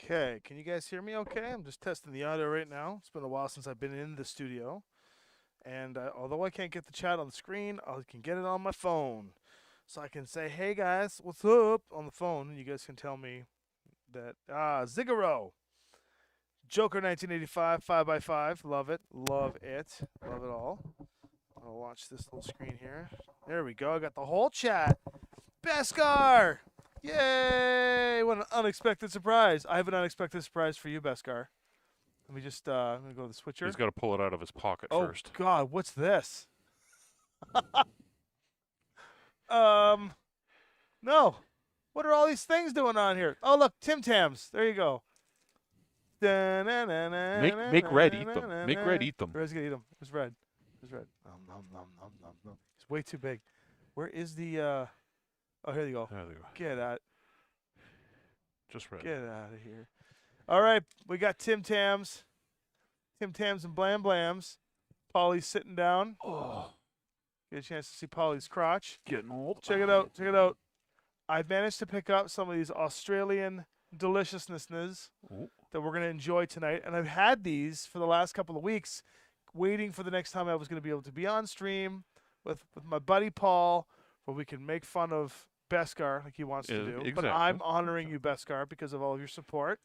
Okay, can you guys hear me okay? I'm just testing the audio right now. It's been a while since I've been in the studio. And although I can't get the chat on the screen, I can get it on my phone. So I can say, hey guys, what's up on the phone. And you guys can tell me that, Zigaro. Joker 1985, 5x5. Love it. Love it. Love it all. I'll watch this little screen here. There we go. I got the whole chat. Beskar! Yay! What an unexpected surprise. I have an unexpected surprise for you, Beskar. Let me just, I'm going to go to the switcher. He's got to pull it out of his pocket Oh, first. God, what's this? No. What are all these things doing on here? Oh, look, Tim Tams. There you go. Make Red eat them. Make Red eat them. Red's going to eat them. It's Red. It's Red. Nom, nom, nom, nom, nom, nom. It's way too big. Where is the, oh, here you go. There they go. Get out. Just Red. Get out of here. All right, we got Tim Tams. Tim Tams and Blam Blams. Polly's sitting down. Oh, Get a chance to see Polly's crotch. getting old. Check it out. Check it out. I've managed to pick up some of these Australian deliciousnesses Oh. that we're going to enjoy tonight. And I've had these for the last couple of weeks, waiting for the next time I was going to be able to be on stream with my buddy Paul, where we can make fun of Beskar like he wants to do. Exactly. But I'm honoring you, Beskar, because of all of your support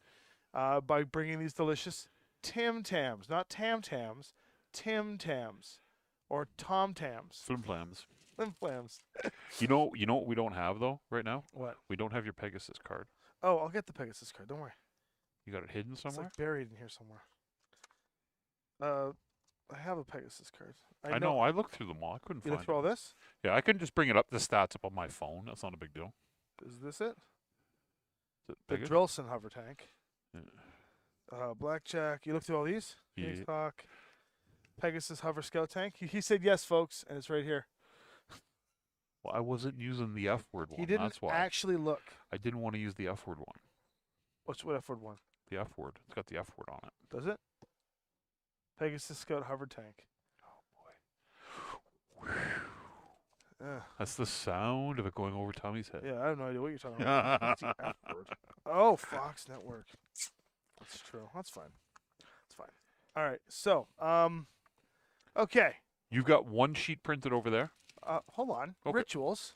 by bringing these delicious Tim Tams, not Tam Tams, Tim Tams, or Tom Tams, Flim flams. Flim Flams. You know what we don't have though right now? What? We don't have your Pegasus card. Oh, I'll get the Pegasus card. Don't worry. You got it hidden It's somewhere? like buried in here somewhere. I have a Pegasus card. I know. I looked through them all. I couldn't You find look through all it. this? Yeah, I can just bring it up the stats up on my phone. That's not a big deal. Is this it? Is it The Pegasus? Drillson hover tank. Yeah. Blackjack. You looked through all these? Yeah. Phoenix Hawk. Pegasus hover scout tank. He said yes, folks, and it's right here. Well, I wasn't using the F word one. He didn't That's why. actually look. I didn't want to use the F word one. What F-word one? The F word. It's got the F word on it. Does it? Pegasus scout hover tank. Oh boy. Ugh. That's the sound of it going over Tommy's head. Yeah, I have no idea what you're talking about. What's the F-word? Oh, Fox Network. That's true. That's fine. That's fine. All right. So, okay. You've got one sheet printed over there. Hold on. Okay. Rituals.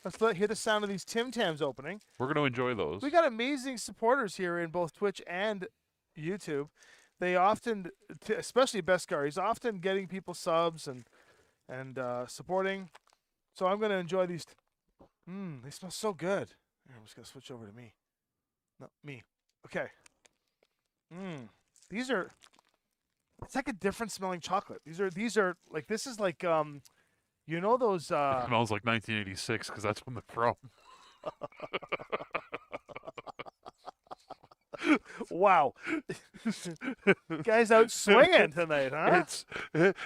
Let's hear the sound of these Tim Tams opening. We're going to enjoy those. We got amazing supporters here in both Twitch and YouTube. They often, especially Beskar, he's often getting people subs and supporting. So I'm going to enjoy these. They smell so good. Here, I'm just going to switch over to me. No, me. Okay. These are. It's like a different smelling chocolate. These are like, this is like you know those It smells like 1986 because that's when they're from. wow. Guys out swinging tonight, huh?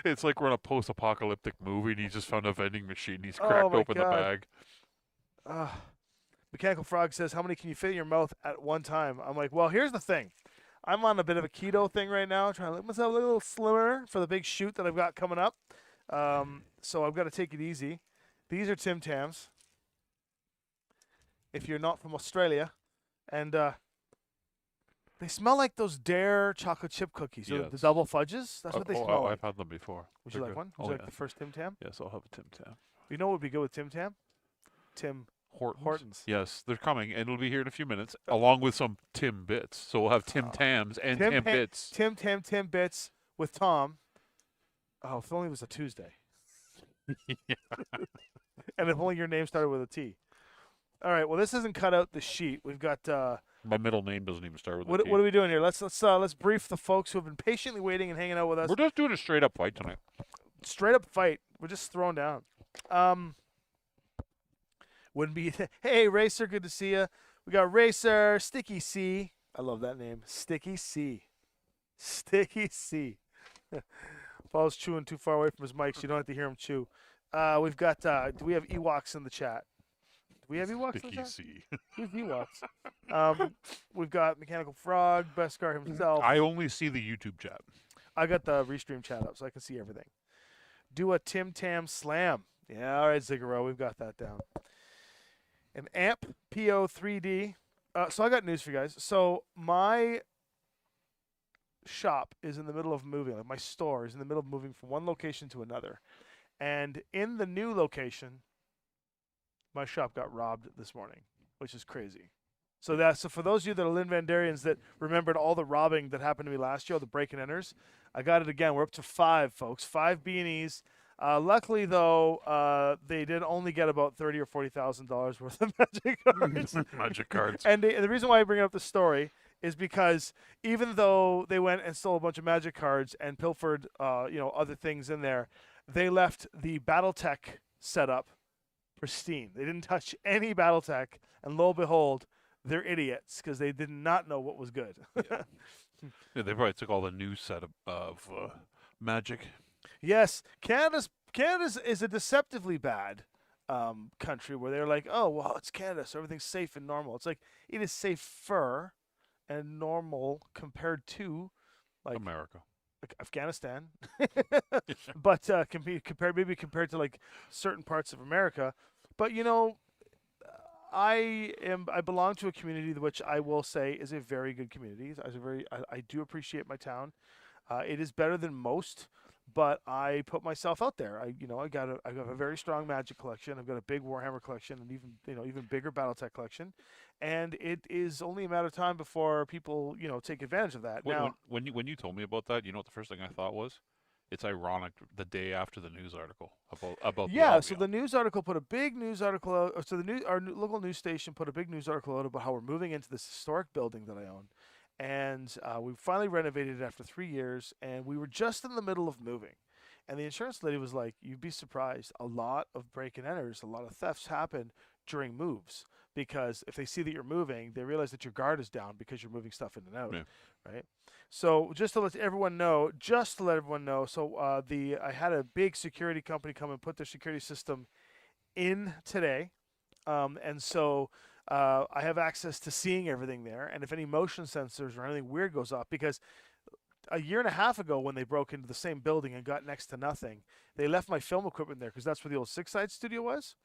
It's like we're in a post-apocalyptic movie and he just found a vending machine. He's Oh cracked my open the God. bag. Mechanical Frog says, how many can you fit in your mouth at one time? I'm like, well, here's the thing. I'm on a bit of a keto thing right now, trying to make myself a little slimmer for the big shoot that I've got coming up. So I've got to take it easy. These are Tim Tams. If you're not from Australia. And they smell like those Dare chocolate chip cookies. The Yes. double fudges. That's what they smell like. I've had them before. Would you They're like good. one? Would Oh, you like yeah. the first Tim Tam? Yes, I'll have a Tim Tam. You know what would be good with Tim Tam? Tim Hortons. Yes, they're coming, and it'll be here in a few minutes, along with some Tim Bits. So we'll have Tim Tams and Tim Bits. Tim Bits with Tom. Oh, if only it was a Tuesday. And if only your name started with a T. All right. Well, this isn't cut out the sheet. We've got. My middle name doesn't even start with a What T. are we doing here? Let's brief the folks who have been patiently waiting and hanging out with us. We're just doing a straight up fight tonight. Straight up fight. We're just throwing down. Wouldn't be. Hey, Racer, good to see you. We got Racer, Sticky C. I love that name, Sticky C. Sticky C. Paul's chewing too far away from his mic, so you don't have to hear him chew. We've got. Do we have Ewoks in the chat? Do we have Ewoks in the Sticky chat? C. Who's Ewoks? We've got Mechanical Frog, Beskar himself. I only see the YouTube chat. I got the restream chat up so I can see everything. Do a Tim Tam slam. Yeah, all right, Zigaro, we've got that down. An Amp PO3D So I got news for you guys. So my shop is in the middle of moving. Like my store is in the middle of moving from one location to another. And in the new location, my shop got robbed this morning, which is crazy. So for those of you that are Lynn Vandarians that remembered all the robbing that happened to me last year, the break and enters, I got it again. We're up to 5, folks. 5 beanies. Luckily, though, they did only get about $30,000 or $40,000 worth of magic cards. Magic cards. And the reason why I bring up the story is because even though they went and stole a bunch of magic cards and pilfered, other things in there, they left the Battletech setup pristine. They didn't touch any Battletech, and lo and behold, they're idiots because they did not know what was good. Yeah, they probably took all the new set of magic. Yes, Canada's is a deceptively bad country where they're like, oh well, it's Canada, so everything's safe and normal. It's like it is safer and normal compared to like America. Afghanistan, but compared to like certain parts of America. But I belong to a community which I will say is a very good community. I do appreciate my town. It is better than most, but I put myself out there. I have a very strong Magic collection. I've got a big Warhammer collection, and even bigger BattleTech collection, and it is only a matter of time before people take advantage of that. When you told me about that, you know what the first thing I thought was? It's ironic the day after the news article about the Yeah, so Albion. the news article put a big news article out. So our local news station put a big news article out about how we're moving into this historic building that I own, and we finally renovated it after 3 years, and we were just in the middle of moving, and the insurance lady was like, "You'd be surprised. A lot of break and enters, a lot of thefts happen during moves because if they see that you're moving, they realize that your guard is down because you're moving stuff in and out, Yeah. right?" So just to let everyone know, so I had a big security company come and put their security system in today, and so I have access to seeing everything there. And if any motion sensors or anything weird goes off, because a year and a half ago when they broke into the same building and got next to nothing, they left my film equipment there because that's where the old Six Side studio was.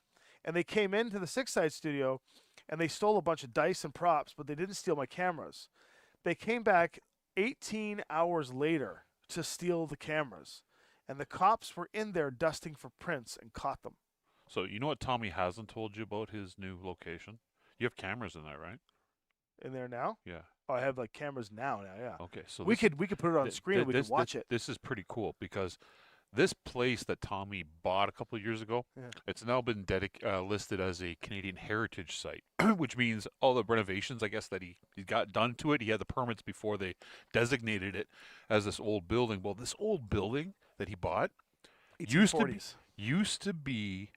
And they came into the Six Side studio and they stole a bunch of dice and props, but they didn't steal my cameras. They came back 18 hours later to steal the cameras. And the cops were in there dusting for prints and caught them. So you know what Tommy hasn't told you about his new location? You have cameras in there, right? In there now? Yeah. Oh, I have like cameras now, yeah. Okay. So We could put it on screen and we could this, watch it. This is pretty cool because this place that Tommy bought a couple of years ago, Yeah. it's now been listed as a Canadian heritage site, which means all the renovations, I guess, that he got done to it, he had the permits before they designated it as this old building. Well, this old building that he bought used to be, 1840s. used to be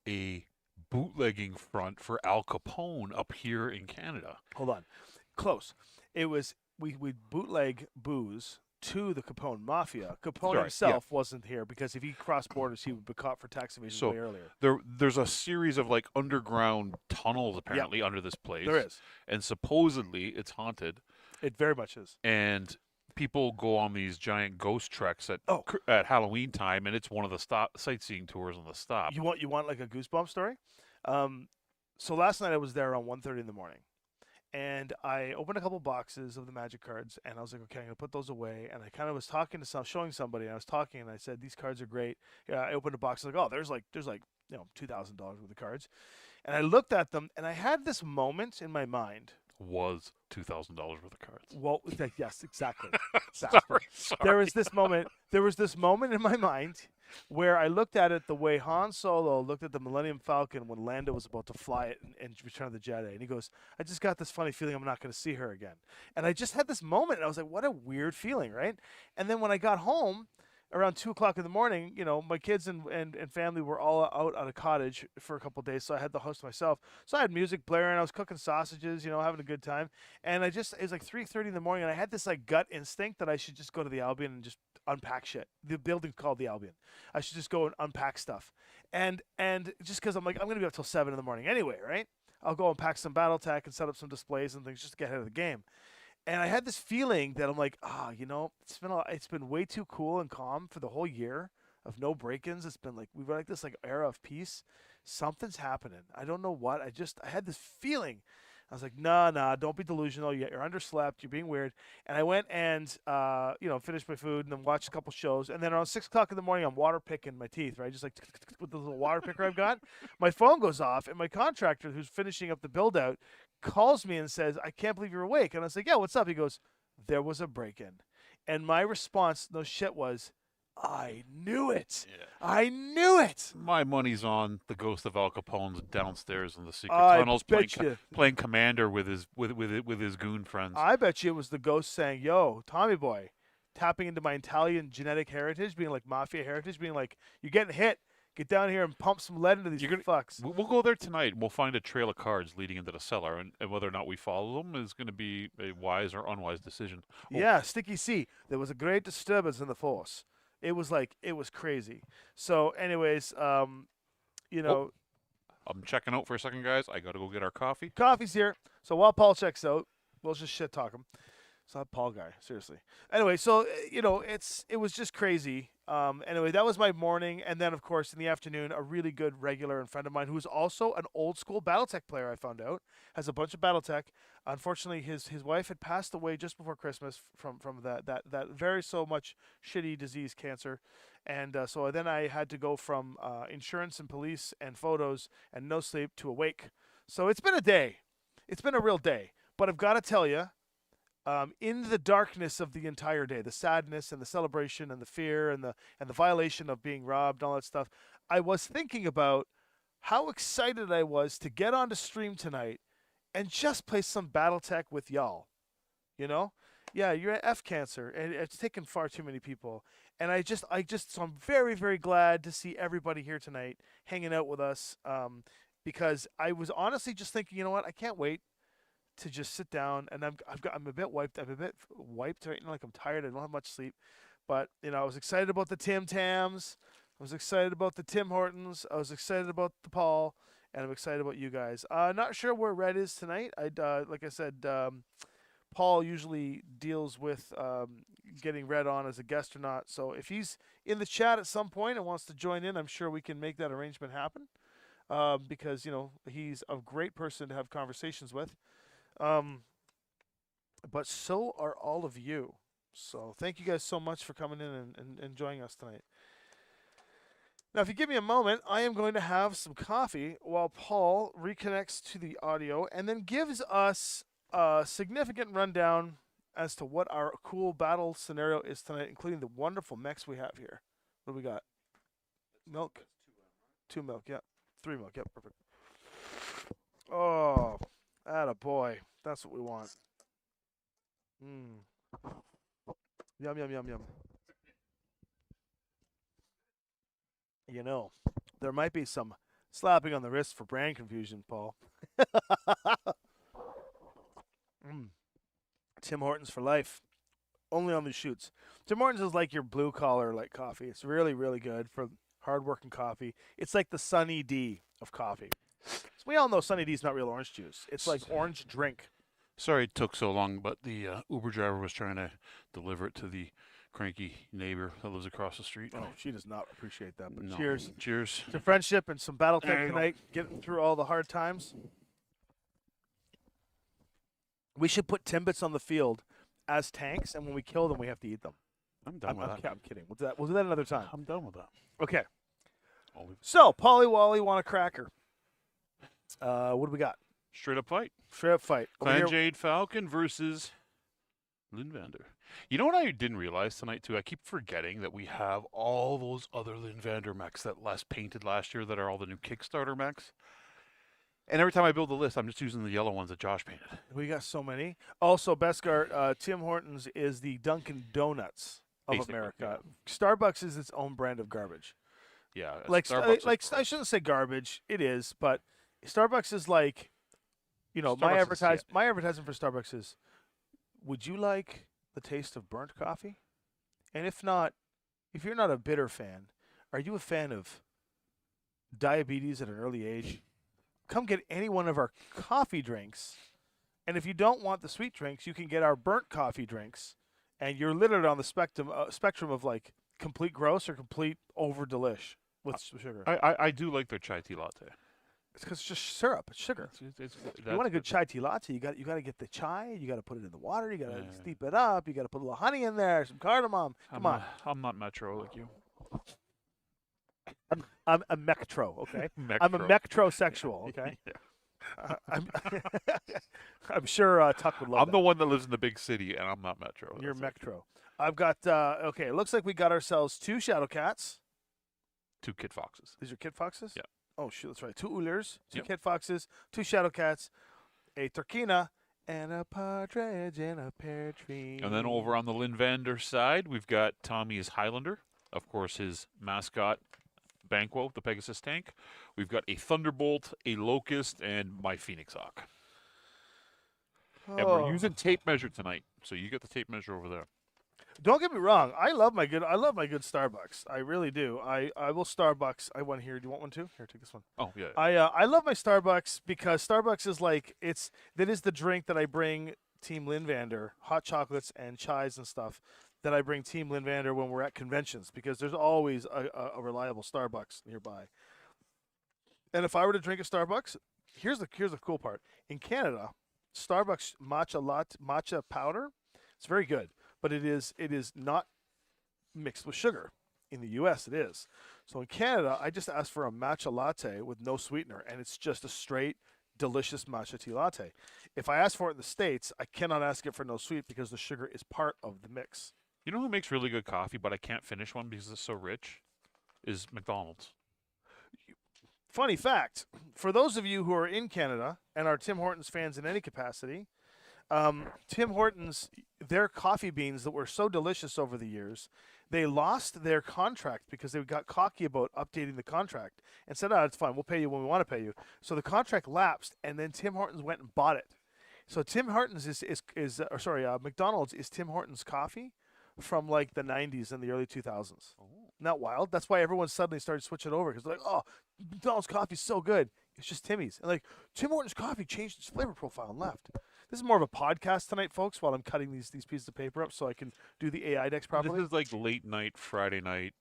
a bootlegging front for Al Capone up here in Canada. Hold on. Close. It was we bootleg booze to the Capone Mafia. Capone Right, himself wasn't here because if he crossed borders, he would be caught for tax evasion So way earlier. there's a series of like underground tunnels apparently under this place. There is. And supposedly it's haunted, It very much is. and people go on these giant ghost treks Oh. at Halloween time, and it's one of the sightseeing tours on the stop. You want like a goosebump story? So last night I was there around 1:30 in the morning. And I opened a couple boxes of the magic cards, and I was like, okay, I'm gonna put those away. And I kind of was showing somebody, and I was talking, and I said, these cards are great. Yeah, I opened a box, like, oh, there's like $2,000 worth of cards, and I looked at them, and I had this moment in my mind. Was $2,000 worth of cards. Well, yes, exactly. Sorry. There was this moment in my mind where I looked at it the way Han Solo looked at the Millennium Falcon when Lando was about to fly it in Return of the Jedi, and he goes, "I just got this funny feeling I'm not going to see her again." And I just had this moment, and I was like, "What a weird feeling, right?" And then when I got home around 2 o'clock in the morning, my kids and family were all out at a cottage for a couple of days, so I had the house to myself. So I had music blaring, I was cooking sausages, having a good time. And it was like 3:30 in the morning, and I had this like gut instinct that I should just go to the Albion and just unpack shit. The building's called the Albion. I should just go and unpack stuff. And just because I'm like, I'm gonna be up till 7 in the morning anyway, right? I'll go unpack some BattleTech and set up some displays and things just to get ahead of the game. And I had this feeling that I'm like, it's been way too cool and calm for the whole year of no break-ins. It's been like we've got like this like era of peace. Something's happening. I don't know what. I had this feeling. I was like, nah, don't be delusional. You're underslept. You're being weird. And I went and, finished my food and then watched a couple shows. And then around 6 o'clock in the morning, I'm water picking my teeth, right? Just like with the little water picker I've got. My phone goes off, and my contractor, who's finishing up the build out, calls me and says, I can't believe you're awake. And I was like, yeah, what's up? He goes, there was a break in. And my response, no shit, was, I knew it. Yeah. I knew it. My money's on the ghost of Al Capone's downstairs in the secret I tunnels bet you. playing commander with his goon friends. I bet you it was the ghost saying, yo, Tommy boy, tapping into my Italian genetic heritage, being like mafia heritage, being like, you're getting hit. Get down here and pump some lead into these fucks. We'll go there tonight. And we'll find a trail of cards leading into the cellar, and whether or not we follow them is going to be a wise or unwise decision. Oh, Yeah, Sticky C. There was a great disturbance in the force. It was crazy. So, anyways, I'm checking out for a second, guys. I got to go get our coffee. Coffee's here. So while Paul checks out, we'll just shit talk him. It's not Paul guy, seriously. Anyway, so it was just crazy. Anyway, that was my morning, and then of course in the afternoon, a really good regular and friend of mine who's also an old school Battletech player. I found out has a bunch of Battletech. Unfortunately, his wife had passed away just before Christmas from that very so much shitty disease, cancer, and so then I had to go from insurance and police and photos and no sleep to awake. So it's been a day. It's been a real day. But I've got to tell you, in the darkness of the entire day, the sadness and the celebration and the fear and the violation of being robbed, all that stuff, I was thinking about how excited I was to get onto stream tonight and just play some BattleTech with y'all. You know? Yeah, you're at F cancer, and it's taken far too many people. And so I'm very, very glad to see everybody here tonight hanging out with us. Because I was honestly just thinking, you know what? I can't wait to just sit down, and I'm a bit wiped. I'm a bit wiped right now, like I'm tired. I don't have much sleep, but I was excited about the Tim Tams. I was excited about the Tim Hortons. I was excited about the Paul, and I'm excited about you guys. Not sure where Red is tonight. Like I said, Paul usually deals with getting Red on as a guest or not. So if he's in the chat at some point and wants to join in, I'm sure we can make that arrangement happen. Because he's a great person to have conversations with. But so are all of you. So thank you guys so much for coming in and joining us tonight. Now, if you give me a moment, I am going to have some coffee while Paul reconnects to the audio and then gives us a significant rundown as to what our cool battle scenario is tonight, including the wonderful mechs we have here. What do we got? Milk? 2 milk, yeah. 3 milk, yep, perfect. Oh, atta boy. That's what we want. Yum, yum, yum, yum. There might be some slapping on the wrist for brand confusion, Paul. Tim Hortons for life. Only on the shoots. Tim Hortons is like your blue collar like coffee. It's really, really good for hard-working coffee. It's like the Sunny D of coffee. So we all know Sunny D is not real orange juice. It's like orange drink. Sorry it took so long, but the Uber driver was trying to deliver it to the cranky neighbor that lives across the street. Oh, she does not appreciate that. But No. cheers. Cheers. To friendship and some Battletech There you go. tonight, getting through all the hard times. We should put Timbits on the field as tanks, and when we kill them, we have to eat them. I'm done with that. I'm kidding. We'll do that another time. I'm done with that. Okay. Always. So, Polly Wally want a cracker. What do we got? Straight up fight. Straight up fight. Over Clan here- Jade Falcon versus Linvander. You know what I didn't realize tonight, too? I keep forgetting that we have all those other Linvander mechs that painted last year that are all the new Kickstarter mechs. And every time I build a list, I'm just using the yellow ones that Josh painted. We got so many. Also, Beskar, Tim Hortons is the Dunkin' Donuts of Basically, America. Starbucks is its own brand of garbage. Yeah. Like I shouldn't say garbage. It is, but Starbucks is like, my advertisement for Starbucks is, would you like the taste of burnt coffee? And if not, if you're not a bitter fan, are you a fan of diabetes at an early age? Come get any one of our coffee drinks. And if you don't want the sweet drinks, you can get our burnt coffee drinks. And you're literally on the spectrum of like complete gross or complete over delish with sugar. I do like their chai tea latte. It's because it's just syrup. It's sugar. If you want a good chai tea latte, you got to get the chai. You got to put it in the water. You got to steep it up. You got to put a little honey in there, some cardamom. Come on. I'm not metro like you. I'm a mectro, okay? Metro. I'm a mectrosexual, okay? I'm sure Tuck would love I'm the one that lives in the big city, and I'm not metro. You're mectro. I've got, okay, it looks like we got ourselves 2 shadow cats. 2 kid foxes. These are kid foxes? Yeah. Oh, shoot, that's right. 2 Oolers, 2 Yep. kid foxes, 2 shadow cats, a turkina, and a partridge in a pear tree. And then over on the Linvander side, we've got Tommy's Highlander. Of course, his mascot, Banquo, the Pegasus tank. We've got a Thunderbolt, a Locust, and my Phoenix Hawk. And we're using tape measure tonight, so you get the tape measure over there. Don't get me wrong. I love my good Starbucks. I really do. I will Starbucks. I want here. Do you want one too? Here, take this one. Oh yeah. I love my Starbucks because Starbucks is like that is the drink that I bring Team Linvander, hot chocolates and chais and stuff that I bring Team Linvander when we're at conventions because there's always a reliable Starbucks nearby. And if I were to drink a Starbucks, here's the cool part. In Canada, Starbucks matcha powder, it's very good. But it is not mixed with sugar. In the U.S., it is. So in Canada, I just asked for a matcha latte with no sweetener, and it's just a straight, delicious matcha tea latte. If I ask for it in the States, I cannot ask it for no sweet because the sugar is part of the mix. You know who makes really good coffee, but I can't finish one because it's so rich? Is McDonald's. Funny fact, for those of you who are in Canada and are Tim Hortons fans in any capacity, Tim Hortons, their coffee beans that were so delicious over the years, they lost their contract because they got cocky about updating the contract and said, "Oh, it's fine. We'll pay you when we want to pay you." So the contract lapsed, and then Tim Hortons went and bought it. So Tim Hortons McDonald's is Tim Hortons coffee from like the 90s and the early 2000s. Oh. Not wild. That's why everyone suddenly started switching over because they're like, "Oh, McDonald's coffee's so good." It's just Timmy's. And like Tim Hortons coffee changed its flavor profile and left. This is more of a podcast tonight, folks, while I'm cutting these pieces of paper up so I can do the AI decks properly. This is like late night, Friday night.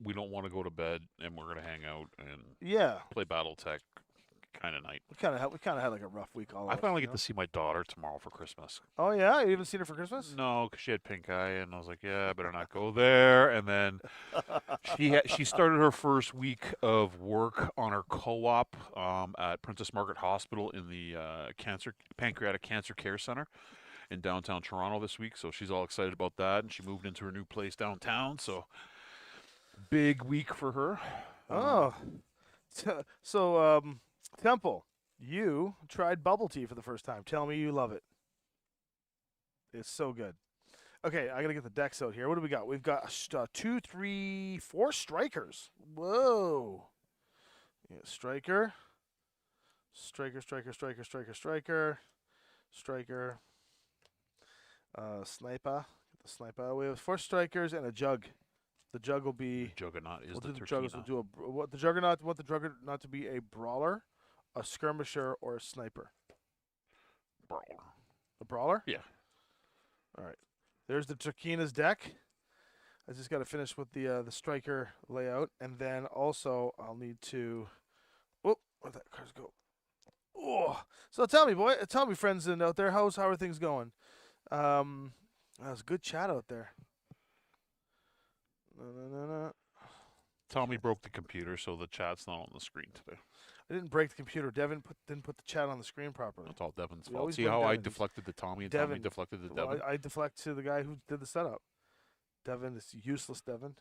We don't want to go to bed, and we're going to hang out and play Battletech kind of night. We kind of had like a rough week all I of us, finally get to see my daughter tomorrow for Christmas. Oh, yeah? You haven't seen her for Christmas? No, because she had pink eye, and I was like, yeah, I better not go there. And then she started her first week of work on her co-op at Princess Margaret Hospital in the Pancreatic Cancer Care Center in downtown Toronto this week. So she's all excited about that, and she moved into her new place downtown. So big week for her. So Temple, you tried bubble tea for the first time. Tell me you love it. It's so good. Okay, I gotta get the decks out here. What do we got? We've got 2, 3, 4 strikers. Whoa. Yeah, striker. Striker. Sniper. Get the sniper. We have 4 strikers and a jug. The jug will be. Juggernaut is the Juggers will do what the Juggernaut want the Juggernaut to be a brawler, a skirmisher, or a sniper. Brawler. A brawler? Yeah. All right. There's the Turkina's deck. I just got to finish with the striker layout, and then also I'll need to. Oh, where'd that cards go? Oh, so tell me, friends out there, how are things going? That was a good chat out there. No. Tommy broke the computer, so the chat's not on the screen today. I didn't break the computer. Devin didn't put the chat on the screen properly. That's all Devin's We fault. always See blame how I Devin. deflected to Tommy and Devin. Tommy deflected to Well, Devin? I deflect to the guy who did the setup. Devin is useless. Devin.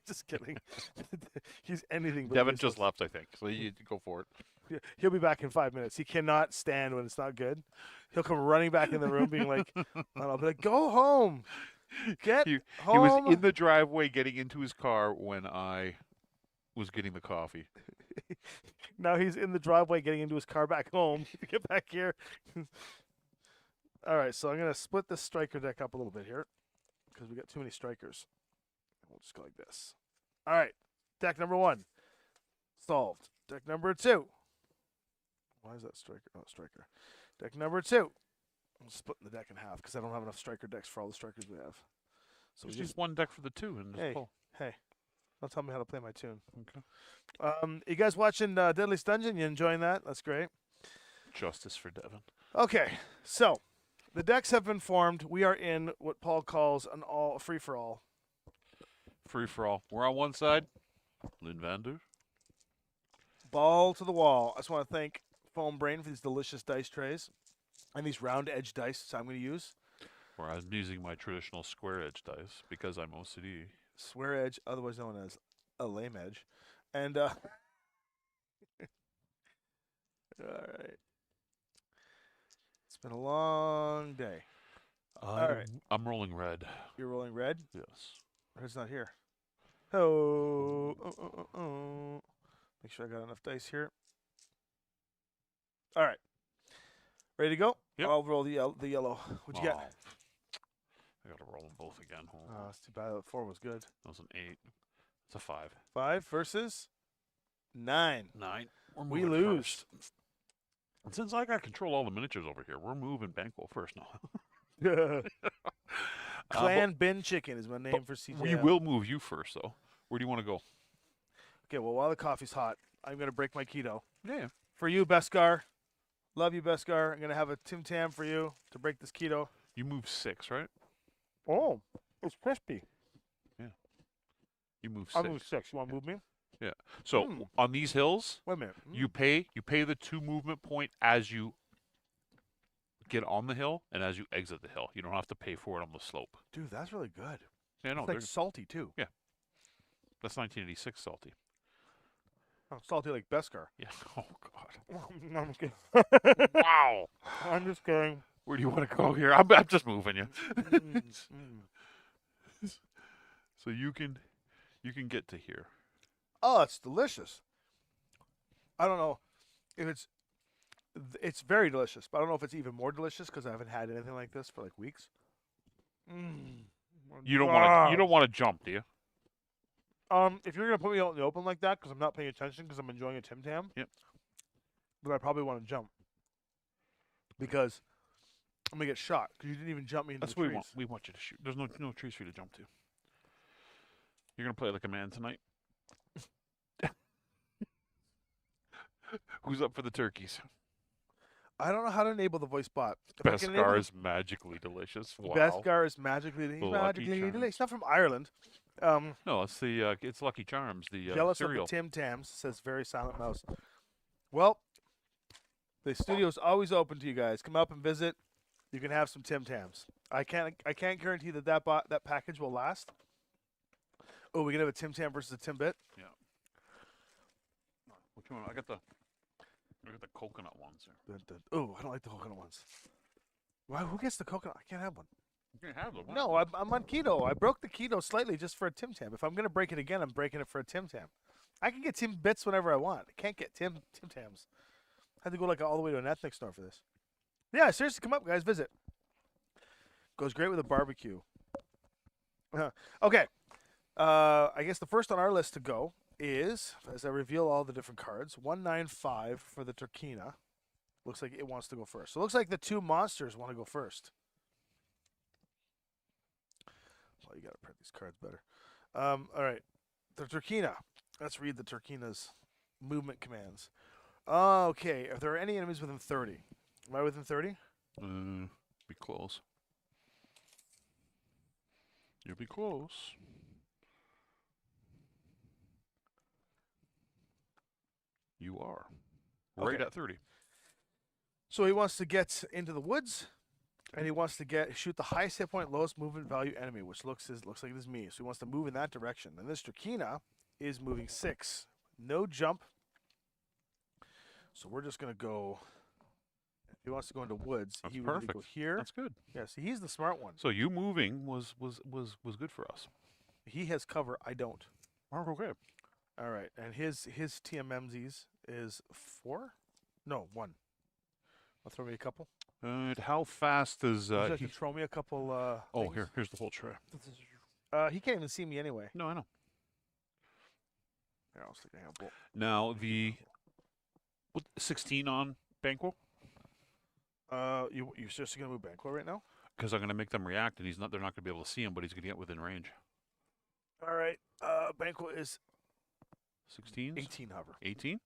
Just kidding. He's anything but Devin useless. just left, I think. So you go for it. Yeah, he'll be back in 5 minutes. He cannot stand when it's not good. He'll come running back in the room, being like, and I'll be like, "Go home, get He home." was in the driveway getting into his car when I was getting the coffee. Now he's in the driveway getting into his car back home to get back here. All right, so I'm gonna split this striker deck up a little bit here because we got too many strikers. We'll just go like this. All right, deck number 1 solved. Deck number 2. Why is that striker? Oh, striker. Deck number 2. I'm splitting the deck in half because I don't have enough striker decks for all the strikers we have. So Just we use one deck for the 2 and just pull. hey. Don't tell me how to play my tune. Okay. You guys watching Deadliest Dungeon? You enjoying that? That's great. Justice for Devin. Okay, so the decks have been formed. We are in what Paul calls a free for all. Free for all. We're on one side. Lynn Vander. Ball to the wall. I just want to thank Foam Brain for these delicious dice trays and these round edge dice I'm going to use. Where I'm using my traditional square edge dice because I'm OCD. Square edge, otherwise known as a lame edge. And, all right. It's been a long day. All right. I'm rolling red. You're rolling red? Yes. Red's not here. Oh. Make sure I got enough dice here. All right. Ready to go? Yep. I'll roll the yellow. What'd you get? I gotta roll them both again. Hold on. Oh, it's too bad. 4 was good. That was an 8. It's a 5. 5 versus 9. 9. We moving lose. first. And since I got control all the miniatures over here, we're moving Banquo first now. Clan Bin Chicken is my name for CJ. We will move you first, though. Where do you want to go? Okay, well, while the coffee's hot, I'm going to break my keto. Yeah. For you, Beskar. Love you, Beskar. I'm going to have a Tim Tam for you to break this keto. You move 6, right? Oh, it's crispy. Yeah. You move 6. I move 6. You want to move me? Yeah. So on these hills, wait a minute. you pay the 2 movement point as you get on the hill and as you exit the hill. You don't have to pay for it on the slope. Dude, that's really good. Yeah, no, It's like salty, too. Yeah. That's 1986 salty. Oh, salty like Beskar. Yeah. Oh, God. No, I'm just kidding. Wow. I'm just kidding. Where do you want to go here? I'm just moving you. So you can get to here. Oh, it's delicious. I don't know if it's very delicious, but I don't know if it's even more delicious because I haven't had anything like this for like weeks. You don't want to jump, do you? If you're gonna put me out in the open like that because I'm not paying attention because I'm enjoying a Tim Tam, yep, then I probably want to jump because I'm gonna get shot because you didn't even jump me into That's the what trees. we want you to shoot. There's no trees for you to jump to. You're gonna play like a man tonight. Who's up for the turkeys? I don't know how to enable the voice bot. Beskar is magically delicious. Wow. Beskar is magically delicious. It's not from Ireland. No, it's Lucky Charms, the jealous cereal. of the Tim Tams, says Very Silent Mouse. Well, the studio's always open to you guys. Come up and visit. You can have some Tim Tams. I can't guarantee that package will last. Oh, we can have a Tim Tam versus a Timbit. Yeah. Which one? I got the coconut ones here. Oh, I don't like the coconut ones. Why? Who gets the coconut? I can't have one. You can have them. No, I'm on keto. I broke the keto slightly just for a Tim Tam. If I'm gonna break it again, I'm breaking it for a Tim Tam. I can get Tim Bits whenever I want. I can't get Tim Tams. I had to go like all the way to an ethnic store for this. Yeah, seriously, come up, guys, visit. Goes great with a barbecue. Okay. I guess the first on our list to go is, as I reveal all the different cards, 195 for the Turkina. Looks like it wants to go first. So it looks like the 2 monsters want to go first. Well, you got to print these cards better. All right. The Turkina. Let's read the Turkina's movement commands. Okay. If there are any enemies within 30. Am I within 30? Be close. You'll be close. You are. Right at 30. So he wants to get into the woods, and he wants to shoot the highest hit point, lowest movement value enemy, which looks like it is me. So he wants to move in that direction. And this Turkina is moving 6. No jump. So we're just going to go. If he wants to go into woods, That's he perfect. would go here. That's good. Yeah, see, he's the smart one. So you moving was good for us. He has cover. I don't. Okay. All right. And his TMMZs is 4? No, 1. I'll throw me a couple. How fast does Would you like to throw me a couple? Oh, things? here's the whole tray. He can't even see me anyway. No, I know. Here, I'll stick a handful. Now the 16 on Banquo? You're seriously gonna move Banquo right now? Because I'm gonna make them react, and they're not gonna be able to see him, but he's gonna get within range. All right. Banquo is 16s? 18 hover. 18?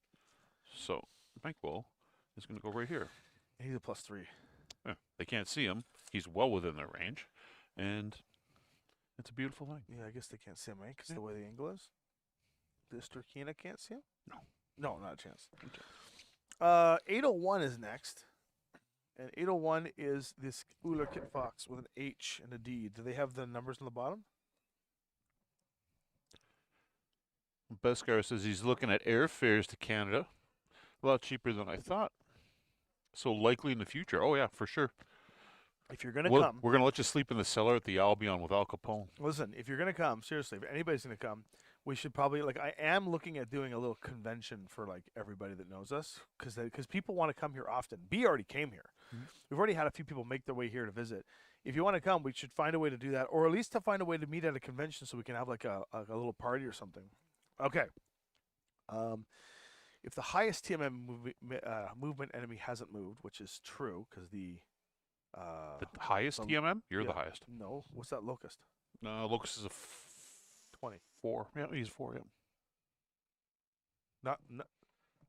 So, Banquo is going to go right here. He's a +3. Yeah, they can't see him. He's well within their range. And it's a beautiful thing. Yeah, I guess they can't see him, right? Because Yeah. the way the angle is. This Turkina can't see him? No. No, not a chance. Okay. 801 is next. And 801 is this Uller Kit Fox with an H and a D. Do they have the numbers on the bottom? Beskar says he's looking at airfares to Canada. A lot cheaper than I thought. So likely in the future. Oh, yeah, for sure. If you're going to We're come, going to let you sleep in the cellar at the Albion with Al Capone. listen, if you're going to come, seriously, if anybody's going to come, we should probably, like, I am looking at doing a little convention for, like, everybody that knows us because people want to come here often. B already came here. Mhm. We've already had a few people make their way here to visit. If you want to come, we should find a way to do that, or at least to find a way to meet at a convention so we can have, like, a little party or something. Okay. If the highest TMM movement enemy hasn't moved, which is true because the The highest TMM? You're yeah. the highest. No, what's that locust? Locust is a 20. 4. Yeah, he's 4, yeah. Not.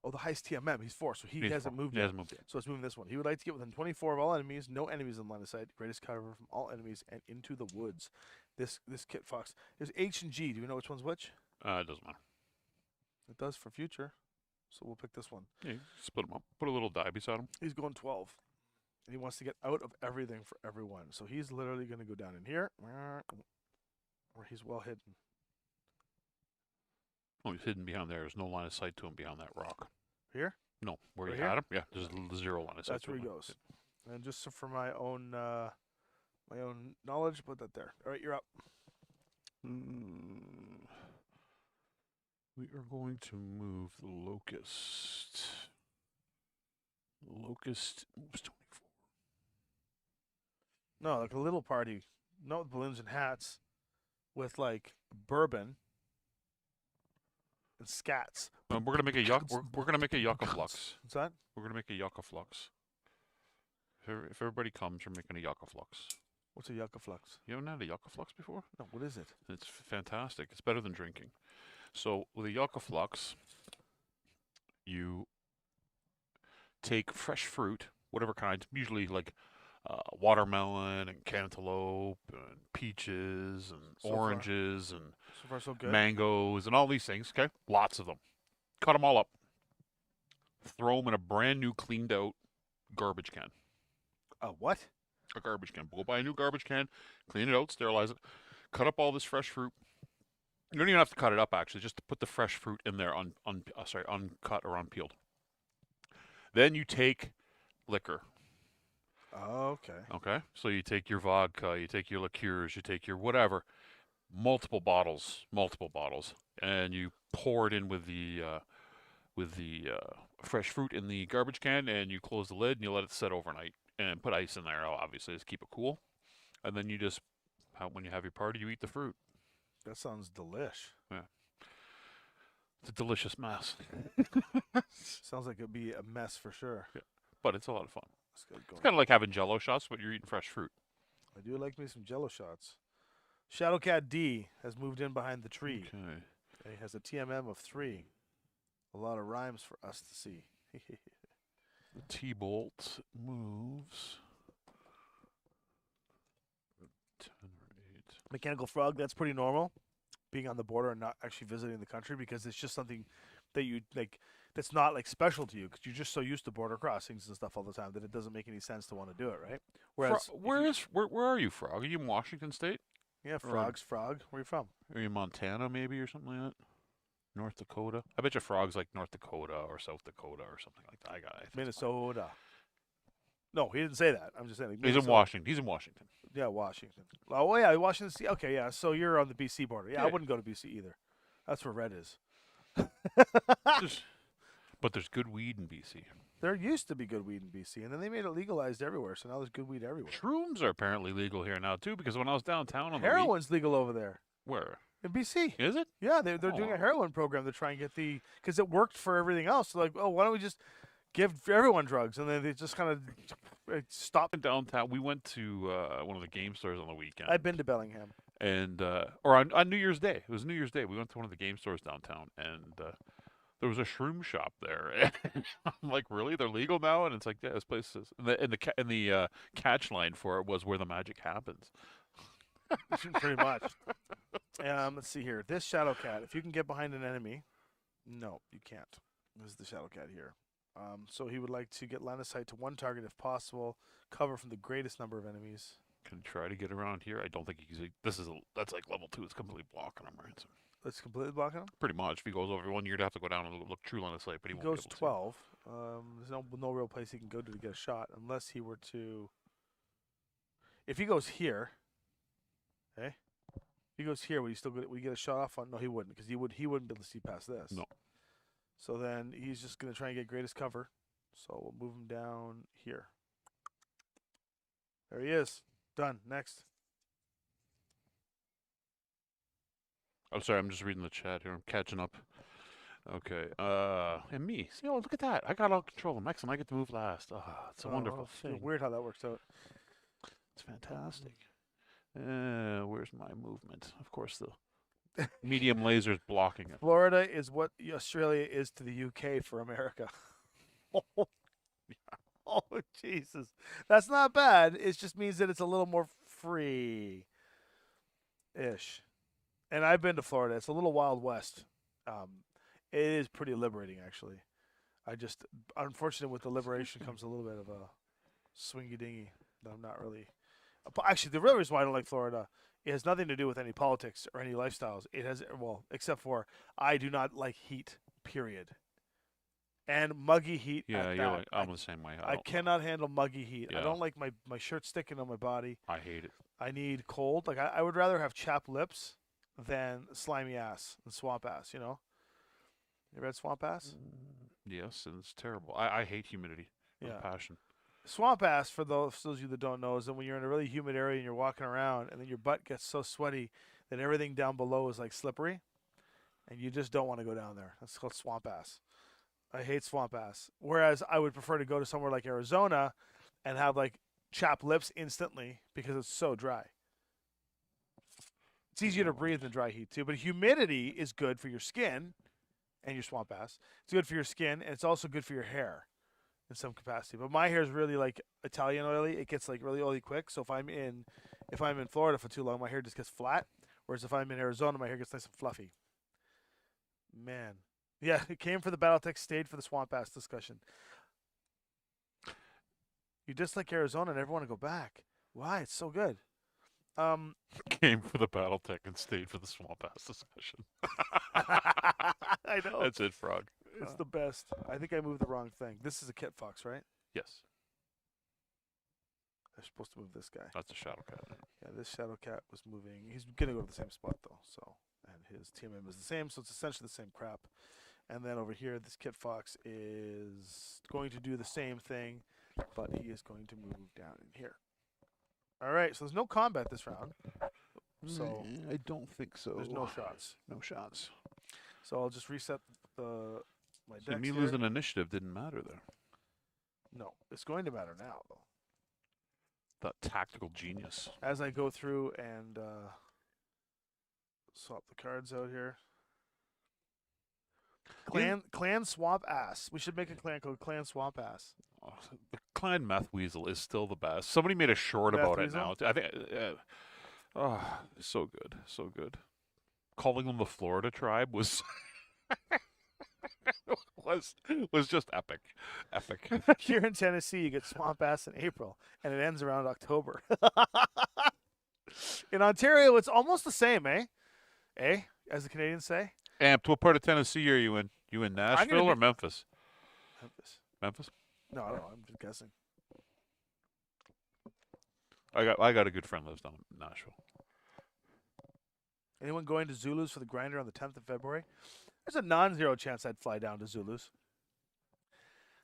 Oh, the highest TMM. He's 4, so he He's hasn't 4. moved He yet. hasn't moved yet. So it's moving this one. He would like to get within 24 of all enemies, no enemies in line of sight, greatest cover from all enemies, and into the woods. This Kit Fox. There's H and G. Do you know which one's which? It doesn't matter. It does for future. So we'll pick this one. Yeah, split him up. Put a little die beside him. He's going 12. And he wants to get out of everything for everyone. So he's literally going to go down in here, where he's well hidden. Oh, he's hidden behind there. There's no line of sight to him behind that rock. Here? No, where Right you here? had him? Yeah, there's zero line of sight. That's where he goes. And just so for my own knowledge, put that there. All right, you're up. We are going to move the locust. The locust moves 24. No, like a little party. No balloons and hats with like bourbon and scats. We're gonna make a we're gonna make a yucca flux. What's that? We're gonna make a yucca flux. If everybody comes, we're making a yucca flux. What's a yucca flux? You haven't had a yucca flux before? No, what is it? It's fantastic. It's better than drinking. So with a yucca flux, you take fresh fruit, whatever kind, usually like watermelon and cantaloupe and peaches and So far. oranges and So far, so good. mangoes and all these things. Okay, lots of them. Cut them all up. Throw them in a brand new, cleaned out garbage can. What? A garbage can. Go buy a new garbage can, clean it out, sterilize it, cut up all this fresh fruit. You don't even have to cut it up, actually, just to put the fresh fruit in there, uncut or unpeeled. Then you take liquor. Okay. Okay, so you take your vodka, you take your liqueurs, you take your whatever, multiple bottles, and you pour it in with the fresh fruit in the garbage can, and you close the lid and you let it set overnight, and put ice in there, obviously, to keep it cool. And then you just, when you have your party, you eat the fruit. That sounds delish. Yeah, it's a delicious mess. Sounds like it'd be a mess for sure. Yeah, but it's a lot of fun. Let's get It's going. kind of like having Jello shots, but you're eating fresh fruit. I do like me some Jello shots. Shadowcat D has moved in behind the tree. Okay. And he has a TMM of 3. A lot of rhymes for us to see. The T-bolt moves 10 or 8. Mechanical Frog, that's pretty normal. Being on the border and not actually visiting the country because it's just something that you like that's not like special to you because you're just so used to border crossings and stuff all the time that it doesn't make any sense to want to do it, right? Whereas Where are you, Frog? Are you in Washington State? yeah, Frog's Frog. Where are you from? Are you in Montana, maybe, or something like that? North Dakota? I bet you Frog's like North Dakota or South Dakota or something like that. I think Minnesota. No, he didn't say that. I'm just saying. Like, He's in Washington. He's in Washington. Yeah, Washington. Oh, yeah, Washington. Okay, yeah. So you're on the BC border. Yeah, I Yeah. wouldn't go to BC either. That's where red is. But there's good weed in BC. There used to be good weed in BC, and then they made it legalized everywhere. So now there's good weed everywhere. Shrooms are apparently legal here now too, because when I was downtown on the Heroin's legal over there where in BC. is it? Yeah, they're doing Oh. a heroin program to try and get because it worked for everything else. So like, oh, why don't we just give everyone drugs? And then they just kind of stop. In downtown, we went to one of the game stores on the weekend. I've been to Bellingham. and or on New Year's Day. It was New Year's Day. We went to one of the game stores downtown, and there was a shroom shop there. And I'm like, really? They're legal now? And it's like, yeah, this place is. And the catch line for it was where the magic happens. Pretty much. Let's see here. This Shadow Cat, if you can get behind an enemy, no, you can't. This is the Shadow Cat here. So he would like to get line of sight to one target if possible, cover from the greatest number of enemies. Can try to get around here. I don't think he's. That's like level 2. It's completely blocking him, right? So It's completely blocking him. pretty much, if he goes over 1, you'd have to go down and look true line of sight, but he He won't goes be able 12. There's no real place he can go to get a shot unless he were to. If he goes here, okay. If he goes here, would he still would he get a shot off on? No, he wouldn't, because he wouldn't be able to see past this. No. So then he's just gonna try and get greatest cover. So we'll move him down here. There he is. Done. Next. I'm sorry, I'm just reading the chat here. I'm catching up. Okay. And me. See, oh, look at that. I got all control. Excellent. I get to move last. It's a wonderful thing. Weird how that works out. It's fantastic. Where's my movement? Of course, the medium laser's blocking it. Florida is what Australia is to the UK for America. Oh, Jesus. That's not bad. It just means that it's a little more free ish. And I've been to Florida. It's a little Wild West. It is pretty liberating, actually. Unfortunately, with the liberation comes a little bit of a swingy dingy that I'm not really. Actually, the real reason why I don't like Florida, it has nothing to do with any politics or any lifestyles. It has, well, except for I do not like heat, period. And muggy heat. Yeah, you're like, I'm the same way. I cannot handle muggy heat. Yeah. I don't like my shirt sticking on my body. I hate it. I need cold. Like I would rather have chapped lips than slimy ass and swamp ass, you know? You ever had swamp ass? Yes, and it's terrible. I hate humidity with Yeah. passion. Swamp ass, for those of you that don't know, is that when you're in a really humid area and you're walking around and then your butt gets so sweaty that everything down below is like slippery and you just don't want to go down there. That's called swamp ass. I hate swamp ass. Whereas I would prefer to go to somewhere like Arizona and have like chapped lips instantly because it's so dry. It's easier to breathe than dry heat too, but humidity is good for your skin and your swamp ass. It's good for your skin and it's also good for your hair in some capacity. But my hair is really like Italian oily. It gets like really oily quick. So if I'm in Florida for too long, my hair just gets flat. Whereas if I'm in Arizona, my hair gets nice and fluffy. Man. Yeah, it came for the Battletech, stayed for the swamp ass discussion. You dislike Arizona and never want to go back. Why? It's so good. Came for the Battletech and stayed for the swamp ass discussion. I know. That's it, Frog. It's the best. I think I moved the wrong thing. This is a kit fox, right? Yes, I'm supposed to move this guy. that's a shadow cat. Yeah, this shadow cat was moving. He's gonna go to the same spot though. So, and his TMM is the same, so it's essentially the same crap. And then over here, this kit fox is going to do the same thing, but he is going to move down in here. All right, so there's no combat this round. So I don't think so. there's no shots. No shots. So I'll just reset my So decks me here. losing initiative didn't matter there. No, it's going to matter now though. That tactical genius. As I go through and swap the cards out here. Clan Swamp Ass. We should make a clan called Clan Swamp Ass. Oh, the Clan Meth Weasel is still the best. Somebody made a short Meth about Weasel? it now. I think. So good, so good. Calling them the Florida Tribe was was just epic, epic. Here in Tennessee, you get Swamp Ass in April, and it ends around October. In Ontario, it's almost the same, eh? Eh? As the Canadians say. Amped. What part of Tennessee are you in? You in Nashville or Memphis? Memphis. Memphis. No, I'm just guessing. I got a good friend lives down in Nashville. Anyone going to Zulu's for the grinder on the 10th of February? There's a non-zero chance I'd fly down to Zulu's.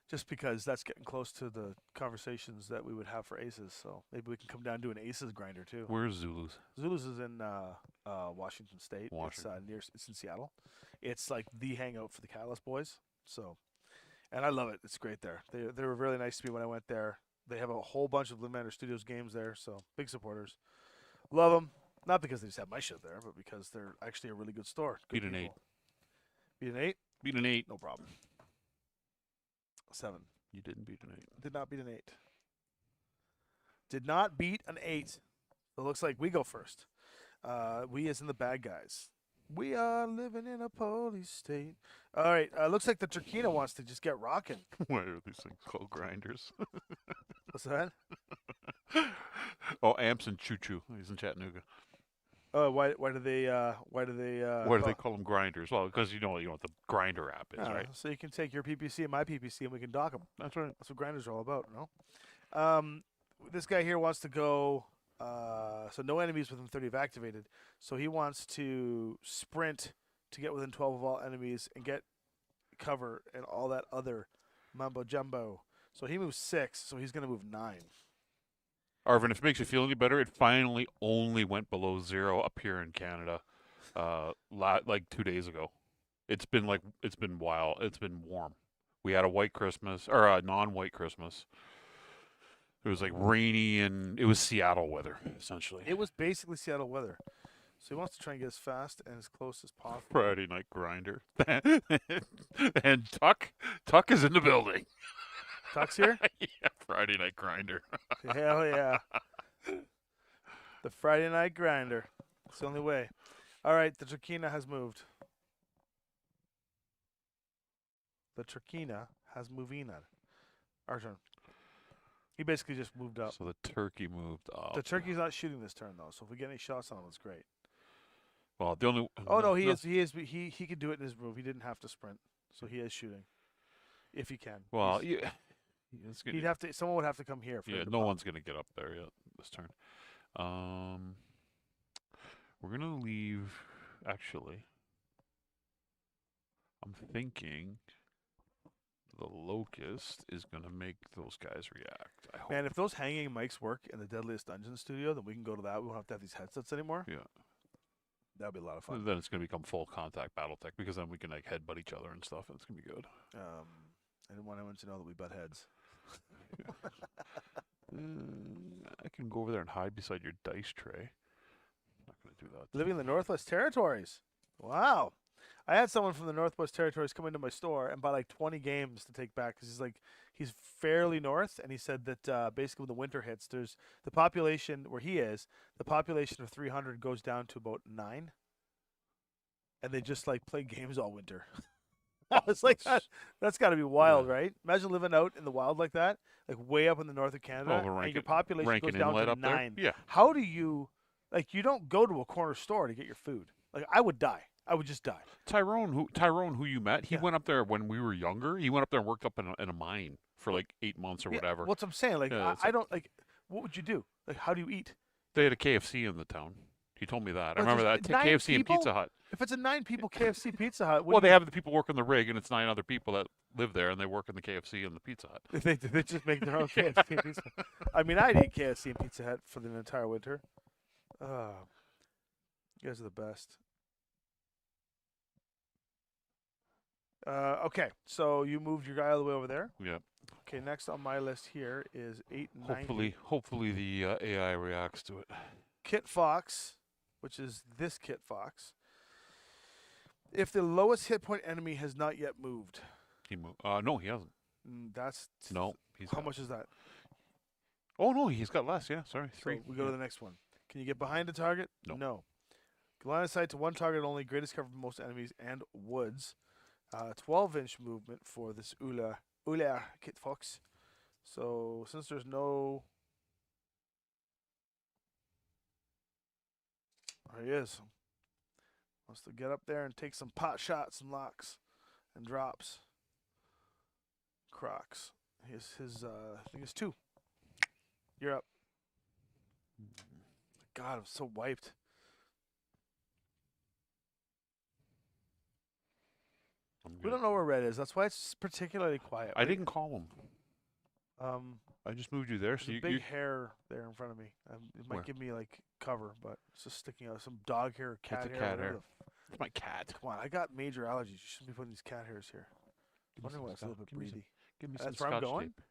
Just because that's getting close to the conversations that we would have for Aces. So maybe we can come down and do an Aces grinder too. Where's Zulus? Zulu's is in Washington State. Washington. It's in Seattle. It's like the hangout for the Catalyst boys. So, and I love it. It's great there. They were really nice to me when I went there. They have a whole bunch of Limander Studios games there. So big supporters. Love them. Not because they just have my shit there, but because they're actually a really good store. Good Beat an 8. people. Beat an 8? Beat an 8. No problem. 7. You didn't beat an 8. Did not beat an 8. Did not beat an 8. So it looks like we go first. We as in the bad guys. We are living in a police state. All right. Looks like the Turkina wants to just get rocking. Why are these things called grinders? What's that? Oh, Amps and Choo Choo. He's in Chattanooga. Oh, why do they Why do they call them grinders? Well, because you know what the grinder app is, right? So you can take your PPC and my PPC and we can dock them. That's right. That's what grinders are all about, no? This guy here wants to go. So no enemies within 30 have activated. So he wants to sprint to get within 12 of all enemies and get cover and all that other mumbo jumbo. So he moves 6. So he's going to move 9. Arvin, if it makes you feel any better, it finally only went below 0 up here in Canada, like 2 days ago. It's been wild. It's been warm. We had a white Christmas or a non-white Christmas. It was like rainy and it was Seattle weather essentially. It was basically Seattle weather. So he wants to try and get as fast and as close as possible. Friday night grinder. And Tuck is in the building. Tuck's here? Yeah, Friday night grinder. Hell yeah. The Friday night grinder. It's the only way. All right, the Turkina has moved. The Turkina has moved in. Our turn. He basically just moved up. So the turkey moved up. The turkey's not shooting this turn though, so if we get any shots on him, it's great. Well, the only. Oh no, he can do it in his move. He didn't have to sprint, so he is shooting, if he can. Well, yeah. He'd have to. Someone would have to come here. For Yeah, no one's gonna get up there yet this turn. We're gonna leave. Actually, I'm thinking the locust is gonna make those guys react. I hope. Man, if those hanging mics work in the Deadliest Dungeon studio, then we can go to that. We won't have to have these headsets anymore. Yeah. That'd be a lot of fun. Then it's gonna become full contact Battletech because then we can like headbutt each other and stuff. And it's gonna be good. I didn't want anyone to know that we butt heads. I can go over there and hide beside your dice tray. Not gonna do that. Living in the Northwest Territories. Wow. I had someone from the Northwest Territories come into my store and buy like 20 games to take back because he's fairly north, and he said that basically when the winter hits, there's the population where he is, the population of 300 goes down to about 9, and they just like play games all winter. I was like, that's got to be wild, right? Imagine living out in the wild like that, like way up in the north of Canada, and your population goes down to 9. Yeah. How do you, like, you don't go to a corner store to get your food. Like, I would die. I would just die. Tyrone, who you met, he went up there when we were younger. He went up there and worked up in a mine for like 8 months or whatever. What's I'm saying? Like, Yeah, I don't like. What would you do? Like, how do you eat? They had a KFC in the town. He told me that. I Well, remember that. just 9 KFC and people? Pizza Hut. If it's a 9 people KFC Pizza Hut, Well, they have the people working the rig, and it's 9 other people that live there, and they work in the KFC and the Pizza Hut. they just make their own KFC and Pizza Hut. I mean, I'd eat KFC and Pizza Hut for the entire winter. You guys are the best. Okay, so you moved your guy all the way over there. Yeah. Okay, next on my list here is 890. Hopefully the AI reacts to it. Kit Fox, which is this Kit Fox. If the lowest hit point enemy has not yet moved. He moved. No, he hasn't. No. He's How got- much is that? Oh no, he's got less. Yeah, sorry, 3. So we go to the next one. Can you get behind a target? No. No. Line of sight to one target only. Greatest cover for most enemies and woods. 12-inch movement for this Ula Kit Fox. So since there's no, there he is. Wants to get up there and take some pot shots and locks and drops. Crocs. His I think it's 2. You're up. God, I'm so wiped. We don't know where Red is. That's why it's particularly quiet. I didn't call him. Um, I just moved you there, there's so a you. big hair there in front of me. It might Where? give me like cover, but it's just sticking out. Some dog hair, or cat It's a hair. cat whatever hair. It's my cat. Come on, I got major allergies. You shouldn't be putting these cat hairs here. Give me Wondering some why it's a little scotch- bit breathy. Give me That's some where I'm scotch going? tape.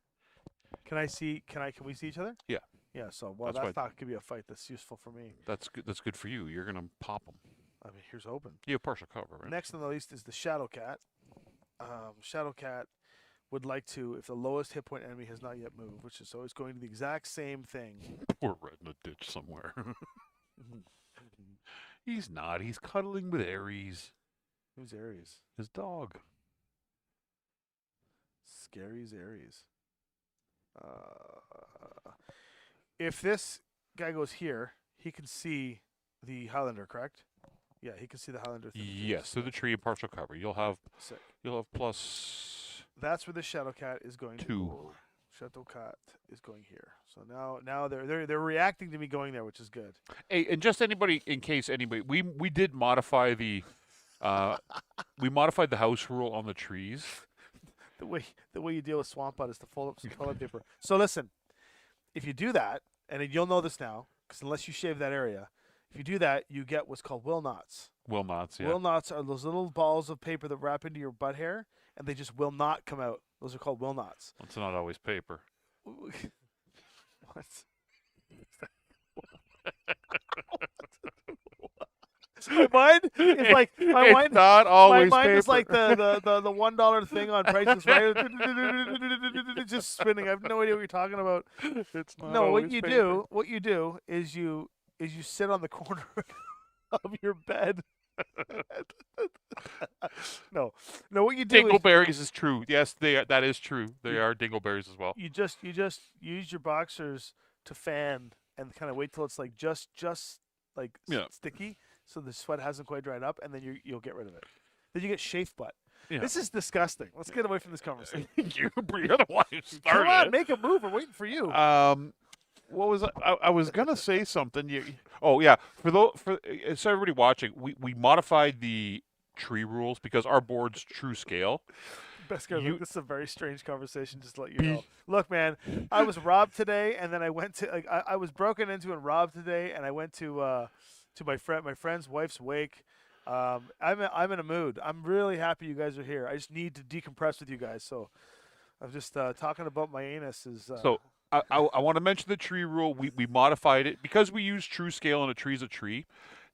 Can I see? Can we see each other? Yeah. Yeah, so well, That's why. that's not gonna be a fight that's useful for me. That's good. That's good for you. You're gonna pop them. I mean, here's hoping. You have partial cover, right? Next on the list is the Shadow Cat. Shadow Cat would like to, if the lowest hit point enemy has not yet moved, which is always going to the exact same thing. Poor red in a ditch somewhere. He's not. He's cuddling with Ares, Who's Ares? his dog. Scary's Ares. If this guy goes here, he can see the Highlander, correct? Yeah, he can see the Highlander. Yes, through the tree and partial cover. You'll have Sick. plus That's where the Shadow Cat is going to 2. go. Shadow Cat is going here. So now they're reacting to me going there, which is good. Hey, and just anybody, in case anybody, we did modify the, we modified the house rule on the trees. The way you deal with swamp bud is to fold up some toilet paper. So listen, if you do that, and you'll know this now, because unless you shave that area, if you do that, you get what's called will knots. Will knots, yeah. Will knots are those little balls of paper that wrap into your butt hair, and they just will not come out. Those are called will knots. It's not always paper. What? My mind is like my It's mind. not always My mind paper. is like the $1 thing on Price is Right. It's just spinning. I have no idea what you're talking about. It's not No, always what you paper. do is you sit on the corner of your bed. no, what you do is Dingleberries is true. Yes, that is true. They are dingleberries as well. you just use your boxers to fan and kind of wait till it's like just like Yeah. sticky, so the sweat hasn't quite dried up, and then you'll get rid of it. Then you get shave butt. Yeah. This is disgusting. Let's get away from this conversation. You're the one who started Come on, it. make a move. We're waiting for you. What was I was gonna say something. Oh yeah, so everybody watching, we modified the tree rules because our board's true scale. Best guy, you- this is a very strange conversation. Just to let you know. Look, man, I was robbed today, and then I went to I was broken into and robbed today, and I went to my friend's wife's wake. I'm in a mood. I'm really happy you guys are here. I just need to decompress with you guys. So I'm just talking about my anus. So I want to mention the tree rule. We modified it because we use true scale and a tree's a tree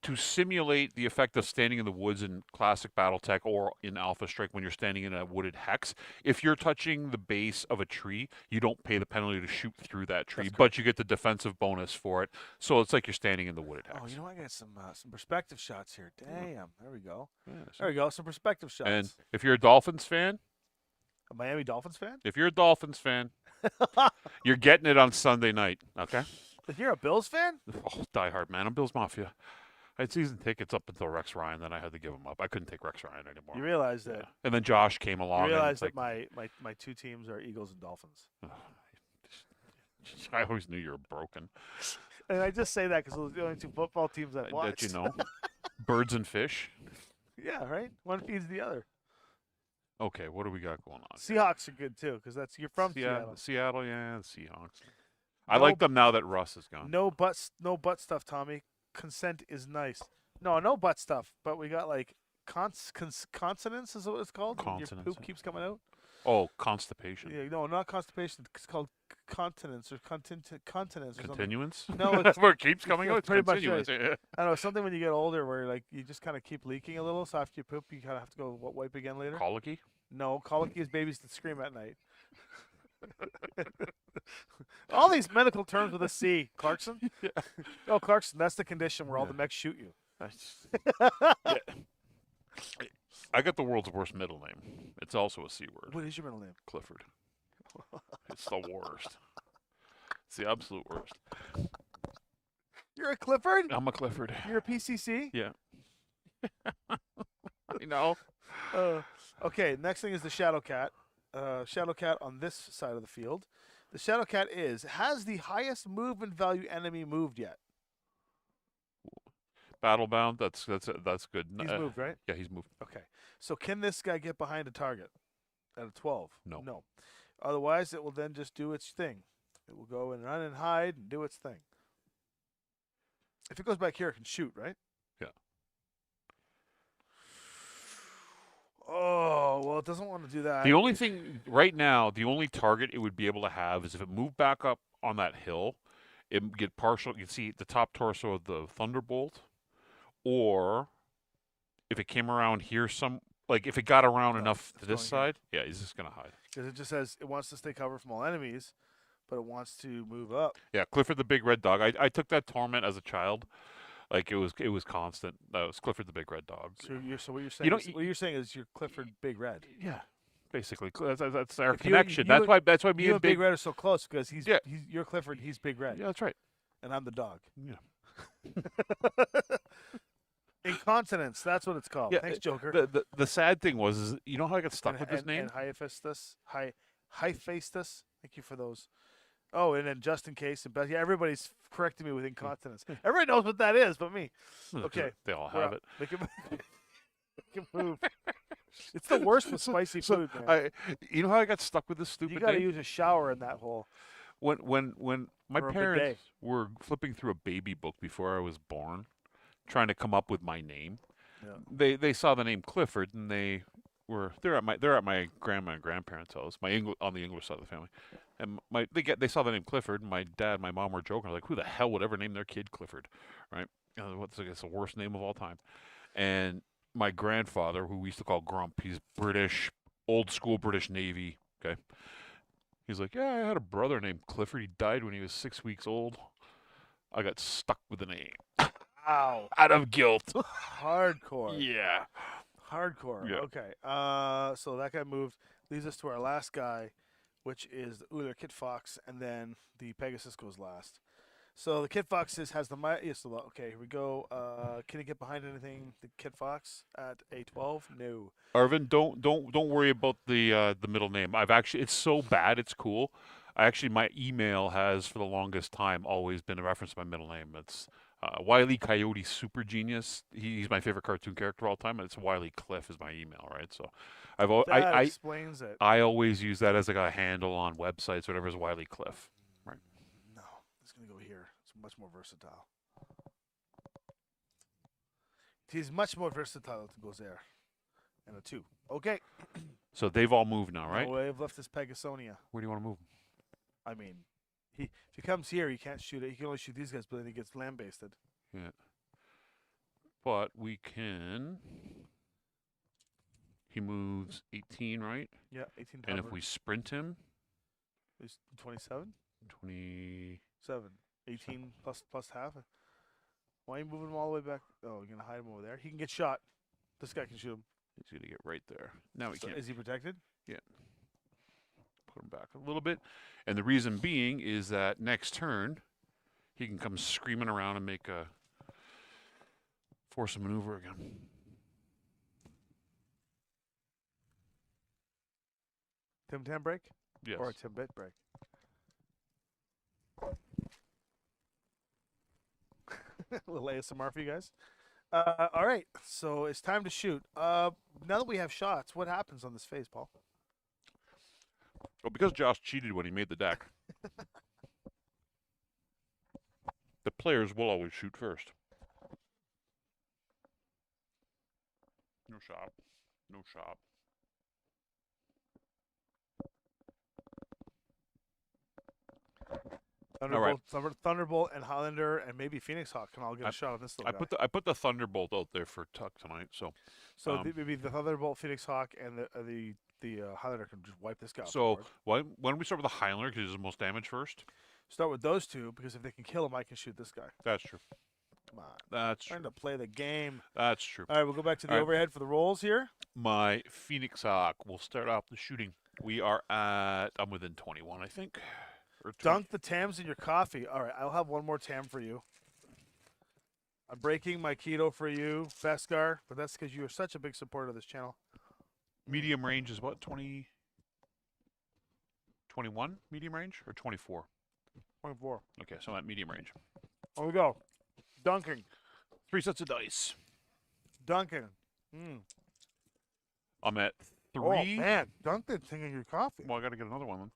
to simulate the effect of standing in the woods in classic Battletech or in Alpha Strike when you're standing in a wooded hex. If you're touching the base of a tree, you don't pay the penalty to shoot through that tree, but you get the defensive bonus for it. So it's like you're standing in the wooded hex. Oh, you know, I got some perspective shots here. Damn, there we go. Yeah, There we go. Some perspective shots. and if you're a Dolphins fan, A Miami Dolphins fan? you're getting it on Sunday night. Okay. If you're a Bills fan? Oh, diehard man. I'm Bills Mafia. I had season tickets up until Rex Ryan, then I had to give them up. I couldn't take Rex Ryan anymore. You realize that? Yeah. And then Josh came along. You and realize it's that like, my two teams are Eagles and Dolphins. I always knew you were broken. And I just say that because those are the only two football teams I've watched. That you know. Birds and fish. Yeah, right. One feeds the other. Okay, what do we got going on? Seahawks are good too because you're from Seattle. Seattle, yeah, the Seahawks. I No- like them now that Russ is gone. No butt stuff, Tommy. Consent is nice. No butt stuff. But we got like consonants is what it's called. When your Consonants, poop yeah. keeps coming out. Oh, constipation. Yeah, no, not constipation. It's called continence or continence or something. Continuance? No, it's Where it keeps coming out? It's pretty much continuance. Yeah. I don't know, something when you get older where like you just kind of keep leaking a little. So after you poop, you kind of have to go wipe again later. Colicky? No, colicky is babies that scream at night. All these medical terms with a C, Clarkson. Yeah. Oh, Clarkson, that's the condition where all the Yeah. mechs shoot you. Yeah. I got the world's worst middle name. It's also a C word. What is your middle name? Clifford. It's the worst. It's the absolute worst. You're a Clifford? I'm a Clifford. You're a PCC? Yeah. You know? Okay, next thing is the Shadow Cat. Shadow Cat on this side of the field. The Shadow Cat has the highest movement value enemy moved yet. Battlebound. That's good. He's moved, right? Yeah, he's moved. Okay. So can this guy get behind a target at a 12? No. No. Otherwise, it will then just do its thing. It will go and run and hide and do its thing. If it goes back here, it can shoot, right? Yeah. Oh, well, it doesn't want to do that. The only thing right now, the only target it would be able to have is if it moved back up on that hill, it get partial. You can see the top torso of the Thunderbolt, or if it came around here, like if it got around No, enough to it's this going here. side, yeah, he's just gonna hide. Because it just says it wants to stay covered from all enemies, but it wants to move up. Yeah, Clifford the Big Red Dog. I took that torment as a child. Like it was constant. That was Clifford the Big Red Dog. So what you're You saying know, is what you're saying is you're Clifford Big Red. yeah, basically that's our If you connection. That's why me you and and Big Big. Red are so close because Yeah, you're Clifford, he's Big Red, yeah, that's right. and I'm the dog. Yeah, Incontinence, that's what it's called. yeah. Thanks, Joker. The sad thing was, is you know how I got stuck with this name? And Hephaestus. Thank you for those. Oh, and then just in case, yeah, everybody's correcting me with incontinence. Everybody knows what that is, but me. Okay, They all we're have up. it. Make it move. It's the worst with spicy food, man. You know how I got stuck with this stupid You got to name? use a shower in that hole. When my Or a parents bidet. were flipping through a baby book before I was born, trying to come up with my name, Yeah. they saw the name Clifford and they're at my grandma and grandparents' house, on the English side of the family, and they saw the name Clifford, and my dad and my mom were joking like, who the hell would ever name their kid Clifford, right? What's I guess the worst name of all time, and my grandfather, who we used to call Grump, he's British, old school British Navy, okay. He's like, yeah, I had a brother named Clifford. He died when he was 6 weeks old. I got stuck with the name Ow. out of guilt. Hardcore. Yeah. Hardcore. Yeah. Okay. So that guy moved. Leads us to our last guy, which is the Uller Kit Fox, and then the Pegasus goes last. So the Kit Fox has the okay, here we go. Can he get behind anything? The Kit Fox at A12? No. Arvin, don't worry about the middle name. It's so bad, it's cool. My email has for the longest time always been a reference to my middle name. It's Wile E. Coyote Super Genius. He's my favorite cartoon character of all time, and it's Wile E. Cliff is my email, right? So That explains it. I always use that as like a handle on websites, whatever is Wile E. Cliff. Right. No, it's gonna go here. It's much more versatile. He's much more versatile to go there. And a 2. Okay. So they've all moved now, right? No, I've left this Pegasonia. Where do you want to move? I mean, if he comes here, he can't shoot it. He can only shoot these guys, but then he gets lambasted. Yeah. But we can. He moves 18, right? Yeah, 18. And if we sprint him, he's 27. 20. 18 plus half. Why are you moving him all the way back? Oh, you're gonna hide him over there. He can get shot. This guy can shoot him. He's gonna get right there. Now he can't. Is he protected? Yeah. Put him back a little bit, and the reason being is that next turn, he can come screaming around and make a force a maneuver again. Tim Tam break? Yes. Or a Tim Bit break? A little ASMR for you guys. All right, so it's time to shoot. Now that we have shots, what happens on this phase, Paul? Well, because Josh cheated when he made the deck, the players will always shoot first. No shot. No shot. Thunderbolt and Highlander and maybe Phoenix Hawk can all get a shot on this little guy. I put the Thunderbolt out there for Tuck tonight, so maybe the Thunderbolt, Phoenix Hawk, and the Highlander can just wipe this guy off the so board. why don't we start with the Highlander because he does the most damage first? Start with those two because if they can kill him, I can shoot this guy. That's true. Come on. That's true. Trying to play the game. That's true. All right, we'll go back to the overhead for the rolls here. My Phoenix Hawk will start off the shooting. I'm within 21, I think. Dunk the Tams in your coffee. All right, I'll have one more Tam for you. I'm breaking my keto for you, Beskar, but that's because you are such a big supporter of this channel. Medium range is what, 20? 21 medium range or 24? 24. Okay, so I'm at medium range. Here we go. Dunking. 3 sets of dice. Dunking. I'm at 3. Oh, man. Dunk the thing in your coffee. Well, I got to get another one.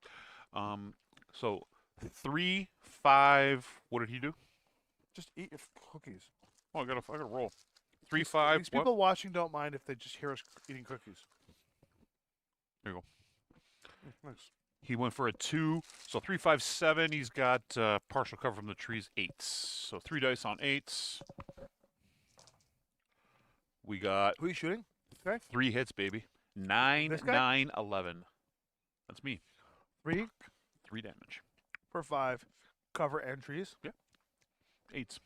So 3, 5. What did he do? Just eat your cookies. Oh, I got to roll. 3, 5. These people watching don't mind if they just hear us eating cookies. There you go. Nice. He went for a 2. So 3, 5, 7. He's got partial cover from the trees, 8s. So 3 dice on 8s. We got Who are you shooting? Okay. 3 hits, baby. 9, This guy? 9, 11. That's me. 3 3 damage. for 5. Cover entries. 8s.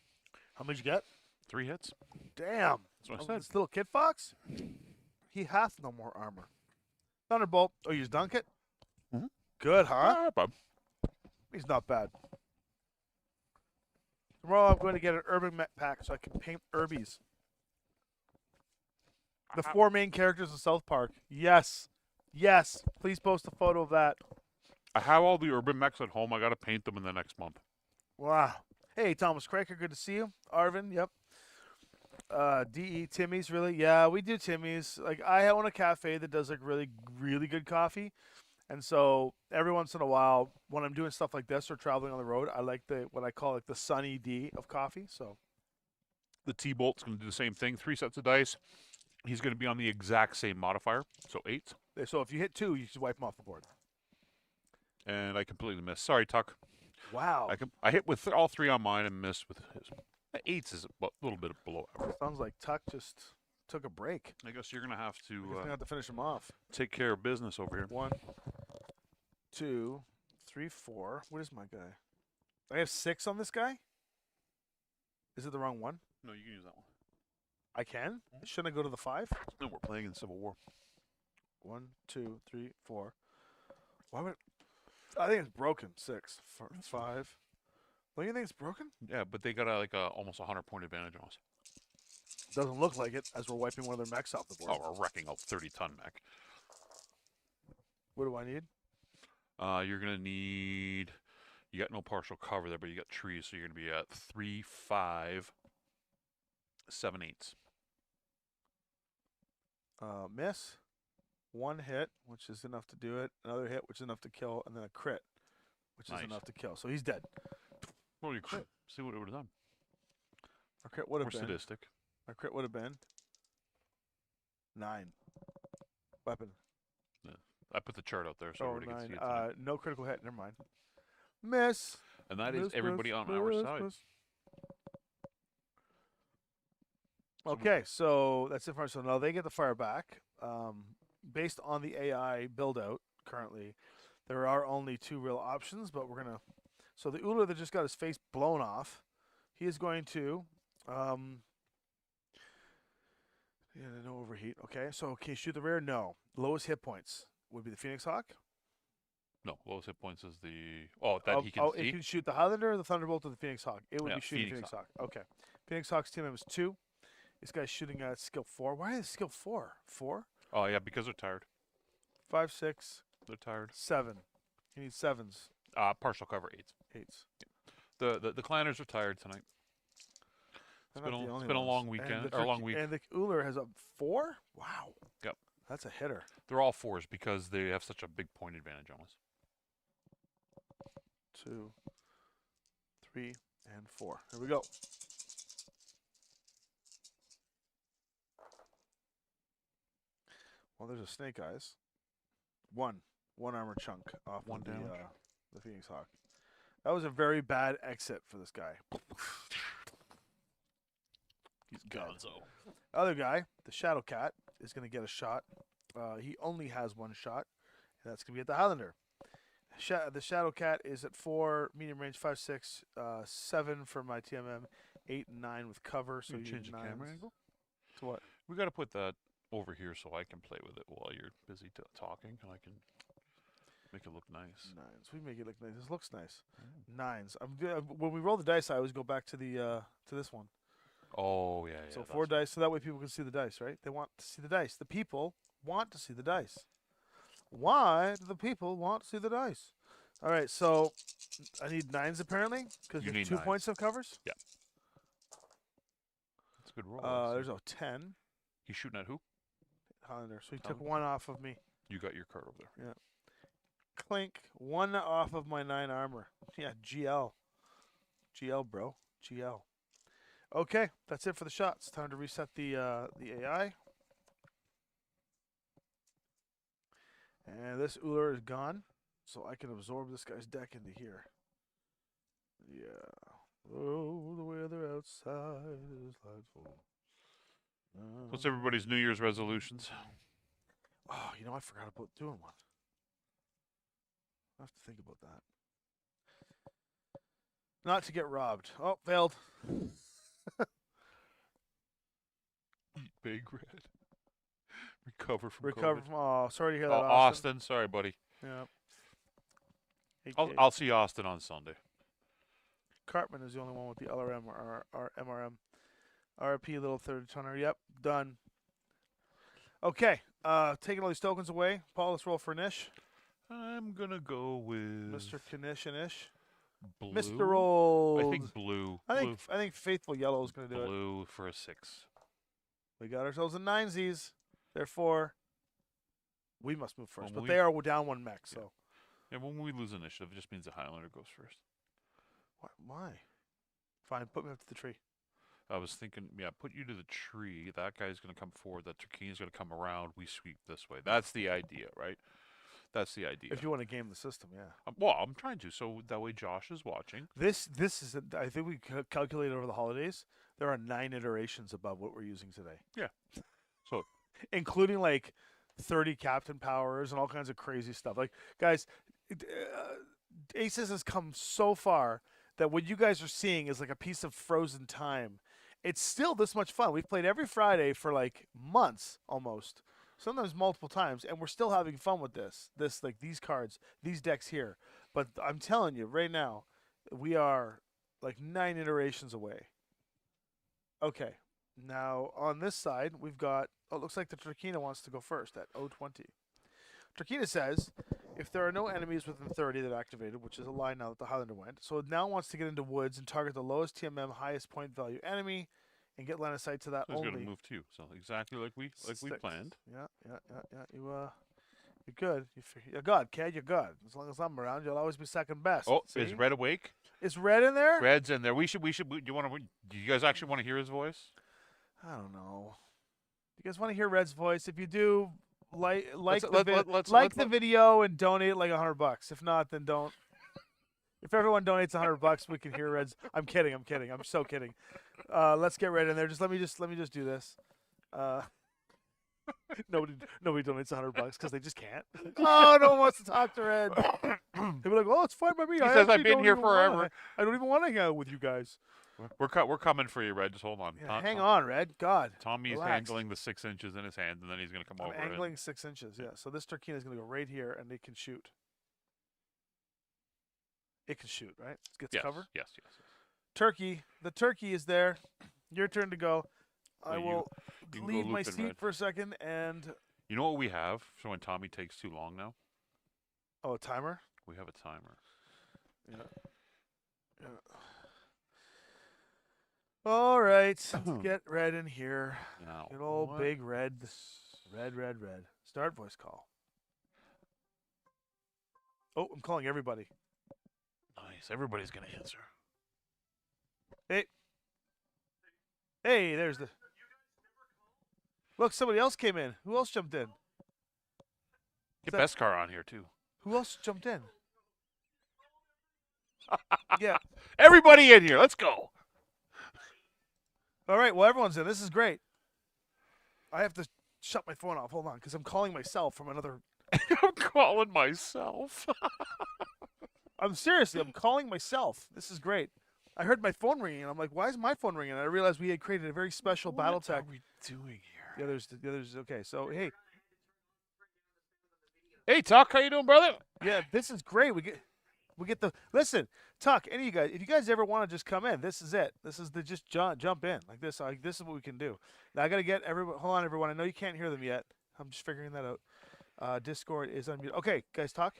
How many you get? 3 hits. Damn. That's what I Oh, said. this little kid fox? He hath no more armor. Thunderbolt. Oh, you just dunk it? Mhm. Good, huh? Ah, bub. He's not bad. Tomorrow I'm going to get an urban met pack so I can paint Urbies. The 4 main characters of South Park. Yes. Yes. Please post a photo of that. I have all the urban mechs at home. I got to paint them in the next month. Wow. Hey, Thomas Craker, good to see you. Arvin, yep. DE Timmy's, really? Yeah, we do Timmy's. Like, I own a cafe that does, like, really, really good coffee. And so every once in a while, when I'm doing stuff like this or traveling on the road, I like what I call, like, the Sunny D of coffee. So, The T-Bolt's going to do the same thing. 3 sets of dice. He's going to be on the exact same modifier. So 8. so if you hit 2, you should wipe them off the board. And I completely missed. Sorry, Tuck. Wow. I hit with all 3 on mine and missed with his. 8s is a little bit below average. Sounds like Tuck just took a break. I guess you're going to have We're to going to have to finish him off. take care of business over here. 1, 2, 3, 4. What is my guy? I have 6 on this guy? Is it the wrong one? No, you can use that one. I can? Shouldn't I go to the 5? No, we're playing in Civil War. 1, 2, 3, 4. Why would I think it's broken. 6, 4, 5. Don't you think it's broken? Yeah, but they got almost 100-point advantage on us. Doesn't look like it as we're wiping one of their mechs off the board. Oh, we're wrecking a 30-ton mech. What do I need? You're going to need... You got no partial cover there, but you got trees, so you're going to be at 3, 5, 7, 8s. Miss. 1 hit, which is enough to do it. Another hit, which is enough to kill. And then a crit, which is Nice. enough to kill. So he's dead. Well, you could see what it would have done. Our crit would More have been. sadistic. Our crit would have been 9. Weapon. I put the chart out there so everybody can see it. Tonight. No critical hit. Never mind. Miss. And that is Miss, everybody miss, on our miss, side. miss. Okay, so that's it for us. So now they get the fire back. Based on the AI build out currently, there are only 2 real options, but we're gonna. So the Uller that just got his face blown off, he is going to. Yeah, no overheat. Okay, so can you shoot the rear? No. Lowest hit points would be the Phoenix Hawk. No, lowest hit points is the... Oh, that he can see? It can shoot the Highlander, the Thunderbolt, or the Phoenix Hawk. It would Yeah, be shooting Phoenix Phoenix Hawk. Okay. Phoenix Hawk's team is 2. This guy's shooting at skill 4. Why is skill 4? 4? Oh, yeah, because they're tired. 5, 6, They're tired. 7. He needs 7s. Partial cover 8s. 8s. The clanners are tired tonight. It's been a long weekend, or a long week. And the Uller has a 4? Wow. Yep. That's a hitter. They're all 4s because they have such a big point advantage on us. 2, 3, and 4. Here we go. Well, there's a Snake Eyes. 1 armor chunk off One of damage. the Phoenix Hawk. That was a very bad exit for this guy. He's dead. Gonzo. Other guy, the Shadow Cat, is going to get a shot. He only has 1 shot, and that's going to be at the Highlander. The Shadow Cat is at 4, medium range, 5, 6, 7 for my TMM, 8 and 9 with cover. So You you change the nines. camera angle? To what? We got to put that over here so I can play with it while you're busy talking, and I can make it look nice. 9s. We make it look nice. This looks nice. 9s. When we roll the dice, I always go back to the to this one. Oh, yeah. So 4 dice, so that way people can see the dice, right? They want to see the dice. The people want to see the dice. Why do the people want to see the dice? All right, so I need 9s apparently because You there's need 2 points of covers. Yeah. That's a good roll. There's a 10. He's shooting at who? Highlander. So he took Highlander. 1 off of me. You got your card over there. Clink. 1 off of my 9 armor. Yeah, GL. GL, bro. GL. Okay, that's it for the shots. Time to reset the AI. And this Uller is gone. so I can absorb this guy's deck into here. Yeah. Oh, the weather outside is delightful. What's everybody's New Year's resolutions? Oh, you know, I forgot about doing one. I have to think about that. Not to get robbed. Oh, failed. Big Red. Recover from Recover COVID. from. Oh, sorry to hear that, Oh, Austin. Austin. Sorry, buddy. Yeah. I'll see Austin on Sunday. Cartman is the only one with the LRM or MRM. RP little third toner. Yep, done. Okay, taking all these tokens away. Paul, let's roll for Nish. I'm gonna go with Mr. Kanish and Ish. blue. Mr. Old. I think blue. I think Faithful Yellow is gonna do it. Blue for a 6. We got ourselves a 9Zs. Therefore, we must move first. Well, But they are down one mech, so. Yeah, when we lose initiative, it just means the Highlander goes first. Why? Fine, put me up to the tree. I was thinking, yeah, put you to the tree. That guy's going to come forward. That Turkini's going to come around. We sweep this way. That's the idea, right? That's the idea. If you want to game the system, yeah. Well, I'm trying to, so that way Josh is watching. This is, I think we calculated over the holidays, there are 9 iterations above what we're using today. Yeah. So, including like 30 captain powers and all kinds of crazy stuff. Like, guys, Aces has come so far that what you guys are seeing is like a piece of frozen time. It's still this much fun. We've played every Friday for like months almost, sometimes multiple times, and we're still having fun with this. Like these cards, these decks here. But I'm telling you right now, we are like 9 iterations away. Okay. Now, on this side, we've got, oh, it looks like the Turkina wants to go first at 020. Turkina says, if there are no enemies within 30 that activated, which is a line now that the Highlander went, so it now wants to get into woods and target the lowest TMM, highest point value enemy and get line of sight to that so he's only. going to move too. So exactly like we planned. Yeah. You're good. You're good, kid. You're good. As long as I'm around, you'll always be second best. Oh, see? is Red awake? Is Red in there? Red's in there. Do you guys actually want to hear his voice? I don't know. You guys want to hear Red's voice? If you do, like the video and donate like $100. If not, then don't. If everyone donates $100, we can hear Red's. I'm kidding. I'm so kidding. Let's get Red in there. Let me just do this. Nobody donates $100 because they just can't. Oh, no one wants to talk to Red. They'll be like, "Oh, it's fine by me." He says, "I've been here forever. I don't even want to hang out with you guys." We're coming for you, Red. Just hold on. Yeah, hang on, Red. God. Tommy's relax. handling the 6 inches in his hand, and then he's going to come over. Angling 6 inches, yeah. So this Turkina is going to go right here, and it can shoot. It can shoot, right? It gets cover? Yes. Turkey. The turkey is there. Your turn to go. Well, I will you leave go my looping, seat Red. for a second, and... You know what we have? So when Tommy takes too long now? Oh, a timer? We have a timer. Yeah. All right. Let's get Red in here. Now, Good old big Red. Red. Start voice call. Oh, I'm calling everybody. Nice. Everybody's going to answer. Hey, there's the... Look, somebody else came in. Who else jumped in? Get Beskar on here, too. Who else jumped in? Yeah. Everybody in here. Let's go. All right. Well, everyone's in. This is great. I have to shut my phone off. Hold on, because I'm calling myself from another... I'm calling myself. I'm calling myself. This is great. I heard my phone ringing, and I'm like, why is my phone ringing? And I realized we had created a very special Battletech. What are we doing here? The others. Okay, so, hey. Hey, Tuck. How you doing, brother? Yeah, this is great. We get the... Listen, Tuck, any of you guys, if you guys ever want to just come in, this is it. This is the just jump in. Like this. This is what we can do. Now, I got to get everyone... Hold on, everyone. I know you can't hear them yet. I'm just figuring that out. Discord is unmuted. Okay, guys, talk.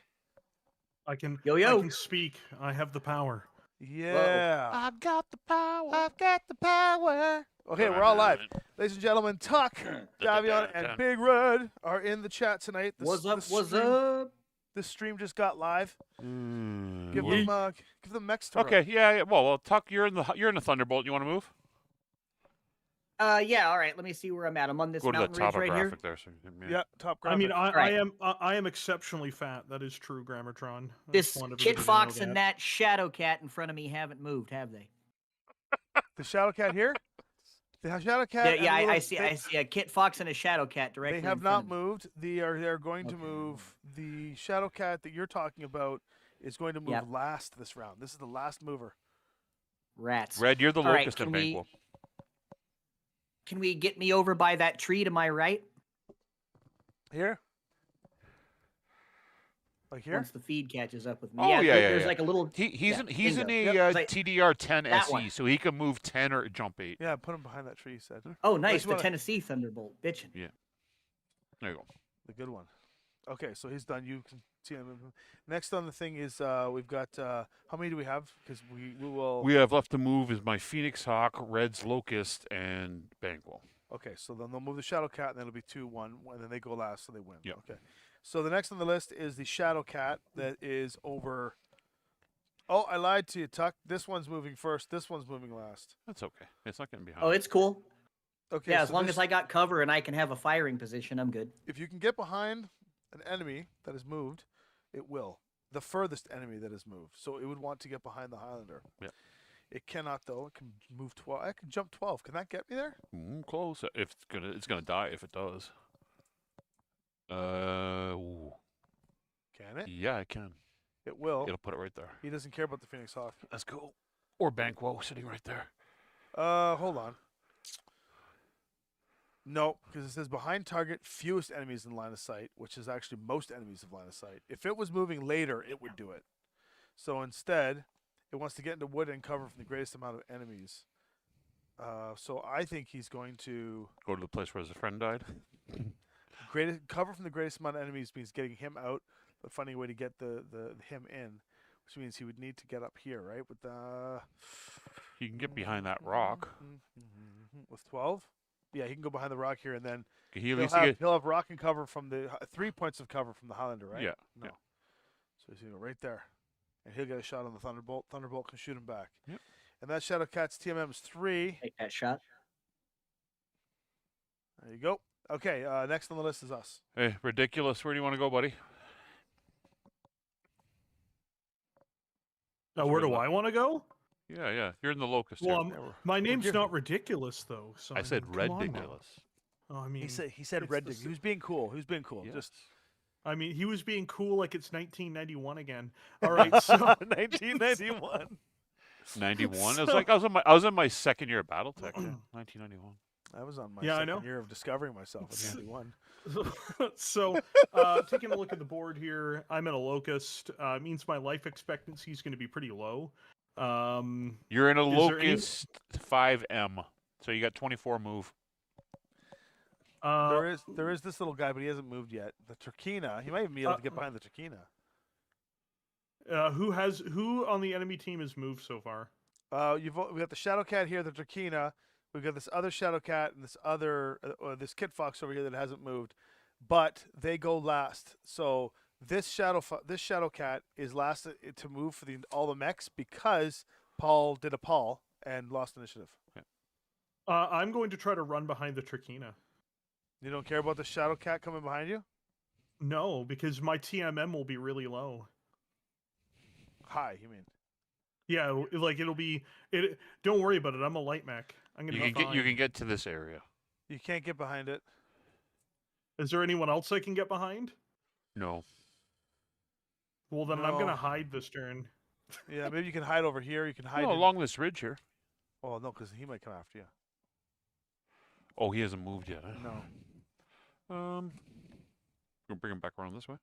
I can Yo. I can speak. I have the power. Yeah. I've got the power. I've got the power. Okay, we're all live. Ladies and gentlemen, Tuck, Davion, and Big Red are in the chat tonight. What's up? This stream just got live. Give them mech story. Okay, yeah. Well, Tuck, you're in the Thunderbolt. You want to move? Yeah. All right. Let me see where I'm at. I'm on this Go to the mountain ridge right here. topographic there. So Yeah, top I graphic. mean, Right. I am exceptionally fat. That is true, Grammatron. I just This want everybody Kit to know Fox and that Shadow Cat in front of me haven't moved, have they? The Shadow Cat here. The Shadow Cat. Yeah, and the I little- see. They, I see a Kit Fox and a Shadow Cat directly they have in front not of me. moved. They're going to Okay. move. The Shadow Cat that you're talking about is going to move Yep. last this round. This is the last mover. Rats. Red, you're the All right, locust in Banquo. Can we get me over by that tree to my right? Here. Like here. Once the feed catches up with me. Oh, yeah, yeah, There's yeah. like a little. He's yeah, in he's in bingo. a Yep, it's like- TDR 10 that SE, one. so he can move 10 or jump 8. Yeah, put him behind that tree. You said. Oh, nice. you The wanna- Tennessee Thunderbolt. Bitchin'. There you go. The good one. Okay, so he's done. You can see him. Next on the thing is we've got how many do we have? Because we will. We have left to move is my Phoenix Hawk, Red's Locust, and Banquo. Okay, so then they'll move the Shadow Cat, and then it'll be 2-1, and then they go last, so they win. Yep. Okay. So the next on the list is the Shadow Cat that is over. Oh, I lied to you, Tuck. This one's moving first. This one's moving last. That's okay. It's not getting behind. Oh, it's cool. Okay. Yeah, so as long this- as I got cover and I can have a firing position, I'm good. if you can get behind an enemy that has moved, it will. The furthest enemy that has moved. So it would want to get behind the Highlander. Yeah. It cannot though. It can move 12. I can jump 12. Can that get me there? Close. If it's gonna die if it does. Ooh. Can it? Yeah, I can. It will. It'll put it right there. He doesn't care about the Phoenix Hawk. That's cool. Or Banquo sitting right there. Hold on. No, because it says behind target, fewest enemies in line of sight, which is actually most enemies of line of sight. If it was moving later, it would do it. So instead, it wants to get into wood and cover from the greatest amount of enemies. So I think he's going to Go to the place where his friend died. greatest cover from the greatest amount of enemies means getting him out, but finding a way to get the him in, which means he would need to get up here, right? With the You can get behind that rock. with 12. Yeah, he can go behind the rock here, and then He at he'll least have, get. he'll have rock and cover from the 3 points of cover from the Highlander, right? Yeah. No. Yeah. So he's gonna go right there, and he'll get a shot on the Thunderbolt. Thunderbolt can shoot him back. Yep. And that Shadow Cat's TMM is 3. Take that shot. There you go. Okay, next on the list is us. Hey, ridiculous. Where do you want to go, buddy? Now, where Good do luck. I want to go? Yeah. You're in the locust. Well, here. my name's giving- not ridiculous though. So I said mean, come on now. ridiculous. Oh, I mean, He said it's red. the He was being cool. He was being cool. Yes. Just I mean, he was being cool like it's 1991 again. All right, so 1991. 91. So- I was in my second year of Battletech. Yeah, 1991. I was on my Yeah, I second know. year of discovering myself in 91. so taking a look at the board here, I'm at a locust. Means my life expectancy is going to be pretty low. You're in a Is there any- locust 5M, so you got 24 move. There is this little guy, but he hasn't moved yet. The Turkina. He might even be able to get behind the Turkina. Who on the enemy team has moved so far? We got the Shadow Cat here, the Turkina. We've got this other Shadow Cat and this other this Kit Fox over here that hasn't moved, but they go last. So this Shadow Cat is last to move for all the mechs because Paul did a Paul and lost initiative. I'm going to try to run behind the Turkina. You don't care about the Shadow Cat coming behind you? No, because my TMM will be really low. High, you mean? Yeah, like it'll be. Don't worry about it. I'm a light mech. I'm gonna be fine. You can get to this area. You can't get behind it. Is there anyone else I can get behind? No. Well, then I'm No. gonna hide this turn. Yeah, maybe you can hide over here. You can hide No, in- along this ridge here. Oh no, because he might come after you. Oh, he hasn't moved yet. Huh? No. We'll bring him back around this way.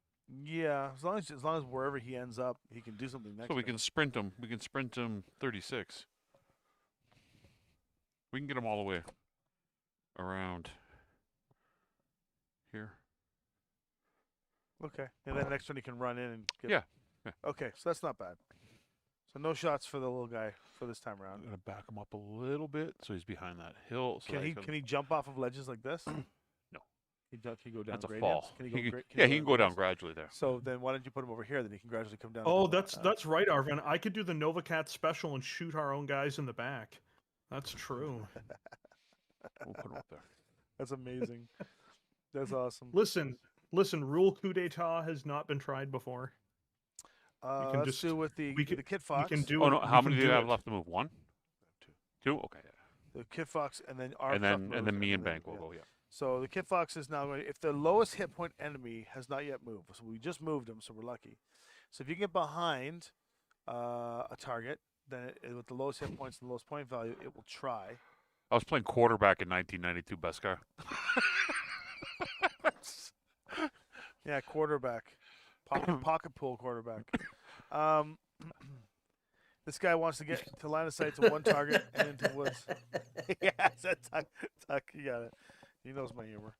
Yeah, as long as wherever he ends up, he can do something next. So we turn. can sprint him. We can sprint him 36. We can get him all the way around here. Okay, and then next turn he can run in and get. Yeah, yeah. Okay, so that's not bad. So no shots for the little guy for this time I'm around. gonna back him up a little bit so he's behind that hill. So Can that he can he jump off of ledges like this? No. Can he go down That's a gradients? fall. Can he He go? can- yeah, he can go down gradients? gradually there. So then why don't you put him over here? Then he can gradually come down. Oh, and go that's right, Arvin. I could do the Nova Cat special and shoot our own guys in the back. That's true. We'll put him up there. That's amazing. That's awesome. Listen, rule coup d'état has not been tried before. can Let's just- do with the we can- Kit We Fox. can do Oh it. no! we How can many do you have it. left to move? One, two. Okay. Yeah. The Kit Fox, and then our And stuff then moves, me and then- Bank will yeah. go. Yeah. So the Kit Fox is now going. If the lowest hit point enemy has not yet moved, so we just moved him, so we're lucky. So if you get behind a target, then with the lowest hit points and the lowest point value, it will try. I was playing quarterback in 1992 Beskar. Yeah, quarterback, pocket pool quarterback. This guy wants to get to line of sight to one target and into the woods. Yeah, that's Tuck. You got it. He knows my humor.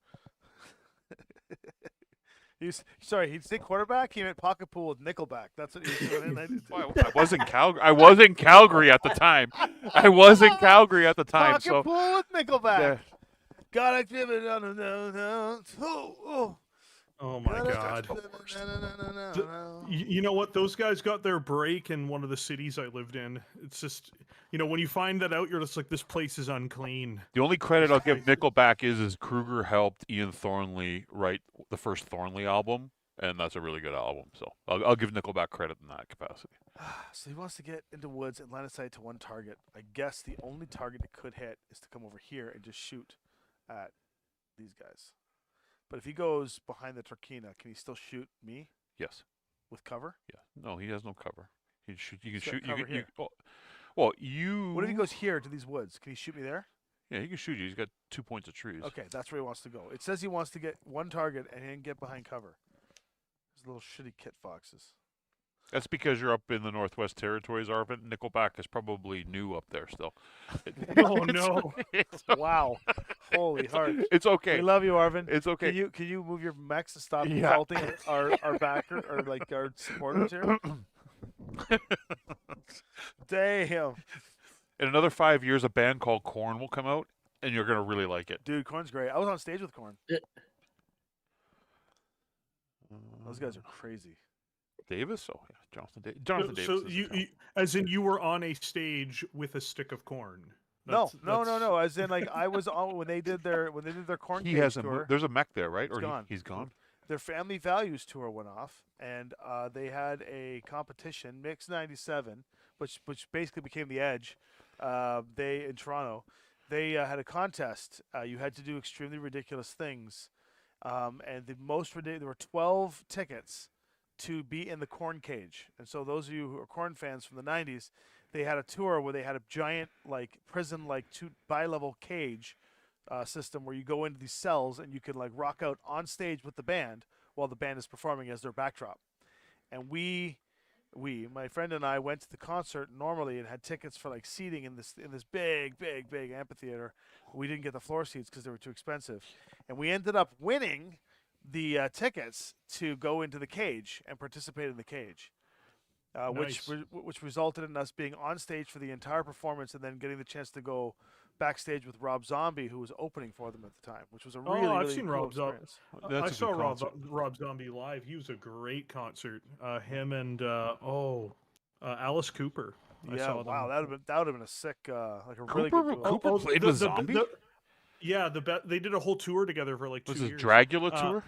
Sorry, he'd say quarterback. He meant pocket pool with Nickelback. That's what he was doing. I was in Calgary. I was in Calgary at the time. Pocket So pool with Nickelback. yeah. Gotta give it on the Oh my god! You know what? Those guys got their break in one of the cities I lived in. It's just, when you find that out, you're just like, this place is unclean. The only credit I'll give Nickelback is Kruger helped Ian Thornley write the first Thornley album, and that's a really good album. So I'll give Nickelback credit in that capacity. So he wants to get into woods and line of sight to one target. I guess the only target it could hit is to come over here and just shoot at these guys. But if he goes behind the Turkina, can he still shoot me Yes. with cover? Yeah. No, he has no cover. You can shoot. You can He's got shoot. cover You here. well, you. What if he goes here to these woods? Can he shoot me there? Yeah, he can shoot you. He's got 2 points of trees. Okay, that's where he wants to go. It says he wants to get one target and then get behind cover. These little shitty Kit Foxes. That's because you're up in the Northwest Territories, Arvin. Nickelback is probably new up there still. Oh no! Wow. Holy heart. It's okay. We love you, Arvin. It's okay. Can you move your mechs to stop Yeah. insulting our backer or like our supporters here? Damn. In another 5 years, a band called Korn will come out, and you're gonna really like it. Dude, Korn's great. I was on stage with Korn. Those guys are crazy. Davis? Oh yeah, Jonathan Davis. So is as in you were on a stage with a stick of corn. No. That's- As in, like, I was on when they did their Korn he Cage has a. tour. There's a mech there, right? He's gone. He's gone. Their Family Values tour went off, and they had a competition, Mix '97, which basically became the Edge. They in Toronto, they had a contest. You had to do extremely ridiculous things, and the most ridiculous. There were 12 tickets to be in the Korn Cage, and so those of you who are Korn fans from the '90s, they had a tour where they had a giant like prison like bi-level cage. System where you go into these cells and you can like rock out on stage with the band while the band is performing as their backdrop. And my friend and I went to the concert normally and had tickets for like seating in this big amphitheater. We didn't get the floor seats because they were too expensive, and we ended up winning the tickets to go into the cage and participate in the cage. Nice. Which resulted in us being on stage for the entire performance and then getting the chance to go backstage with Rob Zombie, who was opening for them at the time, which was a really, I've really seen cool Rob Zombie. experience. That's a I good saw concert. Rob Zombie live. He was a great concert. Him and Alice Cooper. I Yeah, saw them. wow, that would have been a sick, like a really Cooper- good duo. Cooper played with Zombie? They did a whole tour together for like 2 Was this years. Dragula Uh, tour?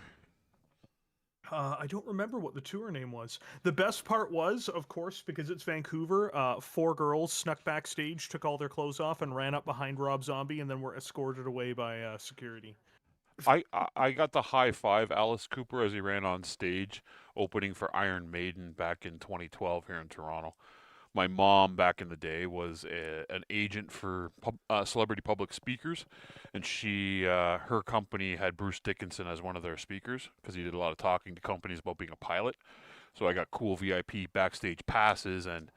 I don't remember what the tour name was. The best part was, of course, because it's Vancouver, 4 girls snuck backstage, took all their clothes off, and ran up behind Rob Zombie, and then were escorted away by security. I got the high five Alice Cooper as he ran on stage opening for Iron Maiden back in 2012 here in Toronto. My mom back in the day was an agent for celebrity public speakers, and her company had Bruce Dickinson as one of their speakers because he did a lot of talking to companies about being a pilot. So I got cool VIP backstage passes, and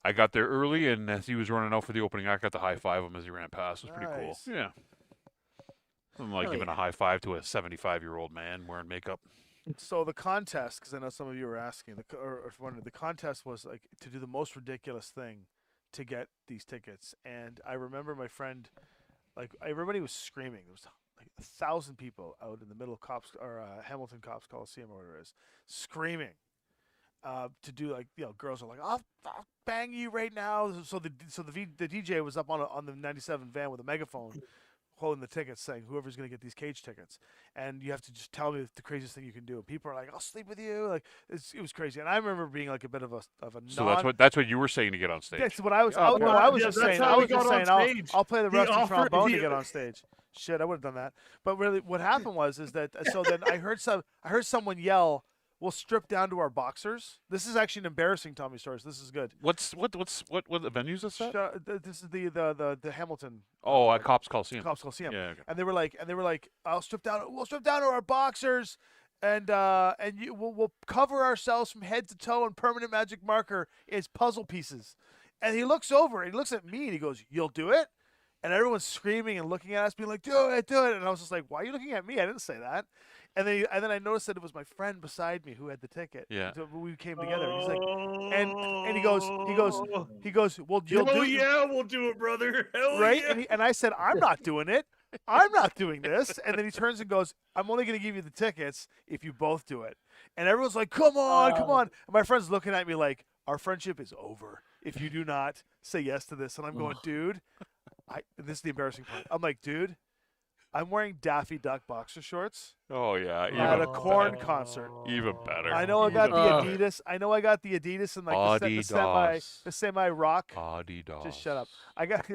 I got there early, and as he was running out for the opening, I got to high five him as he ran past. It was pretty Nice. cool. Yeah. I'm like Hell giving yeah. a high five to a 75-year-old man wearing makeup. So the contest, because I know some of you were asking, or wondering, the contest was like to do the most ridiculous thing to get these tickets. And I remember my friend, like everybody was screaming. There was like 1,000 people out in the middle of Hamilton Cops Coliseum or whatever it is, screaming. To do like girls are like I'll bang you right now. So the DJ was up on the '97 van with a megaphone, holding the tickets, saying whoever's going to get these cage tickets, and you have to just tell me the craziest thing you can do. People are like, "I'll sleep with you." Like it was crazy, and I remember being like a bit of a So that's what you were saying to get on stage. That's what I was. Oh, No, okay. I was Yeah, just that's saying. how I we was just got on saying. stage. I'll play the He rusty offered- trombone to he- get on stage. Shit, I would have done that. But really, what happened was is that so then I heard someone yell, "We'll strip down to our boxers." This is actually an embarrassing Tommy story. So this is good. What the venues is that? This is the Hamilton. Oh, at Cops Coliseum. Cops Coliseum. Yeah. Okay. And they were like, We'll strip down to our boxers, and we'll cover ourselves from head to toe in permanent magic marker as puzzle pieces. And he looks over, and he looks at me, and he goes, "You'll do it?" And everyone's screaming and looking at us, being like, "Do it, do it!" And I was just like, "Why are you looking at me? I didn't say that." And then I noticed that it was my friend beside me who had the ticket. Yeah. So we came together. He's like, and he goes, "Well, you'll Hell do yeah, we'll do it, brother. Hell right?" yeah. And I said, "I'm not doing it. I'm not doing this." And then he turns and goes, "I'm only going to give you the tickets if you both do it." And everyone's like, "Come on, come on." And my friend's looking at me like, "Our friendship is over if you do not say yes to this." And I'm going, "Dude, this is the embarrassing part." I'm like, "Dude, I'm wearing Daffy Duck boxer shorts Oh yeah. at a Even Korn better. concert. Even better. I know I got the Even Adidas. I know I got the Adidas and like the semi rock." Adidas. Just shut up. I got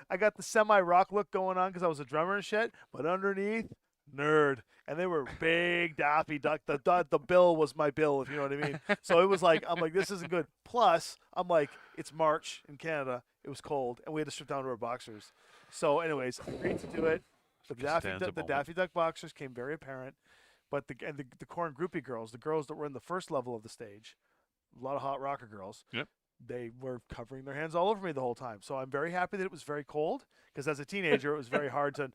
I got the semi rock look going on because I was a drummer and shit, but underneath, nerd. And they were big Daffy Duck. The bill was my bill, if you know what I mean. So it was like, I'm like, this isn't good. Plus, I'm like, it's March in Canada. It was cold, and we had to strip down to our boxers. So, anyways, I agreed to do it. The Daffy Duck boxers came very apparent, but the Korn groupie girls, the girls that were in the first level of the stage, a lot of hot rocker girls. Yep. They were covering their hands all over me the whole time. So I'm very happy that it was very cold because as a teenager, it was very hard to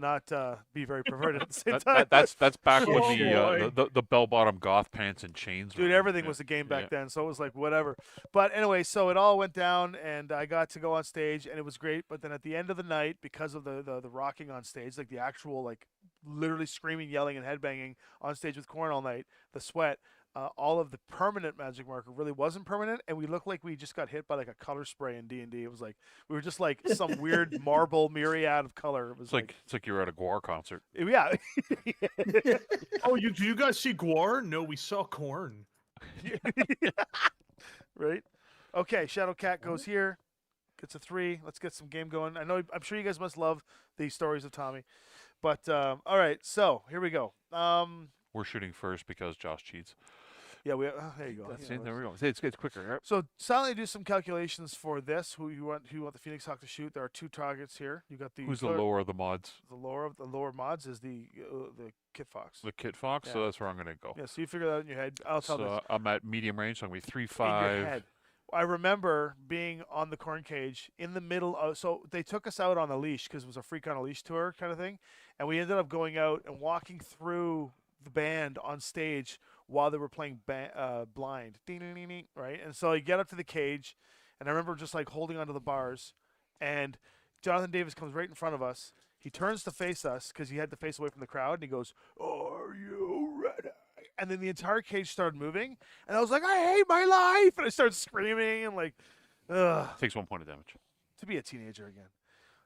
not be very perverted at the same time. That's back when Oh, the bell bottom goth pants and chains. Dude, were everything yeah. was a game back Yeah. then, so it was like whatever. But anyway, so it all went down, and I got to go on stage, and it was great. But then at the end of the night, because of the rocking on stage, like the actual like literally screaming, yelling, and headbanging on stage with Korn all night, the sweat, all of the permanent magic marker really wasn't permanent, and we looked like we just got hit by like a color spray in D&D. It was like we were just like some weird marble myriad of color. It was It's like you're at a Guar concert. yeah. Oh, do you guys see Guar? No, we saw Corn. Right? Okay, Shadowcat goes here. Gets a 3. Let's get some game going. I'm sure you guys must love these stories of Tommy. But all right, so here we go. We're shooting first because Josh cheats. Yeah, there you go. That's You it. know, There we go. It's quicker. Right? So silently do some calculations for this. Who you want the Phoenix Hawk to shoot? There are 2 targets here. You got the Who's the lower of the mods? The lower mods is the Kit Fox. The Kit Fox. So Yeah. that's where I'm gonna go. Yeah, so you figure that out in your head. I'll tell this. So I'm at medium range. So I'm gonna be 3, In 5. your head. I remember being on the Corn Cage in the middle of. So they took us out on a leash because it was a Freak on a Leash tour kind of thing, and we ended up going out and walking through the band on stage while they were playing blind, ding, right? And so I get up to the cage, and I remember just like holding onto the bars, and Jonathan Davis comes right in front of us. He turns to face us because he had to face away from the crowd, and he goes, "Are you ready?" And then the entire cage started moving, and I was like, "I hate my life!" And I started screaming and like, ugh, Takes 1 point of damage. to be a teenager again.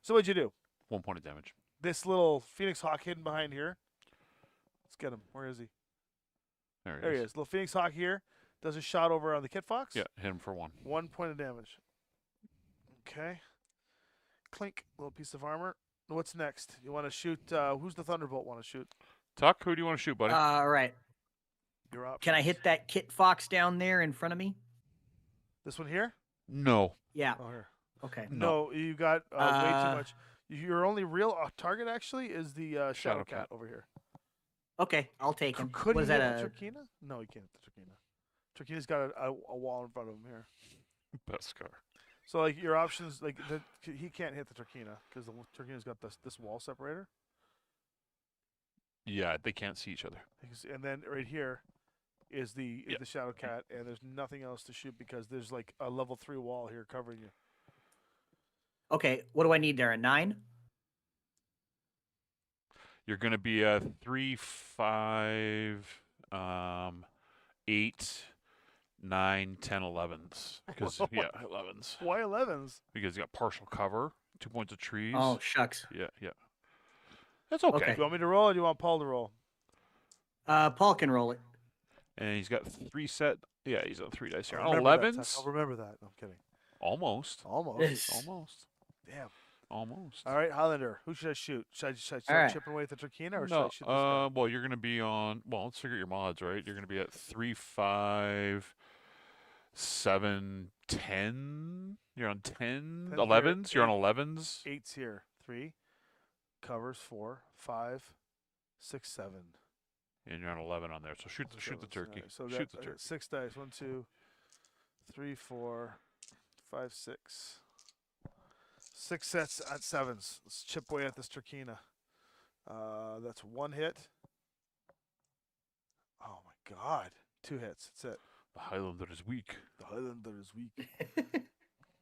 So what'd you do? 1 point of damage. This little Phoenix Hawk hidden behind here. Let's get him. Where is he? There There he is. Little Phoenix Hawk here. Does a shot over on the Kit Fox. Yeah, hit him for 1. 1 point of damage. Okay. Clink. Little piece of armor. What's next? You want to shoot? Who's the Thunderbolt want to shoot? Tuck, who do you want to shoot, buddy? All right. You're up. Can I hit that Kit Fox down there in front of me? This one here? No. Yeah. Oh, here. Okay. No, you got way too Uh, much. Your only real target actually is the Shadow Cat over here. Okay, I'll take him. Could What is he that? hit the Turkina? No, he can't hit the Turkina. Turkina's got a wall in front of him here. Best car. So like your options, like he can't hit the Turkina because the Turkina's got this wall separator. Yeah, they can't see each other. And then right here is the Yeah. Shadow Cat, and there's nothing else to shoot because there's like a level 3 wall here covering you. Okay, what do I need there? A 9? You're going to be a 3, 5, 8, 9, 10, 11s. Because, yeah, 11s. Why 11s? Because you got partial cover, 2 points of trees. Oh shucks. Yeah. That's okay. Okay. Do you want me to roll, or do you want Paul to roll? Paul can roll it. And he's got 3 set. Yeah, he's got 3 dice here. I'll On remember that, 11s. Tuck. I'll remember that. No, I'm kidding. Almost. Almost. Damn. Almost. All right, Highlander. Who should I shoot? Should I start All right. chipping away at the Turkina, or should No. I shoot this guy? Well, you're gonna be on. Well, let's figure your mods, right? You're gonna be at 3, 5, 7, 10. You're on 10. 10's 11s. You're on eight. 11s. 8's here. 3. Covers 4. 5. 6, 7. And you're on 11 on there. So shoot the Sevens. turkey. Alright, so Shoot that, the turkey. 6 dice. 1, 2, 3, 4, 5, 6. 6 sets at 7s. Let's chip away at this Turkina. That's 1 hit. Oh my God. 2 hits. That's it. The Highlander is weak. The Highlander is weak.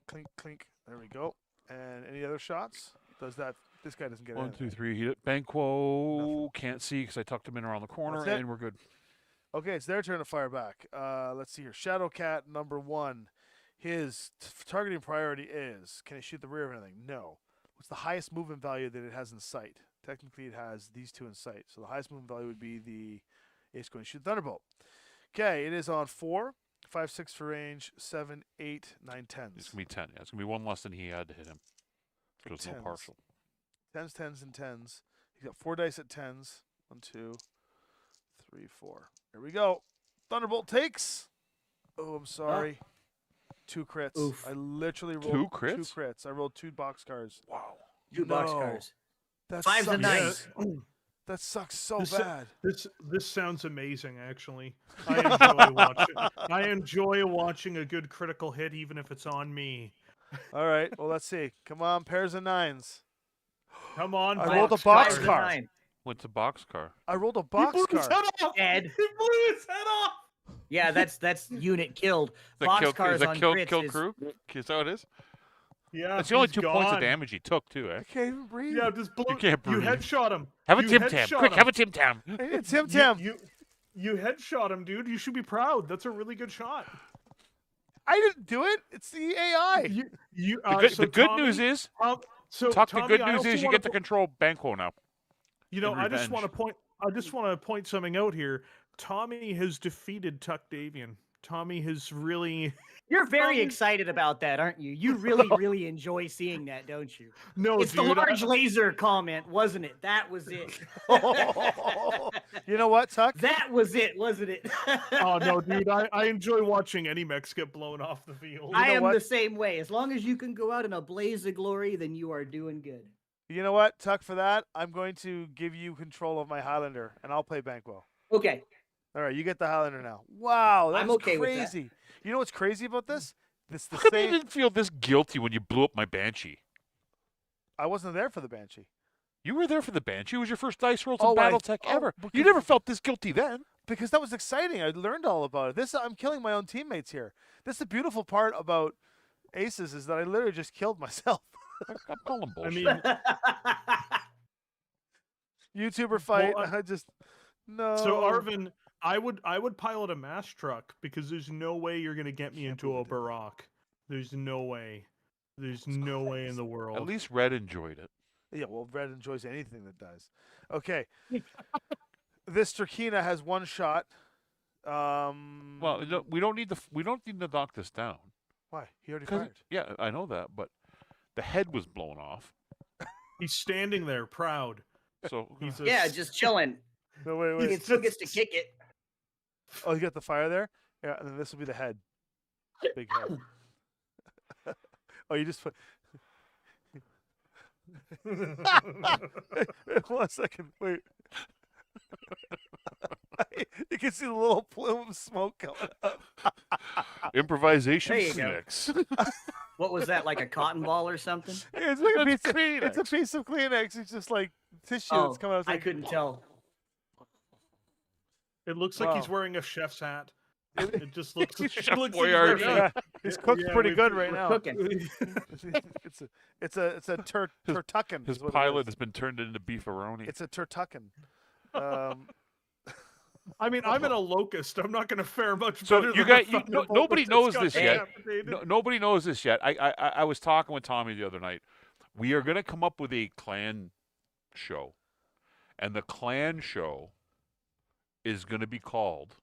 Clink, clink. There we go. And any other shots? Does that? This guy doesn't get 1, anything. 2, 3. Hit it. Banquo can't see because I tucked him in around the corner, That's it. and we're good. Okay, it's their turn to fire back. Let's see here. Shadowcat number 1. His targeting priority is: can he shoot the rear of anything? No. What's the highest movement value that it has in sight? Technically, it has these 2 in sight. So the highest movement value would be the. It's going to shoot Thunderbolt. Okay, it is on 4, 5, 6 for range, 7, 8, 9, 10s. It's gonna be 10. Yeah, it's gonna be 1 less than he had to hit him. So it's no Tens. partial. 10s, 10s, and 10s. He's got 4 dice at 10s. 1, 2, 3, 4. Here we go. Thunderbolt takes. Oh, I'm sorry. 2 crits. Oof. I literally rolled 2 crits? 2 crits. I rolled 2 boxcars. Wow. 2 boxcars. That 5s sucks. and 9s. That sucks so This- bad. This sounds amazing, actually. I enjoy watching a good critical hit, even if it's on me. All right. Well, let's see. Come on, pairs of 9s. Come on, I rolled a box 5s and car. 9. What's a boxcar? I rolled a He blew his boxcar. head off. Dead. He blew his head off. Yeah, that's unit killed. Is Boxcars that on kill crits is- crew? Is that what it is? Yeah, That's the only he's 2 points of gone. damage he took too, I eh? can't even breathe. Yeah, just blew. You can't You breathe. headshot him. Have a You Tim Tam. headshot Quick, him. have a Tim Tam. Hey, Tim Tam. You headshot him, dude. You should be proud. That's a really good shot. I didn't do it. It's the AI. The good news is, so Tuck, Tommy, the good I news also is you wanna get to control Banquo now. You know, in I just revenge. want to point something out here. Tommy has defeated Tuck Davian. Tommy has really You're very Tommy- excited about that, aren't you? You really enjoy seeing that, don't you? no, It's dude. the large laser comment, wasn't it? That was it. You know what, Tuck? That was it, wasn't it? Oh no, dude! I enjoy watching any mechs get blown off the field. I know am what? the same way. As long as you can go out in a blaze of glory, then you are doing good. You know what, Tuck? For that, I'm going to give you control of my Highlander, and I'll play Banquo. Okay. All right, you get the Highlander now. Wow, that's I'm okay with that. crazy. You know what's crazy about this? It's the How come you same. didn't feel this guilty when you blew up my Banshee? I wasn't there for the Banshee. You were there for the Banshee. It was your first dice rolls Oh, in Battletech ever. because- You never felt this guilty then. Because that was exciting. I learned all about it. I'm killing my own teammates here. This is the beautiful part about Aces is that I literally just killed myself. I'm calling I bullshit. mean, YouTuber fight. Well, I just no. so Arvin, I would pilot a mass truck because there's no way you're gonna get me Can't into a believe it. Barak. There's no way. There's no way in the world. At least Red enjoyed it. Yeah, well, Red enjoys anything that does. Okay. This Turkina has 1 shot. Well, no, we don't need to knock this down. Why? He already 'Cause- fired. Yeah, I know that, but the head was blown off. He's standing there, proud. So He's a Yeah, s- just chilling. No, wait, He wait. still gets to kick it. Oh, you got the fire there? Yeah, and then this will be the head. Big head. Oh, you just put. 1 second. Wait. You can see the little plume of smoke coming up. improvisation There you go. snacks. What was that, like a cotton ball or something? It's like a That's piece of, it's a Kleenex. piece of Kleenex. It's just like tissue Oh, that's coming out. It's I like, couldn't tell. It looks like he's Wow. wearing a chef's hat. It just looks. Chef it looks Boyardee. Like he's wearing Yeah, he's cooked Yeah, pretty we- good we're right now. Cooking. It's a turtucken. His is what it pilot is. has been turned into beefaroni. It's a turtucken. I mean, I'm in a locust. I'm not going to fare much So better you than got- a you- no- Thunderbolt nobody that just knows got this yet. decapitated. Nobody knows this yet. I was talking with Tommy the other night. We are going to come up with a clan show, and the clan show is going to be called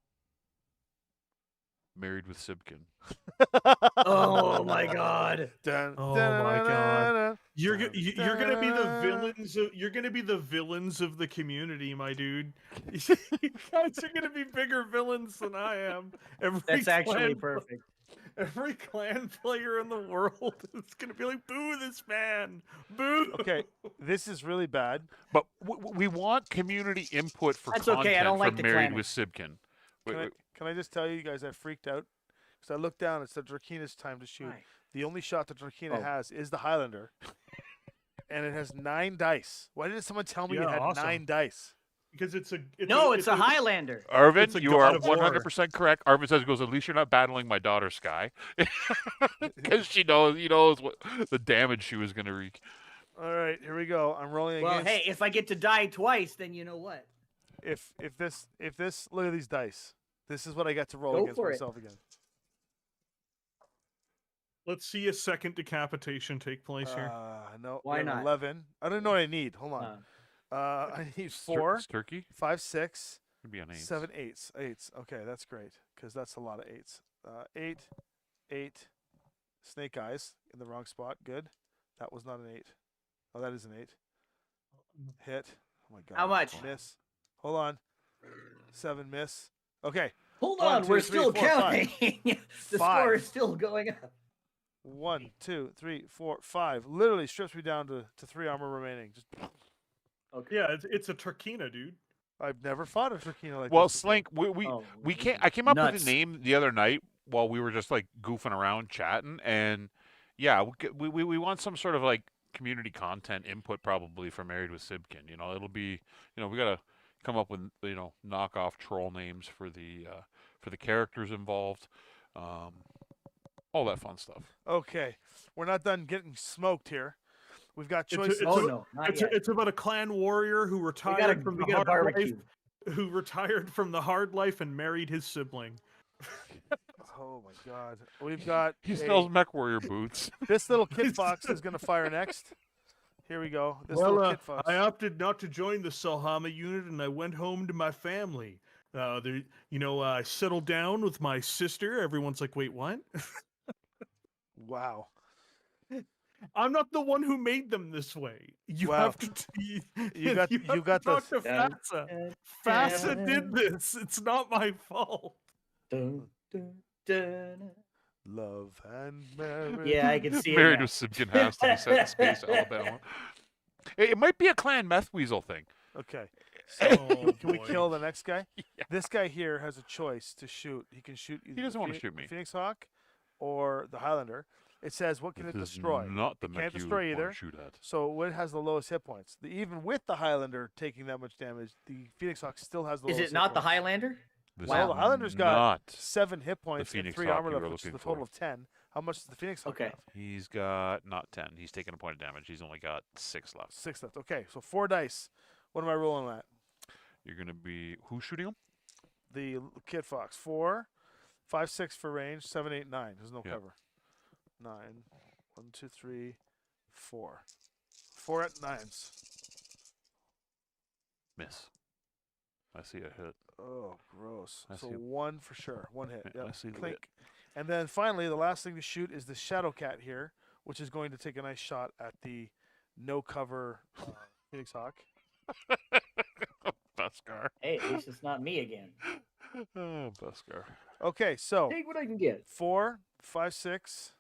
Married with Sibkin. Oh my God. Oh my God. You're gonna be the villains of the community, my dude. You guys are gonna be bigger villains than I am. That's actually perfect. Every clan player in the world is gonna be like, "Boo this man! Boo!" Okay, this is really bad. But we want community input for That's content okay, I don't like from the Married clan. with Sibkin. Can I just tell you guys, I freaked out because I looked down. It said Drakina's time to shoot. Why? The only shot that Drakina Oh. has is the Highlander, and it has 9 dice. Why didn't someone tell me it Yeah, had awesome. 9 dice? Because it's a It's a Highlander. Arvin, It's a you god are of war. 100% correct. Arvin says, "Goes at least you're not battling my daughter Sky, because she knows what the damage she was going to wreak." All right, here we go. I'm rolling Well, against. hey, if I get to die twice, then you know what? If this look at these dice. This is what I got to roll Go against for it. myself again. Let's see a second decapitation take place here. No. Why we have not? 11. I don't know what I need. Hold on. I need 4, It's turkey. 5, 6, Could be on 8. 7, 8s. 8s. Okay, that's great because that's a lot of 8s. 8, 8. Snake eyes in the wrong spot. Good. That was not an 8. Oh, that is an 8. Hit. Oh my god. How much? Miss. Hold on. 7 miss. Okay. Hold 1, on, 2, we're 3, still 4, 5. counting. The 5. score is still going up. 1, 2, 3, 4, 5. Literally strips me down to 3 armor remaining. Just, Okay. Yeah, it's a Turkina, dude. I've never fought a Turkina like Well, this. before. Slink, we Oh, can't. I came up with nuts. a name the other night while we were just like goofing around chatting, and yeah, we want some sort of like community content input probably for Married with Sibkin. It'll be we gotta come up with knockoff troll names for the characters involved, all that fun stuff. Okay, we're not done getting smoked here. We've got It's a- choices. it's Oh a- no, not It's yet. it's about a clan warrior who We retired from the got a hard life, barbecue. who retired from the hard life and married his sibling. Oh my god, we've got He a- sells mech warrior boots. this little kid fox is gonna fire next. Here we go. This little kid fox. I opted not to join the Salhama unit, and I went home to my family. I settled down with my sister. Everyone's like, "Wait, what?" Wow. I'm not the one who made them this way. You Wow. have to. You got- have you to got talk this. to FASA. FASA did this. It's not my fault. Dun, dun, dun. Love and marriage. Yeah, I can see it. Married now. with Sibkin has to be set in space, Alabama. It might be a clan meth weasel thing. Okay. Oh, Can we boy. kill the next guy? This guy here has a choice to shoot. He can shoot. Either doesn't the wanna Phoenix- shoot me. the Phoenix Hawk or the Highlander. It says what can it This is destroy. not the It mech can't you destroy wanna either. shoot at. So what has the lowest hit points? Even with the Highlander taking that much damage, the Phoenix Hawk still has the Is lowest it not hit the points. Highlander? This Well, is the Highlander's got not 7 hit points and Phoenix 3 Hawk armor you left, were which is the looking total for. of 10. How much does the Phoenix Hawk Okay. have? He's got not 10. He's taken a point of damage. He's only got 6 left. 6 left. Okay, so 4 dice. What am I rolling at? You're gonna be who's shooting him? The Kid Fox. 4, 5, 6 for range. 7, 8, 9. There's no Yep. cover. 9. 1, 2, 3, 4. 4 at 9s. Miss. I see a hit. Oh, gross. I So see. 1 for sure. 1 hit. Yeah, I Yep. see the Clink. hit. And then finally, the last thing to shoot is the Shadow Cat here, which is going to take a nice shot at the no cover Phoenix Hawk. Beskar. Hey, at least it's not me again. Oh, Beskar. Okay, so Take what I can get. 4, 5, 6,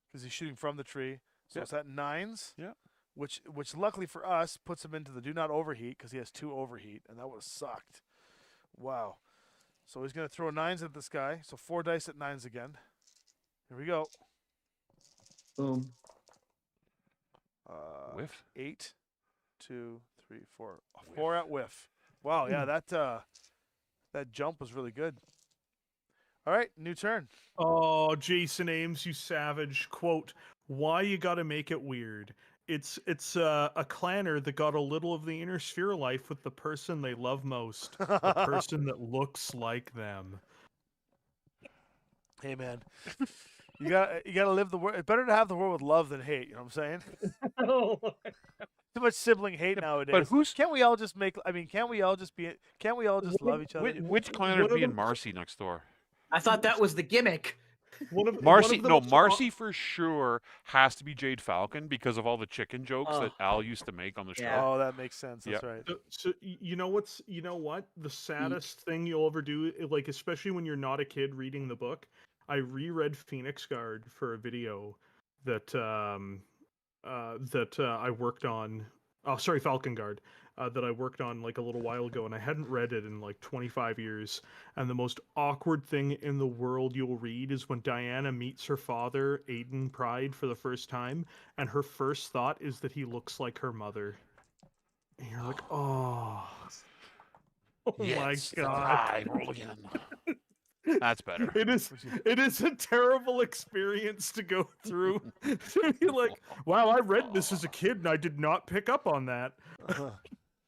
because he's shooting from the tree. So Yep. it's at 9s. Yep. Which luckily for us puts him into the do not overheat because he has 2 overheat, and that would have sucked. Wow. So he's going to throw 9s at this guy. So 4 dice at 9s again. Here we go. Boom. Whiff. 8, 2, 3, 4. 4 at whiff. Wow, yeah, that jump was really good. All right, new turn. Oh, Jason Ames, you savage! Quote: "Why you gotta make it weird? It's a clanner that got a little of the inner sphere life with the person they love most, a person that looks like them." Hey, man. You gotta live the world. It's better to have the world with love than hate. You know what I'm saying? Oh, Too much sibling hate Yeah, nowadays. but who's Can't we all just make? I mean, can't we all just be? Can't we all just One love of- each other? which clan one is of being them- Marcy next door? I thought that was the gimmick. one Marcy, of the no, most Marcy for sure has to be Jade Falcon because of all the chicken jokes Oh. that Al used to make on the show. Yeah. Oh, that makes sense. That's Yeah. right. So you know what? The saddest thing you'll ever do, like especially when you're not a kid reading the book, I reread Phoenix Guard for a video that I worked on. Oh, sorry, Falcon Guard. That I worked on like a little while ago, and I hadn't read it in like 25 years. And the most awkward thing in the world you'll read is when Diana meets her father, Aiden Pride, for the first time, and her first thought is that he looks like her mother. And you're like, oh, oh Yes, my the god. cry, roll again. That's better. It is a terrible experience to go through. To be like, wow, I read this as a kid and I did not pick up on that.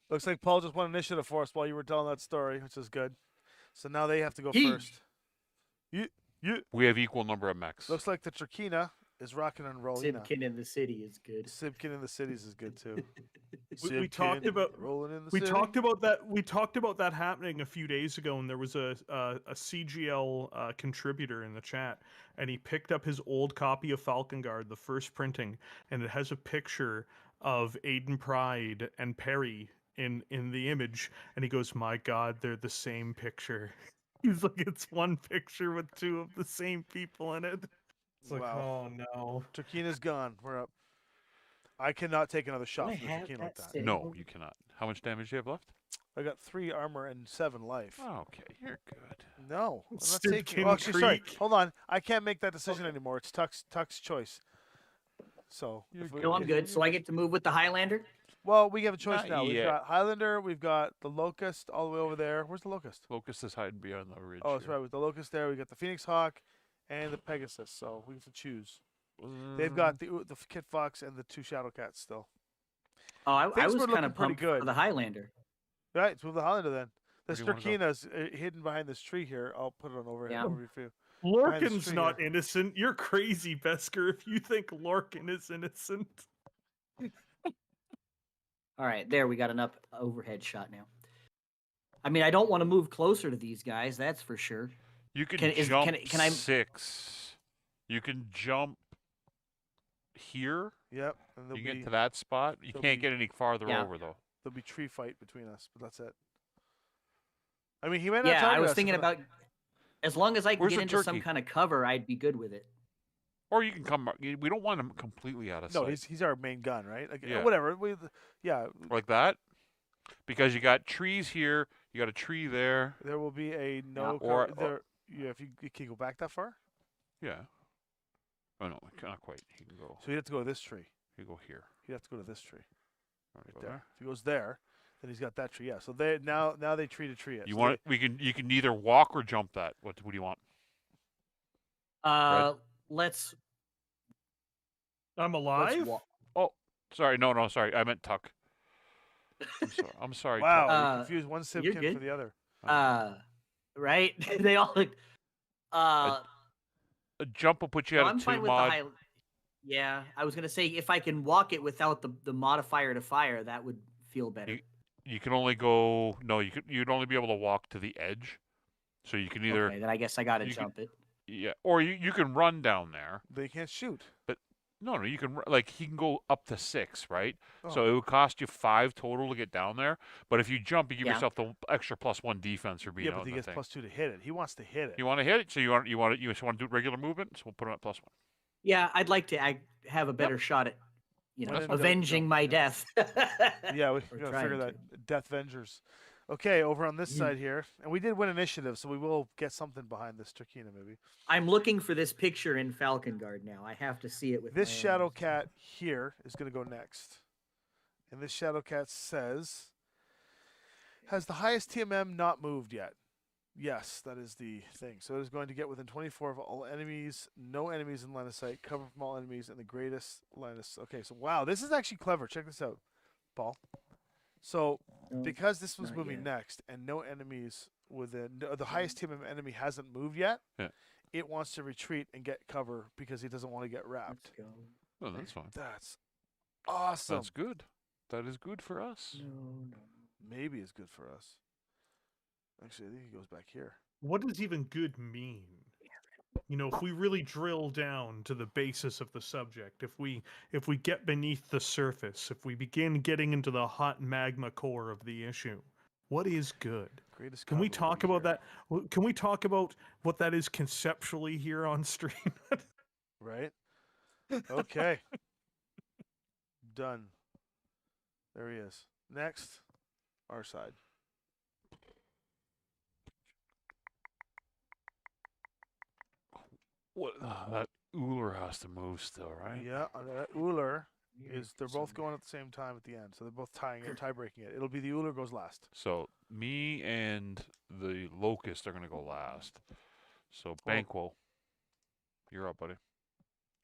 Looks like Paul just won initiative for us while you were telling that story, which is good. So now they have to go He- first. You. We have equal number of mechs. Looks like the Turkina is rocking and rolling. Simkin in the city is good. Sibkin in the cities is good too. We talked Sibkin about- rolling in the We city. talked about that. We talked about that happening a few days ago, and there was a CGL contributor in the chat, and he picked up his old copy of Falcon Guard, the first printing, and it has a picture of Aiden Pride and Perry in the image, and he goes, "My God, they're the same picture." He's like, "It's one picture with two of the same people in it." It's like, Wow. oh no. Turkina's gone. We're up. I cannot take another shot I from the have Turkina like that that. saved? No, you cannot. How much damage do you have left? I got 3 armor and 7 life. Oh, okay, you're good. No, I'm not Sibkin taking. Well, actually, sorry. Creek. Hold on. I can't make that decision anymore. It's Tuck's choice. So. You're if we- No, I'm if- good. So I get to move with the Highlander. Well, we have a choice Not now. We've yet. got Highlander. We've got the Locust all the way over there. Where's the Locust? Locust is hiding behind the ridge. Oh, that's here. right. With the Locust there, we got the Phoenix Hawk and the Pegasus. So we have to choose. They've got the Kit Fox and the 2 Shadow Cats still. Oh, I Things was were kind looking of pretty pumped good. for the Highlander. Right, let's move the Highlander then. This Where do you wanna Turkina's hidden behind this tree here. I'll put it on overhead Yeah. over for you. Lorcan's tree not here. innocent. You're crazy, Besker, if you think Lorcan is innocent. All right, there we got an up overhead shot now. I mean, I don't want to move closer to these guys. That's for sure. You can Can- is- jump can I- 6. You can jump here. Yep, and You get to that spot. You there'll can't be- get any farther Yeah. over though. there'll be tree fight between us, but that's it. I mean, he might not Yeah, I target was us thinking if- about as long as I can Where's get the into some turkey? kind of cover, I'd be good with it. Or you can come. We don't want him completely out of No, sight. he's our main gun, right? Like, Yeah. Whatever. Yeah, Like that, because you got trees here. You got a tree there. there will be a no. Or- cover, there, yeah, if you can you go back that far, Yeah. Oh no, not quite. He can go. so he'd have to go to this tree. He can go here. He'd have to go to this tree Wanna right go there. If he goes there, then he's got that tree. Yeah. So they now they tree to tree it. You So want? You can either walk or jump that. What do you want? Let's I'm let's alive? Sorry, no, sorry. I meant tuck. I'm sorry. Wow, Tuck. you confused one you're Sibkin good. for the other. right? They all look. A jump will put you no, at I'm a 2 fine with mod. the high. Yeah, I was gonna say if I can walk it without the modifier to fire, that would feel better. You can only go. No, you'd only be able to walk to the edge. So you can either Okay, then I guess I gotta you can- jump it. yeah, or you can run down there. They can't shoot. No, you can like he can go up to 6, right? Oh. So it would cost you 5 total to get down there. But if you jump, you give Yeah. yourself the extra +1 defense for being Yeah, out but he in the gets thing. +2 to hit it. He wants to hit it. You want to hit it, so you just want to do regular movement. So we'll put him at +1. Yeah, I'd like to have a better shot at, Well, then don't- avenging don't- my yeah. death. Yeah, we Or gotta figure trying that. Death Vengers. Okay, over on this Mm. side here, and we did win initiative, so we will get something behind this Turkina maybe. I'm looking for this picture in Falcon Guard now. I have to see it with This my own Shadow eyes. Cat here is going to go next, and this Shadow Cat says, "Has the highest TMM not moved yet?" Yes, that is the thing. So it is going to get within 24 of all enemies, no enemies in line of sight, cover from all enemies, and the greatest line of sight. Okay, so wow, this is actually clever. Check this out, Paul. So No, because this was not moving yet. next, and no enemies within the highest TMM enemy hasn't moved yet, Yeah. it wants to retreat and get cover because he doesn't want to get wrapped. Let's go. Oh, that's fine. That's awesome. That's good. That is good for us. No. Maybe it's good for us. Actually, I think he goes back here. What does even good mean? You know, if we really drill down to the basis of the subject, if we get beneath the surface, if we begin getting into the hot magma core of the issue, what is good? Greatest Can we cover will talk be about here. that? Can we talk about what that is conceptually here on stream? Right? Okay. Done. There he is. Next, our side. What? That Uller has to move still, right? Yeah, Uller is. They're both going at the same time at the end, so they're both tying it, tie breaking it. It'll be the Uller goes last. So me and the Locust are gonna go last. So Banquo, you're up, buddy.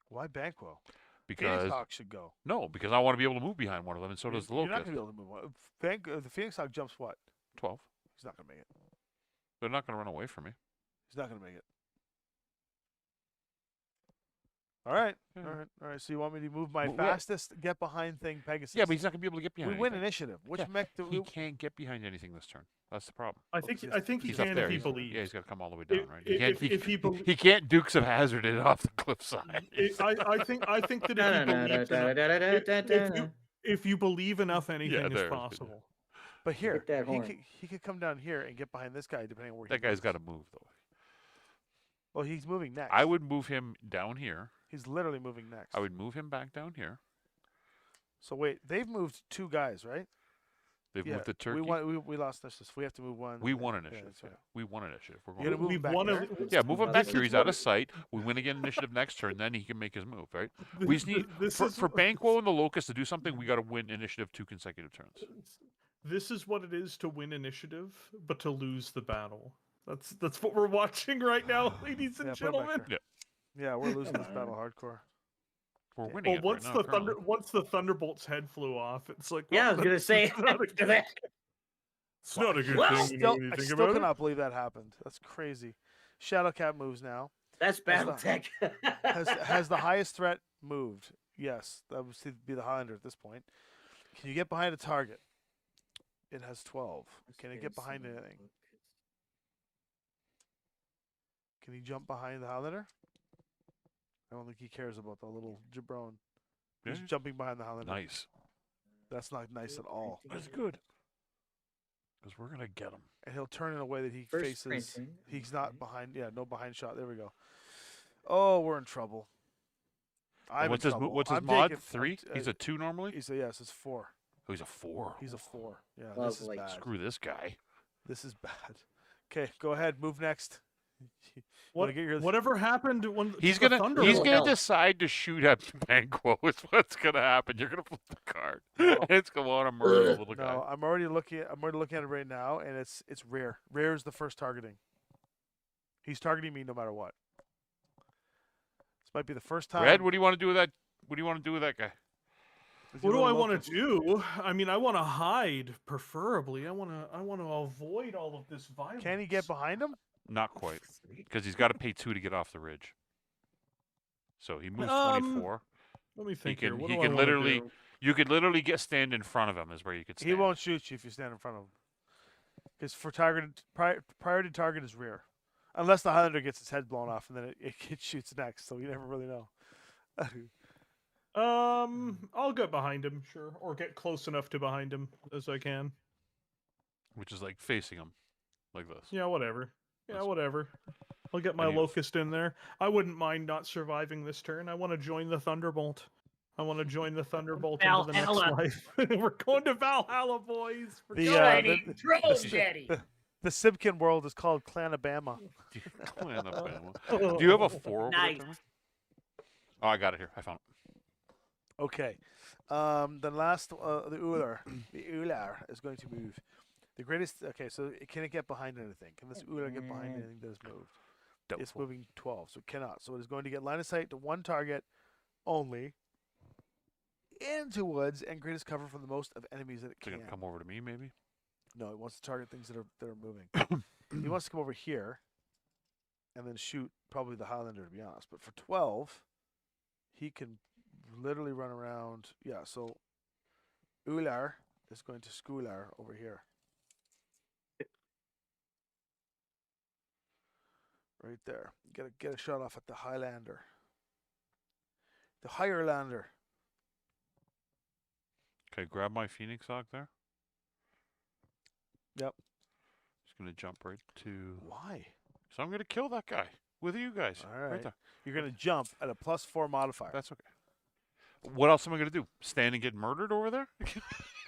Why Banquo? Because Phoenix Hawk should go. no, because I want to be able to move behind one of them, and so does the You're not Locust. gonna be able to move one. The Phoenix Hawk jumps what? 12. He's not gonna make it. They're not gonna run away from me. He's not gonna make it. All right, Yeah. all right. So you want me to move my Well, yeah. fastest get behind thing, Pegasus? Yeah, but he's not gonna be able to get we behind. win anything. initiative. Which Yeah, mech do He we? can't get behind anything this turn. That's the problem. I think he He's up can there. if he He's, believes. yeah, he's got to come all the way down, right? He if- can't. if he bel- he can't Dukes of Hazard it off the cliffside. I think that if you believe enough, if you believe enough, anything is there. possible. But here, that horn. he could come down here and get behind this guy, depending on where That he guy's moves. got to move though. Well, he's moving next. I would move him down here. He's literally moving next. I would move him back down here. So wait, they've moved 2 guys, right? They've moved the turkey. We lost this. We have to move one. We won Yeah, initiative. that's Yeah, right. we won initiative. We're You're gonna going. move We've back won there? a, Yeah, move him This back is here. He's what out of it- sight. We win again initiative next turn. Then he can make his move. Right. Th- We just need this for, is for Banquo and the Locust to do something. We got to win initiative 2 consecutive turns. This is what it is to win initiative, but to lose the battle. That's what we're watching right now, ladies and Yeah, put it back gentlemen. there. Yeah, we're losing this battle hardcore. We're winning Well, it once right now. the currently. once the Thunderbolt's head flew off, it's like Yeah, I was well, gonna say it's not a after good, that. it's not a good Well, thing. Still, when you I think still about it. cannot believe that happened. That's crazy. Shadowcat moves now. That's the- Battletech. Has the highest threat moved? Yes, that would be the Highlander at this point. Can you get behind a target? It has 12. Can it get behind anything? Can he jump behind the Highlander? I don't think he cares about the little jabron. He's Yeah. jumping behind the Highlander. Nice. That's not nice at all. That's good. Because we're gonna get him. And he'll turn in a way that he First faces. printing, He's not okay. behind. Yeah, no behind shot. There we go. Oh, we're in trouble. I'm What's in his trouble. what's his I'm mod? taking- 3. He's a 2 normally. He's a yes. It's 4. Oh, he's a 4. He's a 4. Yeah, this Lovely. is bad. Screw this guy. This is bad. Okay, go ahead. Move next. What, Wanna get your- whatever happened when He's the gonna Thunderbolt? hell. decide to shoot at Banquo. Is what's gonna happen. You're gonna flip the card. It's gonna want to murder the little guy. No, I'm already looking at it right now, and it's rare. Rare is the first targeting. He's targeting me no matter what. This might be the first time. Red, what do you want to do with that? What do you want to do with that guy? with What your do I little want locust. to do? I mean, I want to hide, preferably. I want to avoid all of this violence. Can he get behind him? Not quite, because he's got to pay 2 to get off the ridge. So he moves Um, 24. Let me think can- here. What he do I can wanna literally- do? You could literally stand in front of him. Is where you could stand. He won't shoot you if you stand in front of him. Because for priority target is rear, unless the Highlander gets his head blown off, and then it shoots next. So you never really know. I'll get behind him, sure, or get close enough to behind him as I can. Which is like facing him, like this. Yeah, whatever. Yeah, That's- whatever. I'll get my And you- locust in there. I wouldn't mind not surviving this turn. I want to join the Thunderbolt. I want to join the Thunderbolt into the next Valhalla. life. We're going to Valhalla, boys. We're The, going- uh, Daddy, the- drone the- daddy. The Sibkin world is called Clanabama. Clan of Bama. Do you have a 4 over Nice. there? Timmy? Oh, I got it here. I found it. Okay. The last, the Ular. The Ular is going to move. The greatest. Okay, so can it get behind anything? Can this Ular get behind anything that is moved? It's Doubtful. moving 12, so it cannot. So it is going to get line of sight to one target only into woods and greatest cover from the most of enemies that it Is it can. gonna come over to me, maybe? No, it wants to target things that are moving. He wants to come over here and then shoot probably the Highlander, to be honest. But for 12, he can literally run around. Yeah, so Ular is going to Skular over here. Right there. Get a shot off at the Highlander. The Hirelander. Okay, grab my Phoenix Hawk there. Yep. Just gonna jump right to. Why? So I'm gonna kill that guy with you guys. All right. there. You're going to jump at a +4 modifier. That's okay. What else am I gonna do? Stand and get murdered over there?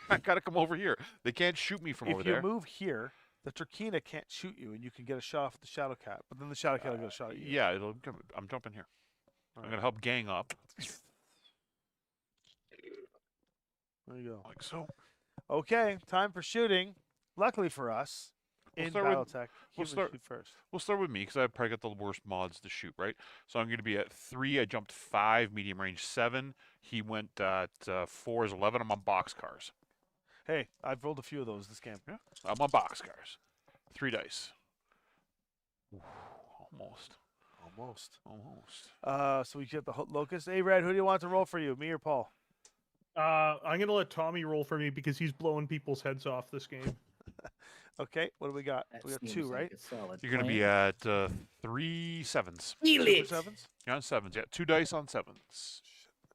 I gotta come over here. They can't shoot me from over if you there. move here, the Turkina can't shoot you, and you can get a shot off at the Shadow Cat. But then the Shadow Cat will get a shot at you. Yeah, I'm jumping here. I'm gonna help gang up. There you go. Like so. Okay, time for shooting. Luckily for us, We'll in start with- Battletech, he we'll would start- shoot first. We'll start with me because I probably got the worst mods to shoot, right? So I'm going to be at 3. I jumped 5, medium range 7. He went at 4 is 11. I'm on boxcars. Hey, I've rolled a few of those this game. Yeah, I'm on boxcars. 3 dice. Ooh, almost. So we get the Locust. Hey, Red, who do you want to roll for you, me or Paul? I'm gonna let Tommy roll for me because he's blowing people's heads off this game. Okay, what do we got? That We got seems 2, like right? a solid You're going to be plan. at 3 sevens. Feel Two it. for 7s? You're on 7s. Yeah, 2 dice on 7s.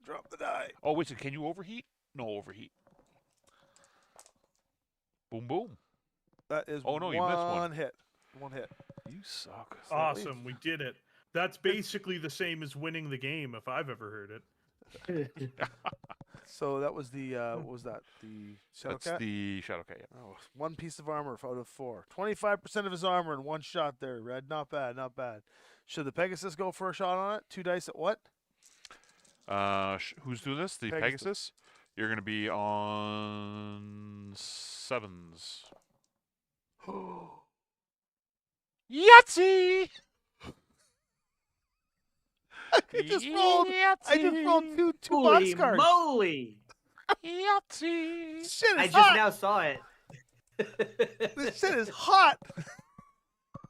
Drop the die. Oh, wait, so can you overheat? No overheat. Boom, boom. That is Oh, no, you missed one. one hit. One hit. You suck. Awesome, we did it. That's basically the same as winning the game if I've ever heard it. So that was the, what was that? The Shadow That's Cat? the Shadow Cat, yeah. Oh, 1 piece of armor out of 4. 25% of his armor in 1 shot there, Red. Not bad, not bad. Should the Pegasus go for a shot on it? 2 dice at what? Who's doing this? The Pegasus. Pegasus? You're going to be on 7s. Yahtzee! I just rolled two Holy boxcars. moly! Yahtzee! Shit I is just hot. now saw it. This shit is hot.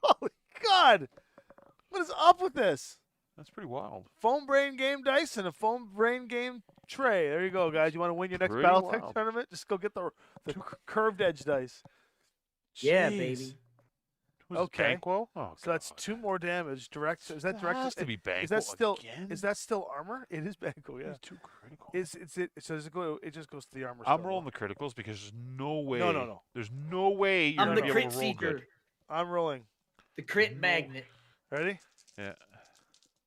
Holy God. What is up with this? That's pretty wild. Foam Brain Game dice and a Foam Brain Game tray. There you go, guys. You want to win your next Pretty Battletech wild. tournament? Just go get the curved edge dice. Yeah, Jeez. baby. Who's Okay. Banquo? Oh, So that's God. 2 more damage. Direct. Is that It direct? has to be Banquo Is that still? again? Is that still armor? It is Banco. Yeah. It's too critical. So does it go? It just goes to the armor. I'm still, rolling the criticals because there's no way. no. There's no way you're I'm going the to be able crit to roll seeker. good. I'm rolling. The crit No. magnet. Ready? Yeah.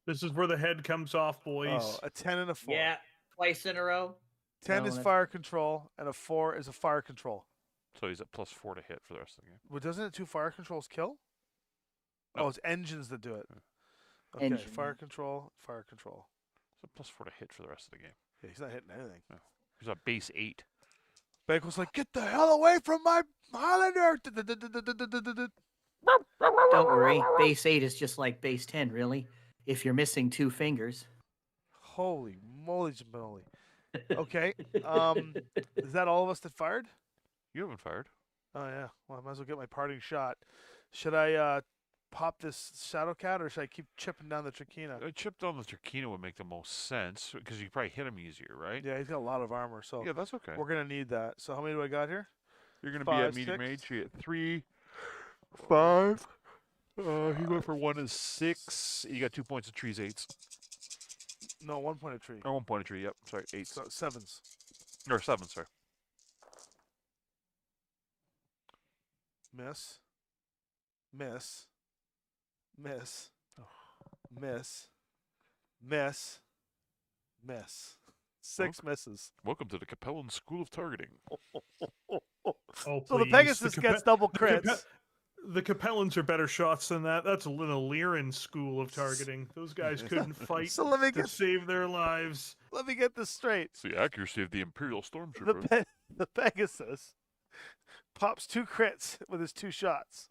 This is where the head comes off, boys. Oh, a 10 and a 4. Yeah, twice in a row. 10 No, is that's- fire control, and a 4 is a fire control. So he's at +4 to hit for the rest of the game. Well, doesn't it 2 fire controls kill? No. Oh, it's engines that do it. Okay, Engine, fire yeah. control, fire control. So +4 to hit for the rest of the game. Yeah, he's not hitting anything. He's at base 8. Bagel's like, get the hell away from my Highlander! Don't worry. Base 8 is just like base 10, really. If you're missing 2 fingers. Holy moly, jamoli. Okay, is that all of us that fired? You haven't fired. Oh, yeah. Well, I might as well get my parting shot. Should I pop this Shadow Cat, or should I keep chipping down the Trachina? A chip down the Turkina would make the most sense because you could probably hit him easier, right? Yeah, he's got a lot of armor, so Yeah, that's okay. we're going to need that. So how many do I got here? You're going to be 5, at medium 6. range. You get 3, 5. He went for 1 is 6. You got 2 points of trees, 8s. No, 1 point of tree. Or 1 point of tree, yep. Sorry, 8s. So 7s. Or 7, sorry. Miss. Miss. Miss. Miss. Miss. Miss. 6 misses. Welcome to the Capellan School of Targeting. Oh, So the please. Pegasus gets double the Cape- crits. The Capellans are better shots than that. That's a Lyran school of targeting. Those guys couldn't fight So let me to get save their lives. this straight. It's the accuracy of the Imperial Stormtrooper. The Pegasus pops 2 crits with his 2 shots.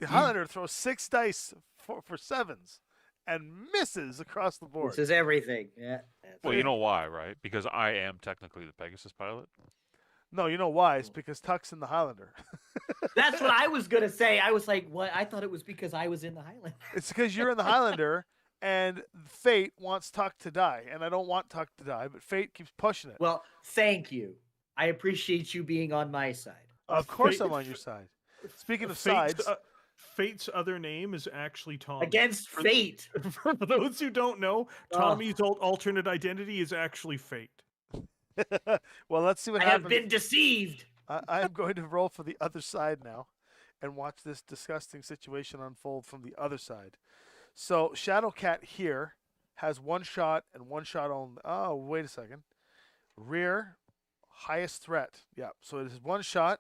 The Highlander throws 6 dice for 7s and misses across the board. This is everything. Yeah. that's Well, it. you know why, right? Because I am technically the Pegasus pilot. No, you know why? It's because Tuck's in the Highlander. That's what I was gonna say. I was like, what? I thought it was because I was in the Highland. It's because you're in the Highlander, and Fate wants Tuck to die, and I don't want Tuck to die, but Fate keeps pushing it. Well, thank you. I appreciate you being on my side. Of course, Fate- I'm on your side. Speaking of Fate's, sides, Fate's other name is actually Tommy. Against fate. For those who don't know, Oh. Tommy's alternate identity is actually Fate. well, let's see what I have happens. been deceived. I am going to roll for the other side now, and watch this disgusting situation unfold from the other side. So Shadowcat here has one shot and one shot only. Oh, wait a second. Rear, highest threat. Yeah. So it is one shot.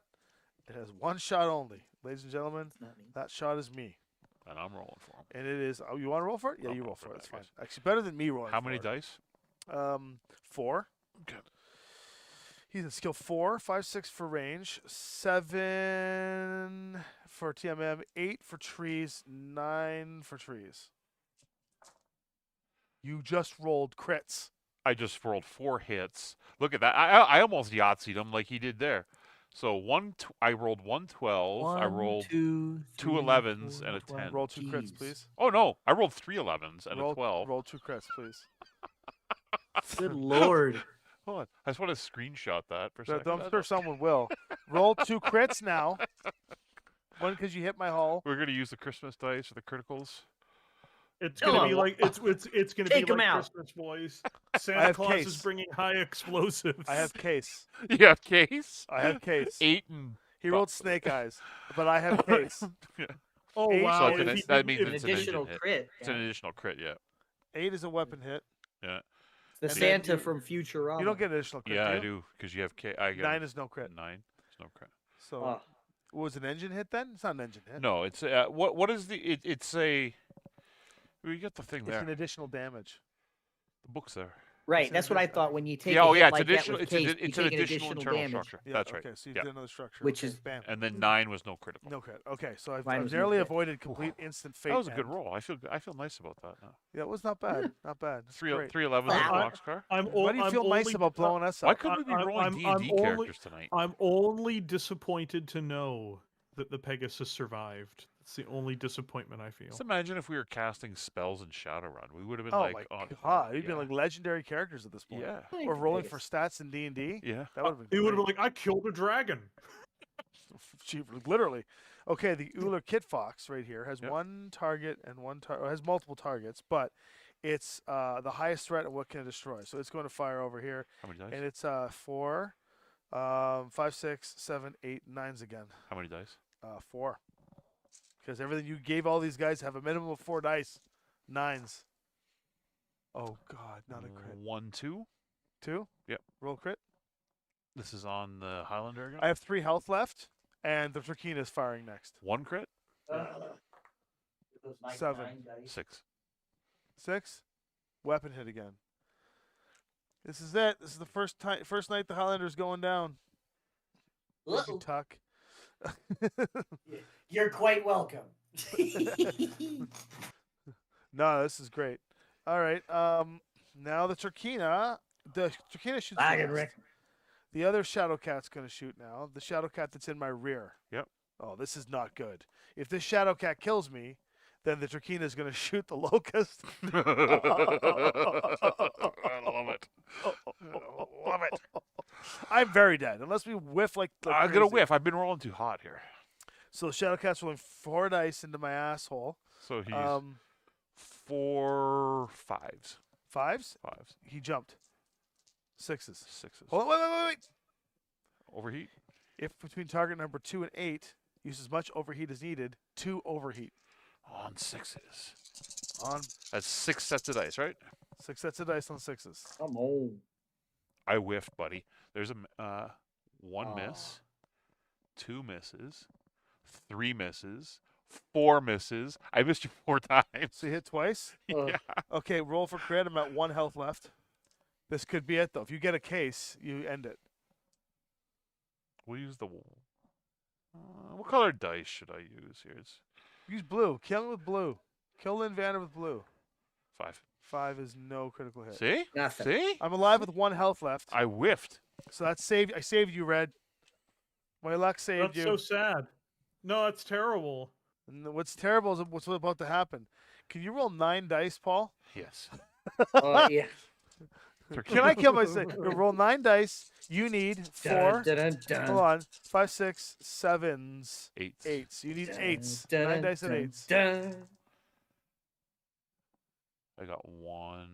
It has one shot only, ladies and gentlemen. It's not me. That shot is me, And I'm rolling for him. and it is. Oh, you want to roll for it? Yeah, I'll you roll roll for for it. it, That's I fine. guess. Actually, better than me rolling. How many for it. dice? 4. Good. He's in skill 4, 5, 6 for range, 7 for TMM, 8 for trees, 9 for trees. You just rolled crits. I just rolled 4 hits. Look at that. I almost Yahtzeed him like he did there. So I rolled 112. I rolled 2, 2 11s and a 10. Roll 2 crits, Jeez. please. Oh no, I rolled 3 11s and roll, a 12. Roll 2 crits, please. Good lord. Hold on. I just want to screenshot that for a second. I'm sure someone will. Roll 2 crits now. One because you hit my hull. We're gonna use the Christmas dice or the criticals. It's Come gonna on, be like it's gonna Take be 'em like out. Christmas, boys. I Santa have Claus case. is bringing high explosives. I have case. You have case. I have case. 8 and He rolled snake eyes, but I have case. Oh Eight. wow! So if that- he that didn't- means if- An it's an additional engine hit. crit. It's an additional crit. Yeah. 8 is a weapon hit. Yeah. The And then Santa you- from Futurama. You don't get an additional crit. Yeah, do I you? do because you have K. I got 9 is no crit. 9. It's no crit. So Oh, was an engine hit then? It's not an engine hit. No, it's what is the it's a. We got the thing It's there. an additional damage. The book's there. right. It's That's what I additional- thought when you take Yeah. a Oh hit yeah, it's like additional. that with It's case, an, you it's an take additional internal damage. structure. Yeah, That's okay, right. so you Yeah. did another structure. Which okay, is- bam. And then 9 was no critical. No crit. Okay, so Mine I've was no narrowly crit. avoided complete instant fate. That was a good end. roll. I feel nice about that now. Yeah, it was not bad. Not bad. It's 3 great. 311 Wow. in the boxcar. Why do you feel nice about blowing us Why up? couldn't we be I'm- rolling I'm- D I'm and D only- characters tonight? I'm only disappointed to know that the Pegasus survived. It's the only disappointment I feel. Just imagine if we were casting spells in Shadowrun. We would have been Oh like, my on god, we've yeah. been like legendary characters at this point. yeah, I Or think rolling Vegas- for stats in D&D. yeah. That would have He been would have great. been like, I killed a dragon. Gee, literally. Okay, the Uller Kit Fox right here has Yep. one target and has multiple targets, but it's the highest threat and what can it destroy. So it's going to fire over here, How many dice? and it's 4, 5, 6, 7, 8, 9s again. How many dice? 4. Because everything you gave all these guys have a minimum of 4 dice. 9s. Oh god, not a crit. 1, 2. 2? Yep. Roll crit. This is on the Highlander again. I have 3 health left, and the Turkina is firing next. 1 crit. Those 7. 99 dice. 6. 6. Weapon hit again. This is it. This is the first night the Highlander's going down. Thank you, Uh-oh. Tuck. You're quite welcome. No, this is great. All right. Now the Turkina. The Turkina shoots Wagon last. Rick. The other Shadowcat's going to shoot now. The Shadowcat that's in my rear. Yep. Oh, this is not good. If this Shadowcat kills me, then the Turkina is going to shoot the Locust. I love it. Love it. I'm very dead. Unless we whiff like I'm gonna crazy. whiff. I've been rolling too hot here. So the Shadowcat's rolling 4 dice into my asshole. So he's 4 5s. 5s. 5s. He jumped. 6s. 6s. Hold on, wait. Overheat. If between target number 2 and 8 use as much overheat as needed, 2 overheat. On 6s. On That's 6 sets of dice, right? 6 sets of dice on 6s. Come on. I whiffed, buddy. There's a 1 Aw. miss, 2 misses, 3 misses, 4 misses. I missed you 4 times. So you hit twice? Yeah. Okay, roll for crit. I'm at 1 health left. This could be it, though. If you get a case, you end it. We'll use the. What color dice should I use here? It's Use blue. Kill him with blue. Kill Lynn Vander with blue. 5. 5 is no critical hit. See? Nothing. See? I'm alive with 1 health left. I whiffed. So that's saved. I saved you, Red. My luck saved That's you. so sad. No, that's terrible. And what's terrible is what's about to happen. Can you roll 9 dice, Paul? Yes. Oh yeah. Can I kill myself? Roll 9 dice. You need 4. Dun, dun, dun, Hold on. 5, 6, 7s, Eights. 8s. You need dun, 8s. dun, 9 dice and dun, 8s. dun. I got 1.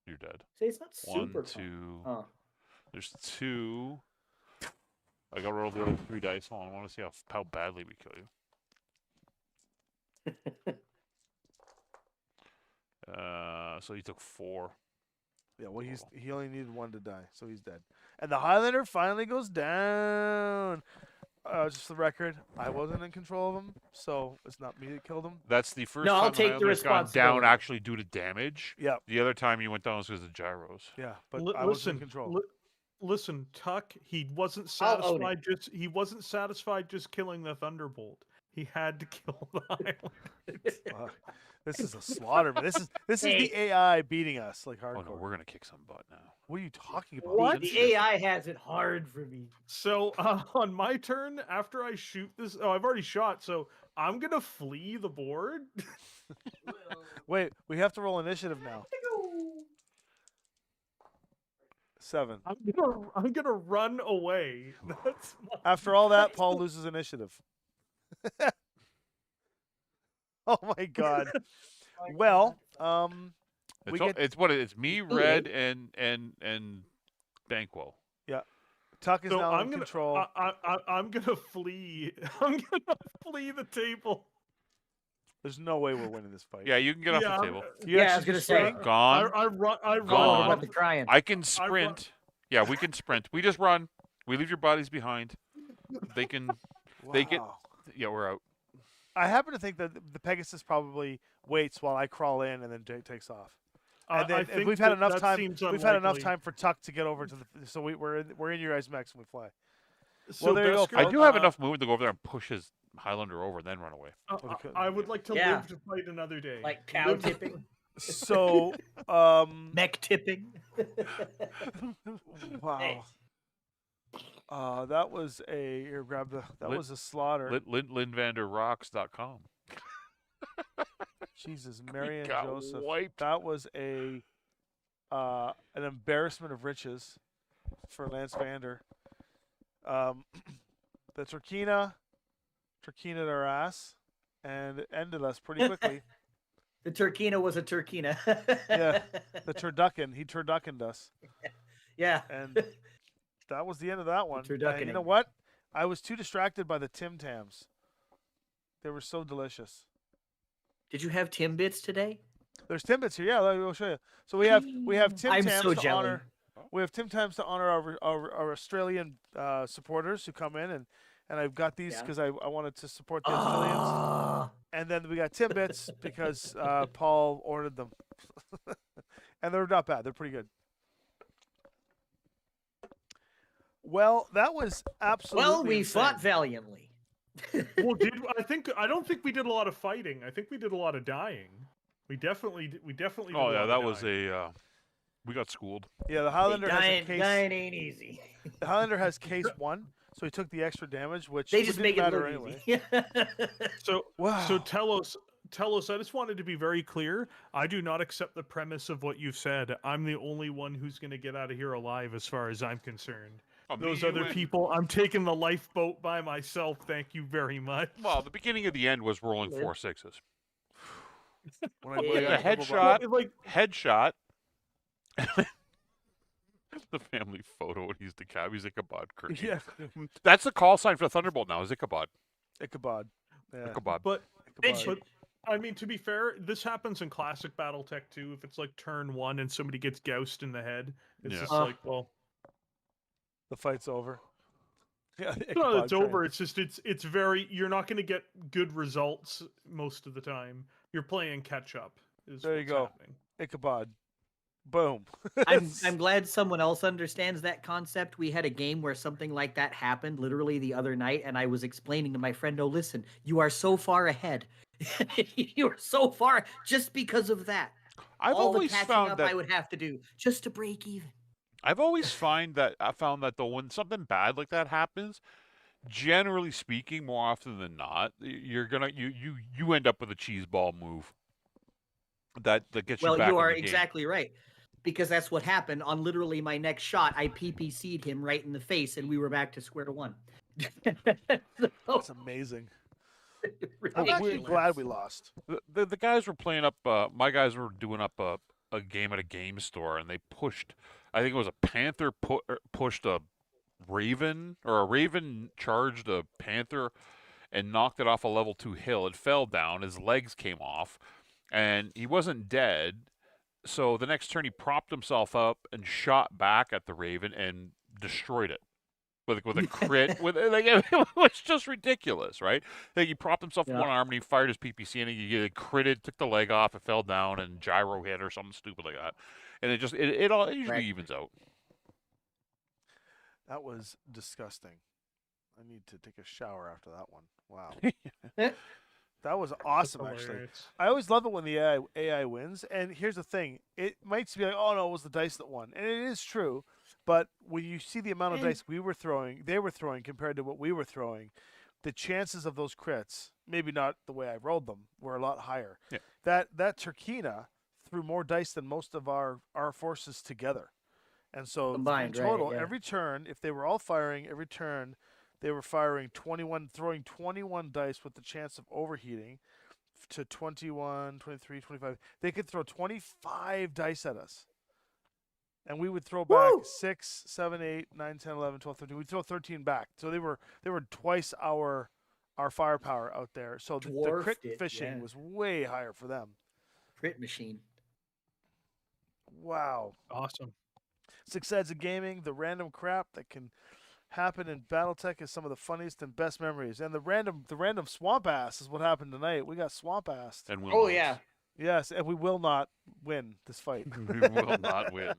You're dead. See, it's not 1, super. 2. Oh. There's 2. I got to roll the other 3 dice. Hold on. I want to see how badly we kill you. So he took 4. Yeah, well, he only needed 1 to die, so he's dead. And the Highlander finally goes down. Just for the record, I wasn't in control of him, so it's not me that killed him. That's the first No, I'll time take the Highlander's gone down responsibility. actually due to damage. Yeah, The other time you went down was because of the gyros. yeah, but Li- I wasn't in listen, control. listen, Tuck. He wasn't I'll own satisfied. He wasn't satisfied just killing the Thunderbolt. He had to kill the Highlander. Fuck. This is a slaughter, man. This is Hey. the AI beating us like Oh hardcore. no, we're gonna kick some butt now. What are you talking about? What? The AI has it hard for me. So on my turn, after I shoot this, I've already shot. So I'm gonna flee the board. Wait, we have to roll initiative now. 7. I'm gonna run away. That's my... After all that, Paul loses initiative. Oh my god. Well, we get It's me, Red, and Banquo. Tuck is So now I'm in gonna control. I'm gonna flee. I'm gonna flee the table. There's no way we're winning this fight. Yeah, you can get off Yeah, the table. You Yeah, I actually was gonna just say. running? Gone. I run. I Gone. What run. about the crying? I can run- sprint. Yeah, we can sprint. We just run. We leave your bodies behind. They can. They get- Wow. Yeah, we're out. I happen to think that the Pegasus probably waits while I crawl in and then takes off. And then I if think we've had that enough that time. seems We've had enough unlikely. time for Tuck to get over to the. So we're in your guys' mechs and we fly. So there you go, Besker, I do have uh, enough movement to go over there and push his Highlander over, and then run away. I would like to Yeah. live to fight another day. Like cow Live- tipping, So, mech tipping. wow. Hey. That was a here, grab the that Lit- was a slaughter. LinvanderRocks.com. Jesus, Mary and got Joseph. wiped. That was an embarrassment of riches for Lance Vander. The Turkina our ass and it ended us pretty quickly. The Turkina was a Turkina. Yeah. The turducken, he turduckened us, Yeah. and that was the end of that one. And you know Turduckening. what? I was too distracted by the Tim Tams. They were so delicious. Did you have Timbits today? There's Timbits here. Yeah, I'll show you. So we have Tim I'm Tams so to jelly. honor. We have Tim Tams to honor our Australian supporters who come in, and I've got these Yeah. because I wanted to support the Australians. Ah. And then we got Timbits because Paul ordered them, and they're not bad. They're pretty good. Well, that was absolutely. Well, we insane. fought valiantly. Well, I don't think we did a lot of fighting. I think we did a lot of dying. We definitely did Oh a yeah, lot that of was dying. a. We got schooled. Yeah, the Highlander has a dying, case. dying ain't easy. The Highlander has case 1, so he took the extra damage, which They just didn't make it matter look anyway. easy. So Wow. so Telos, I just wanted to be very clear. I do not accept the premise of what you've said. I'm the only one who's going to get out of here alive, as far as I'm concerned. Oh, me, Those you, other and- people, I'm taking the lifeboat by myself. Thank you very much. Well, the beginning of the end was rolling Live. 4 6s. When I Yeah. really The got double headshot. Well, like Headshot. The family photo when he's the cab. He's Ichabod bump. Crane. Yeah, That's the call sign for the Thunderbolt now. Is Ichabod. Ichabod. Yeah, Ichabod. but Ichabod. But I mean, to be fair, this happens in classic BattleTech too. If it's like turn 1 and somebody gets goused in the head, it's Yeah. just like, well, The fight's over. Yeah, no, Ichabod it's over. Crane. It's just it's very. You're not going to get good results most of the time. You're playing catch up. Is There you what's go. happening. Ichabod. Boom. I'm glad someone else understands that concept. We had a game where something like that happened literally the other night, and I was explaining to my friend, "Oh, listen, you are so far ahead. You are so far just because of that. I've All the always catching found up that I would have to do just to break even." I found that though when something bad like that happens, generally speaking, more often than not, you're gonna you end up with a cheese ball move that gets you Well, you back in are the game. exactly right. Because that's what happened on literally my next shot. I PPC'd him right in the face, and we were back to square one. That's amazing. I'm actually Ridiculous. glad we lost. The guys were playing up. My guys were doing up a game at a game store, and they pushed. I think it was a panther pushed a raven, or a raven charged a panther and knocked it off a level 2 hill. It fell down. His legs came off, and he wasn't dead. So the next turn, he propped himself up and shot back at the raven and destroyed it with a crit. With like, it was just ridiculous, right? Like he propped himself with Yeah. one arm and he fired his PPC and he critted, took the leg off, it fell down, and gyro hit or something stupid like that. And it all usually Right. evens out. That was disgusting. I need to take a shower after that one. Wow. That was awesome, That's actually. hilarious. I always love it when the AI wins. And here's the thing: it might be like, "Oh no, it was the dice that won," and it is true. But when you see the amount of dice they were throwing compared to what we were throwing, the chances of those crits, maybe not the way I rolled them, were a lot higher. Yeah. That Turkina threw more dice than most of our forces together, and so Combined, in right, total, yeah. every turn, if they were all firing every turn, they were firing 21, throwing 21 dice with the chance of overheating to 21, 23, 25. They could throw 25 dice at us. And we would throw back Woo! 6, 7, 8, 9, 10, 11, 12, 13. We'd throw 13 back. So they were twice our firepower out there. So the crit Dwarfed it, fishing yeah. was way higher for them. Crit machine. Wow. Awesome. 6 Sides of Gaming, the random crap that can happen in Battletech is some of the funniest and best memories. And the random swamp ass is what happened tonight. We got swamp assed. And we'll Oh lose. yeah. Yes, and we will not win this fight. We will not win.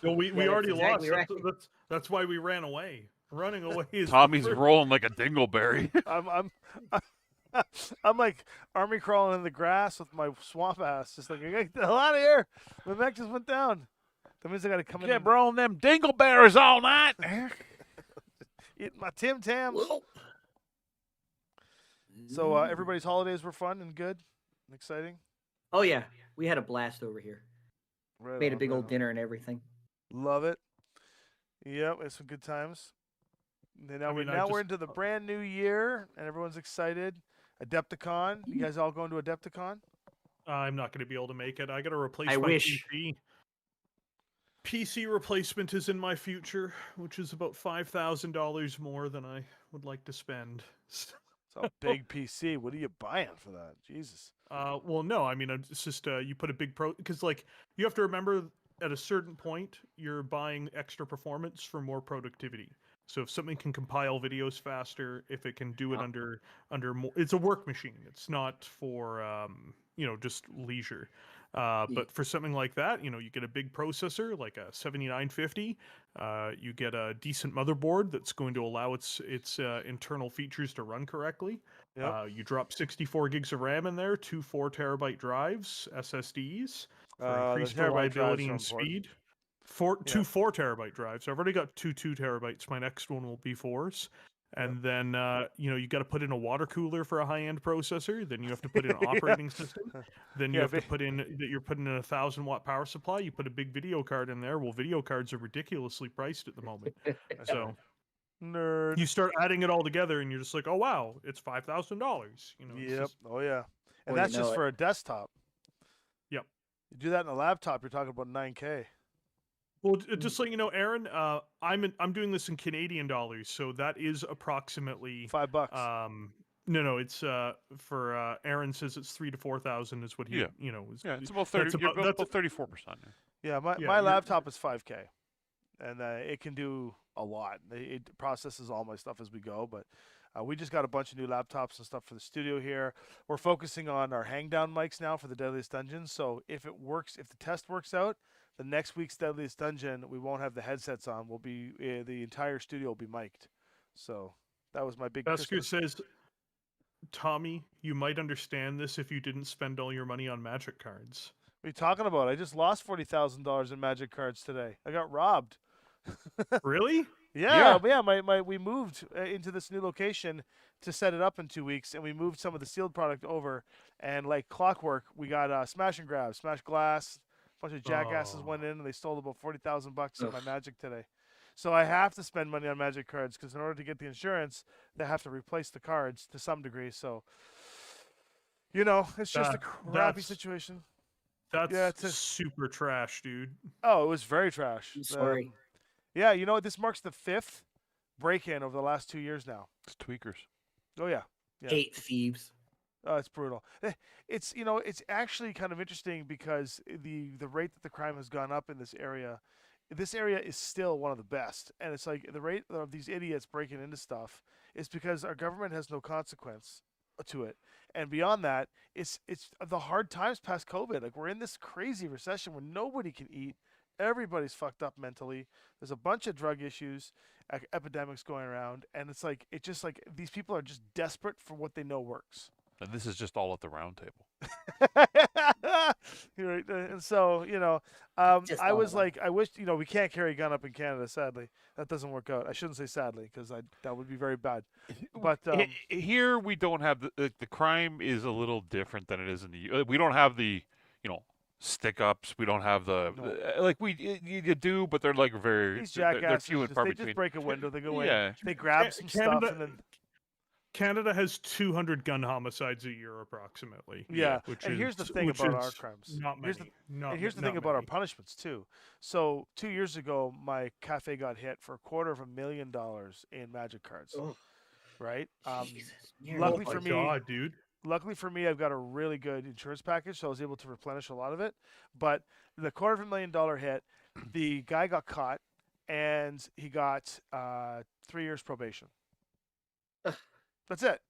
So we that's already exactly lost. right. That's why we ran away. Running away is the Tommy's first- rolling like a dingleberry. I'm like army crawling in the grass with my swamp ass, just like, get the hell out of here. My mech just went down. That means I got to come in Kept and rolling them dingleberries all night. eat my Tim Tams. So everybody's holidays were fun and good and exciting. Oh yeah, we had a blast over here. Right Made a on, big right old on. dinner and everything. Love it. Yep, it's some good times. And now, I mean, I we're just- into the brand new year, and everyone's excited. Adepticon. You guys all going to Adepticon? I'm not going to be able to make it. I got to replace I my wish. PC. PC replacement is in my future, which is about $5,000 more than I would like to spend. It's a big PC. What are you buying for that? Jesus. Well, no, I mean, it's just you put a big because like you have to remember at a certain point you're buying extra performance for more productivity. So if something can compile videos faster, if it can do it Yeah. under more, it's a work machine. It's not for just leisure. But for something like that, you get a big processor like a 7950. You get a decent motherboard that's going to allow its internal features to run correctly. Yep. You drop 64 gigs of RAM in there, two 4 terabyte drives, SSDs for The increased terabyte drives reliability are and important. speed. Yeah. Two 4 terabyte drives. I've already got two 2 terabytes. My next one will be 4s. And then you got to put in a water cooler for a high-end processor. Then you have to put in an Yeah. operating system. Then you Yeah, have to put in that you're putting in a 1,000-watt power supply. You put a big video card in there. Well, video cards are ridiculously priced at the moment. So Nerd. you start adding it all together, and you're just like, oh wow, it's $5,000. It's Yep. just- Oh yeah. And Before you that's just know for a desktop. Yep. You do that in a laptop, you're talking about 9K. Well, just so you know, Aaron, I'm doing this in Canadian dollars, so that is approximately $5. No, it's for Aaron says it's 3,000 to 4,000 is what he Yeah. is. Yeah, it's about That's 30. You're about- about 34%. Yeah, my Yeah, my you're- laptop is 5K, and it can do a lot. It processes all my stuff as we go, but we just got a bunch of new laptops and stuff for the studio here. We're focusing on our hang down mics now for the Deadliest Dungeon. So if it works, if the test works out, the next week's Deadliest Dungeon, we won't have the headsets on. We'll be the entire studio will be mic'd. So that was my big. Busker Christmas- says, Tommy, you might understand this if you didn't spend all your money on magic cards. What are you talking about? I just lost $40,000 in magic cards today. I got robbed. Really? Yeah, yeah. We moved into this new location to set it up in 2 weeks, and we moved some of the sealed product over. And like clockwork, we got smash and grab, smash glass. A bunch of jackasses Oh, went in, and they stole about $40,000 of Ugh. my Magic today. So I have to spend money on Magic cards because in order to get the insurance, they have to replace the cards to some degree. So, it's just a that crappy that's situation. Yeah, that's super trash, dude. oh, it was very trash. I'm sorry. Yeah, this marks the fifth break-in over the last 2 years now. It's tweakers. Oh yeah, yeah. Hate thieves. Oh, it's brutal. It's actually kind of interesting because the rate that the crime has gone up in this area. This area is still one of the best, and it's like the rate of these idiots breaking into stuff is because our government has no consequence to it. And beyond that, it's the hard times past COVID. Like we're in this crazy recession where nobody can eat. Everybody's fucked up mentally. There's a bunch of drug issues, epidemics going around, and it's like these people are just desperate for what they know works. And this is just all at the round table. You're right. And so, Just I all was of 'em. like, I wish, we can't carry a gun up in Canada, sadly. That doesn't work out. I shouldn't say sadly, because that would be very bad. But, Here we don't have the crime is a little different than it is in the. We don't have the, stick ups. We don't have the No. like you do, but they're like very these they're jackasses, few and far they between. just break a window, they go in, Yeah, they grab some stuff, Canada, and then, Canada has 200 gun homicides a year, approximately. yeah. Which And is, here's the thing which about our is crimes. not Here's many. the, Not and here's the not thing about our many. punishments, too. So, 2 years ago, my cafe got hit for $250,000 in Magic cards, Oh, right? Jesus. Mary. Oh Luckily my for me, god, dude. luckily for me, I've got a really good insurance package, so I was able to replenish a lot of it. But the $250,000 hit, the guy got caught, and he got 3 years probation. Ugh. That's it.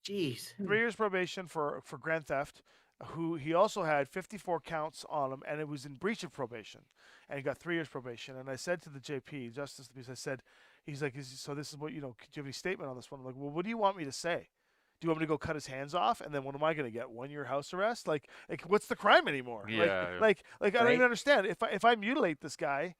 Jeez. 3 years probation for grand theft. Who he also had 54 counts on him, and it was in breach of probation, and he got 3 years probation. And I said to the JP, Justice of the Peace, I said, he's like, so this is what could you have any statement on this one? I'm like, well, what do you want me to say? Do you want me to go cut his hands off, and then what am I going to get? 1 year house arrest? Like what's the crime anymore? Yeah. Like I don't Right. even understand. If I mutilate this guy,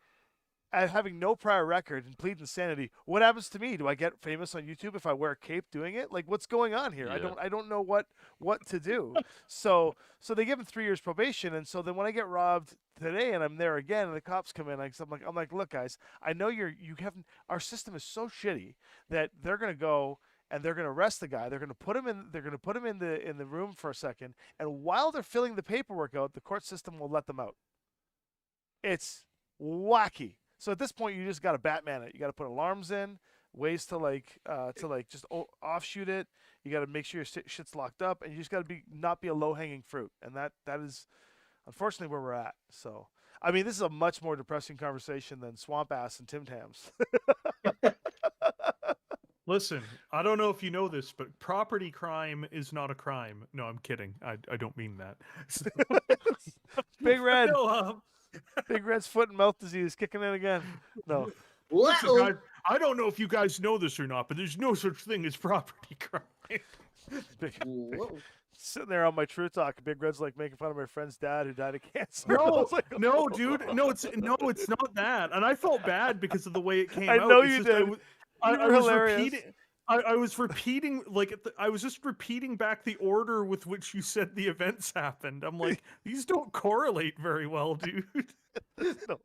having no prior record and plead insanity, what happens to me? Do I get famous on YouTube if I wear a cape doing it? Like what's going on here? Yeah. I don't know what to do. So they give him 3 years probation, and so then when I get robbed today and I'm there again and the cops come in, I'm like, look guys, I know you haven't. Our system is so shitty that they're gonna go and they're gonna arrest the guy. They're gonna put him in. They're gonna put him in the room for a second, and while they're filling the paperwork out, the court system will let them out. It's wacky. So at this point, you just got to Batman it. You got to put alarms in, ways to just offshoot it. You got to make sure your shit's locked up, and you just got to not be a low hanging fruit. And that is unfortunately where we're at. So I mean, this is a much more depressing conversation than Swamp Ass and Tim Tams. Listen, I don't know if you know this, but property crime is not a crime. No, I'm kidding. I don't mean that. Big Red, No, Big Red's foot and mouth disease kicking in again. No, listen, Whoa. guys, I don't know if you guys know this or not, but there's no such thing as property crime. big, Whoa. sitting there on my True Talk. Big Red's like making fun of my friend's dad who died of cancer. I No, was like, no, dude, it's not that. And I felt bad because of the way it came I out. know It's you just did. I You were was hilarious. repeating. I was repeating, I was just repeating back the order with which you said the events happened. I'm like, these don't correlate very well, dude. No.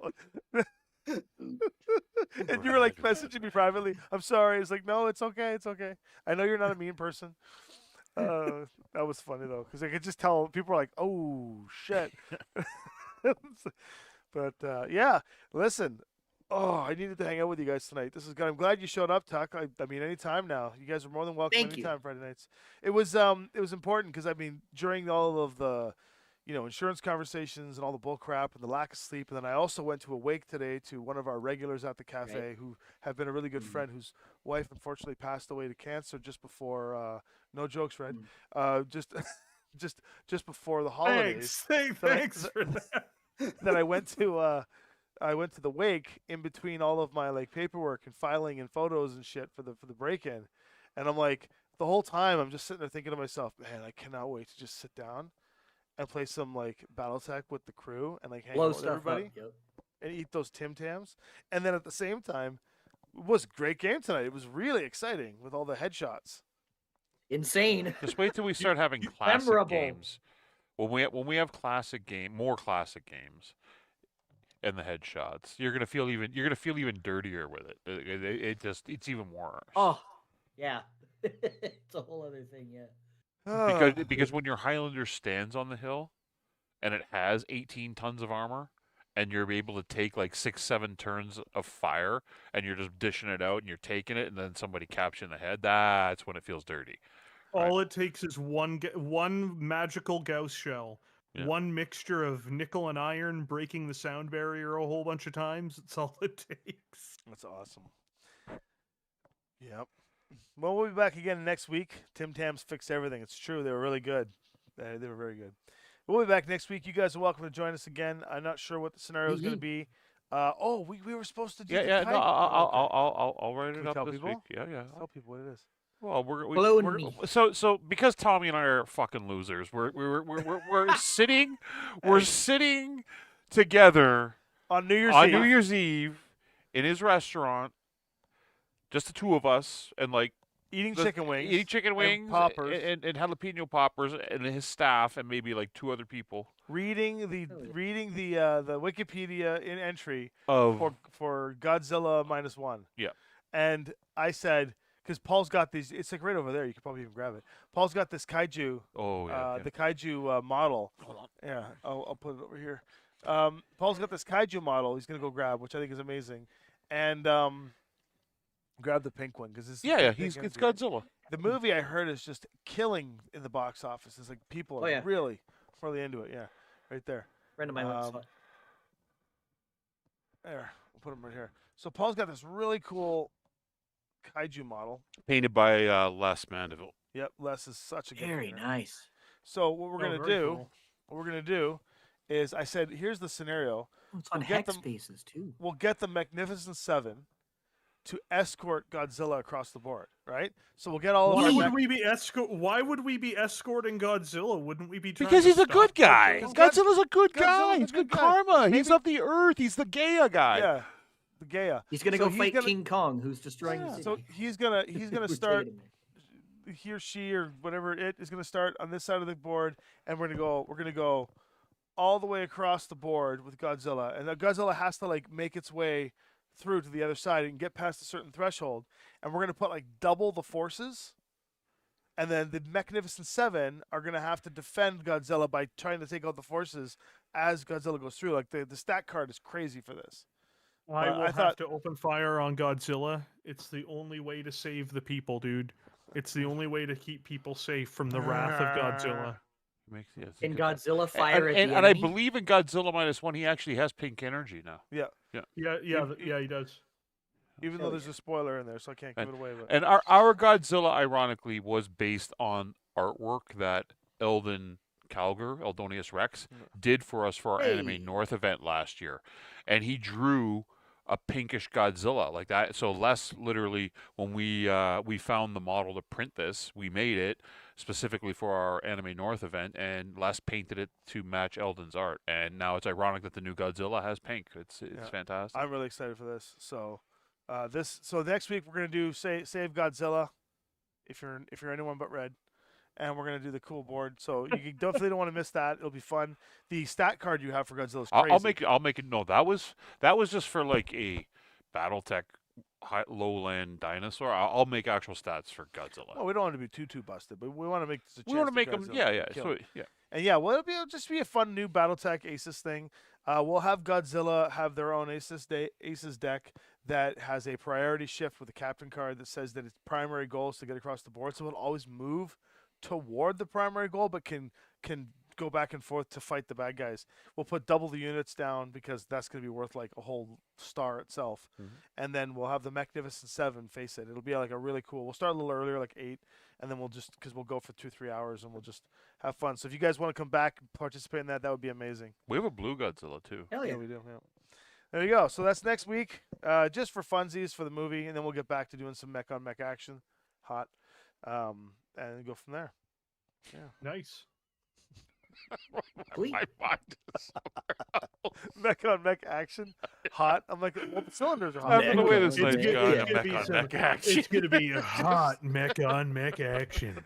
And you were like messaging me privately. I'm sorry. It's like, no, it's okay. It's okay. I know you're not a mean person. That was funny though, because I could just tell people were like, "Oh shit." But yeah, listen. Oh, I needed to hang out with you guys tonight. This is good. I'm glad you showed up, Tuck. I mean, anytime now. You guys are more than welcome Thank you. anytime Friday nights. It was important because I mean, during all of the insurance conversations and all the bull crap and the lack of sleep, and then I also went to a wake today to one of our regulars at the cafe who have been a really good Mhm. friend whose wife unfortunately passed away to cancer just before. No jokes, Red. Just just before the holidays. Thanks for that. Then I went to the wake in between all of my like paperwork and filing and photos and shit for the break-in, and I'm like the whole time I'm just sitting there thinking to myself, man, I cannot wait to just sit down and play some like BattleTech with the crew and like hang Blow out with stuff everybody up. Yep. and eat those Tim Tams, and then at the same time It was a great game tonight. It was really exciting with all the headshots. Insane. Just wait till we start having classic Memorable. games. When we have more classic games, and the headshots, you're gonna feel even dirtier with it. It's even worse. Oh, yeah. It's a whole other thing, yeah. Because when your Highlander stands on the hill, and it has 18 tons of armor, and you're able to take like 6-7 turns of fire, and you're just dishing it out, and you're taking it, and then somebody caps you in the head. That's when it feels dirty. All it takes is one magical Gauss shell, Yeah. one mixture of nickel and iron breaking the sound barrier a whole bunch of times. That's all it takes. That's awesome. Yep. Well, we'll be back again next week. Tim Tams fixed everything. It's true. They were really good. They were very good. We'll be back next week. You guys are welcome to join us again. I'm not sure what the scenario is going to be. We were supposed to do the kite. No, I'll write Can it we up tell this people? week. Yeah. Tell people what it is. Well, Balloon me. so because Tommy and I are fucking losers, we're sitting together On New Year's on Eve. New Year's Eve in his restaurant, just the two of us, and like Eating chicken wings. eating chicken wings, poppers. and jalapeno poppers, and his staff, and maybe like 2 other people Reading the Wikipedia entry of for Godzilla -1. Yeah. And I said, because Paul's got these, it's like right over there. You could probably even grab it. Paul's got this kaiju, the kaiju model. Hold on. Yeah, I'll put it over here. Paul's got this kaiju model. He's gonna go grab, which I think is amazing, and grab the pink one because it's it's Godzilla. The movie I heard is just killing in the box office. It's like people are really into it. Yeah, right there. Friend of mine went and saw it. There, I'll put him right here. So Paul's got this really cool kaiju model. Painted by Les Mandeville. Yep, Les is such a good Very painter. nice. So what we're gonna very do? cool. What we're gonna do is I said, here's the scenario. Oh, it's on We'll get hex them- spaces too. We'll get the Magnificent Seven to escort Godzilla across the board, right? So we'll get all of Why our would we be escorting Godzilla? Wouldn't we be trying Because to he's a stop good guy. Godzilla? Godzilla's a good guy. Godzilla's a He's good good guy. karma. He's Maybe- of the earth. He's the Gaia guy. Yeah, the Gaia. He's gonna So go he's fight gonna- King Kong, who's destroying Yeah. the city. So he's gonna We're start. taking him there. He or she or whatever it is gonna start on this side of the board, and we're gonna go all the way across the board with Godzilla, and Godzilla has to like make its way through to the other side and get past a certain threshold, and we're gonna put like double the forces, and then the Magnificent Seven are gonna have to defend Godzilla by trying to take out the forces as Godzilla goes through. Like the stat card is crazy for this. I will I have thought- to open fire on Godzilla. It's the only way to save the people, dude. It's the only way to keep people safe from the wrath of Godzilla. Can Godzilla fire at and the I enemy? believe in Godzilla -1, he actually has pink energy now. Yeah, he does. Even though there's a spoiler in there, so I can't give it away. But And our Godzilla, ironically, was based on artwork that Eldon Calgar, Eldonius Rex, did for us for our Hey. Anime North event last year. And he drew a pinkish Godzilla like that. So Les literally, when we found the model to print this, we made it specifically for our Anime North event, and Les painted it to match Eldon's art. And now it's ironic that the new Godzilla has pink. It's fantastic. I'm really excited for this. So, next week we're gonna do Save Godzilla, if you're anyone but red, and we're gonna do the cool board. So you definitely don't want to miss that. It'll be fun. The stat card you have for Godzilla is crazy. I'll make it. No, that was just for like a BattleTech lowland dinosaur. I'll make actual stats for Godzilla. Well, we don't want to be too busted, but we want to make this a We want to chance make them. Godzilla Yeah. kill So, it. yeah. And well, it'll just be a fun new BattleTech Aces thing. We'll have Godzilla have their own Aces deck that has a priority shift with a captain card that says that its primary goal is to get across the board. So it'll always move toward the primary goal, but can go back and forth to fight the bad guys. We'll put double the units down because that's going to be worth like a whole star itself. And then we'll have the Magnificent Seven face it. It'll be like a really cool. We'll start a little earlier, like 8, and then because we'll go for 2-3 hours and we'll just have fun. So if you guys want to come back and participate in that would be amazing. We have a blue Godzilla too. Hell yeah. We do. Yeah. There you go. So that's next week, just for funsies for the movie, and then we'll get back to doing some mech on mech action, and go from there. Nice. Sweet. My mind is Mech on mech action, hot. I'm like, well, the cylinders are hot. After the way this It's night's good- gone, it's a gonna mech be on some- mech action. It's gonna be a hot mech on mech action.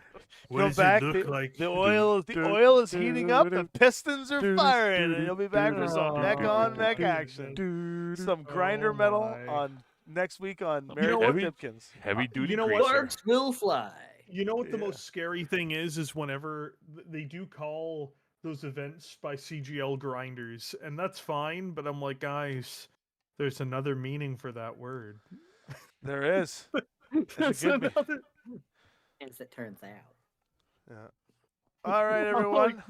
What Come does back. it look the, like? the oil is heating up. The pistons are firing, and you'll be back for some mech on mech action. Some grinder Oh metal my. on next week on You know Mary what? Tipkins. Heavy duty You know what? greaser. Sparks will fly. You know what the Yeah. most scary thing is whenever they do call those events by CGL grinders, and that's fine, but I'm like, guys, there's another meaning for that word. There is. There's good me- another. As it turns out. Yeah. All right, everyone.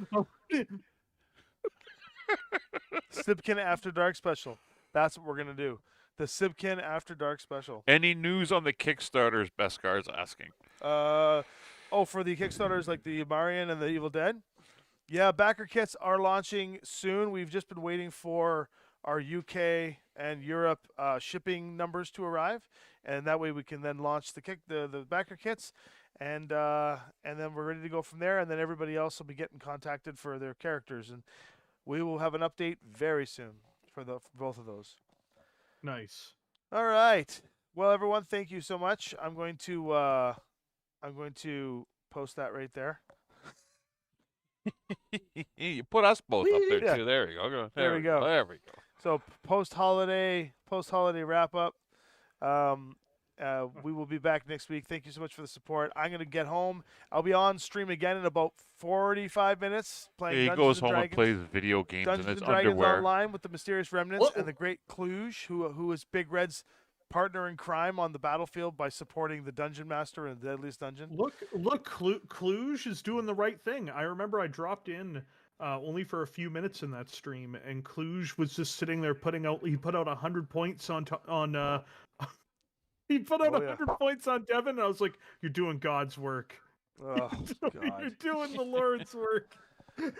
Sibkin After Dark special. That's what we're gonna do. The Sibkin After Dark special. Any news on the Kickstarters? Beskar's asking. For the Kickstarters like the Marion and the Evil Dead. Yeah, backer kits are launching soon. We've just been waiting for our UK and Europe shipping numbers to arrive, and that way we can then launch the backer kits, and then we're ready to go from there. And then everybody else will be getting contacted for their characters, and we will have an update very soon for both of those. Nice. All right. Well, everyone, thank you so much. I'm going to post that right there. You put us both up there Yeah. too. There you go. There we go. There we go. So post holiday wrap up. We will be back next week. Thank you so much for the support. I'm gonna get home. I'll be on stream again in about 45 minutes playing He Dungeons goes and home Dragons. and plays video games Dungeons in his and Dragons underwear. Online with the Mysterious Remnants Whoa. and the Great Cluj, who is Big Red's partner in crime on the battlefield by supporting the Dungeon Master in the Deadliest Dungeon. Look, Cluj is doing the right thing. I remember I dropped in only for a few minutes in that stream, and Cluj was just sitting there He put out 100 points he put out Oh, yeah. 100 points on Devin, and I was like, "You're doing God's work. Oh, You're God. doing the Lord's work."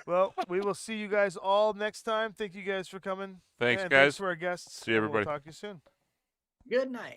Well, we will see you guys all next time. Thank you guys for coming. Thanks, and guys. Thanks to our guests. See you, and everybody. We'll talk to you soon. Good night.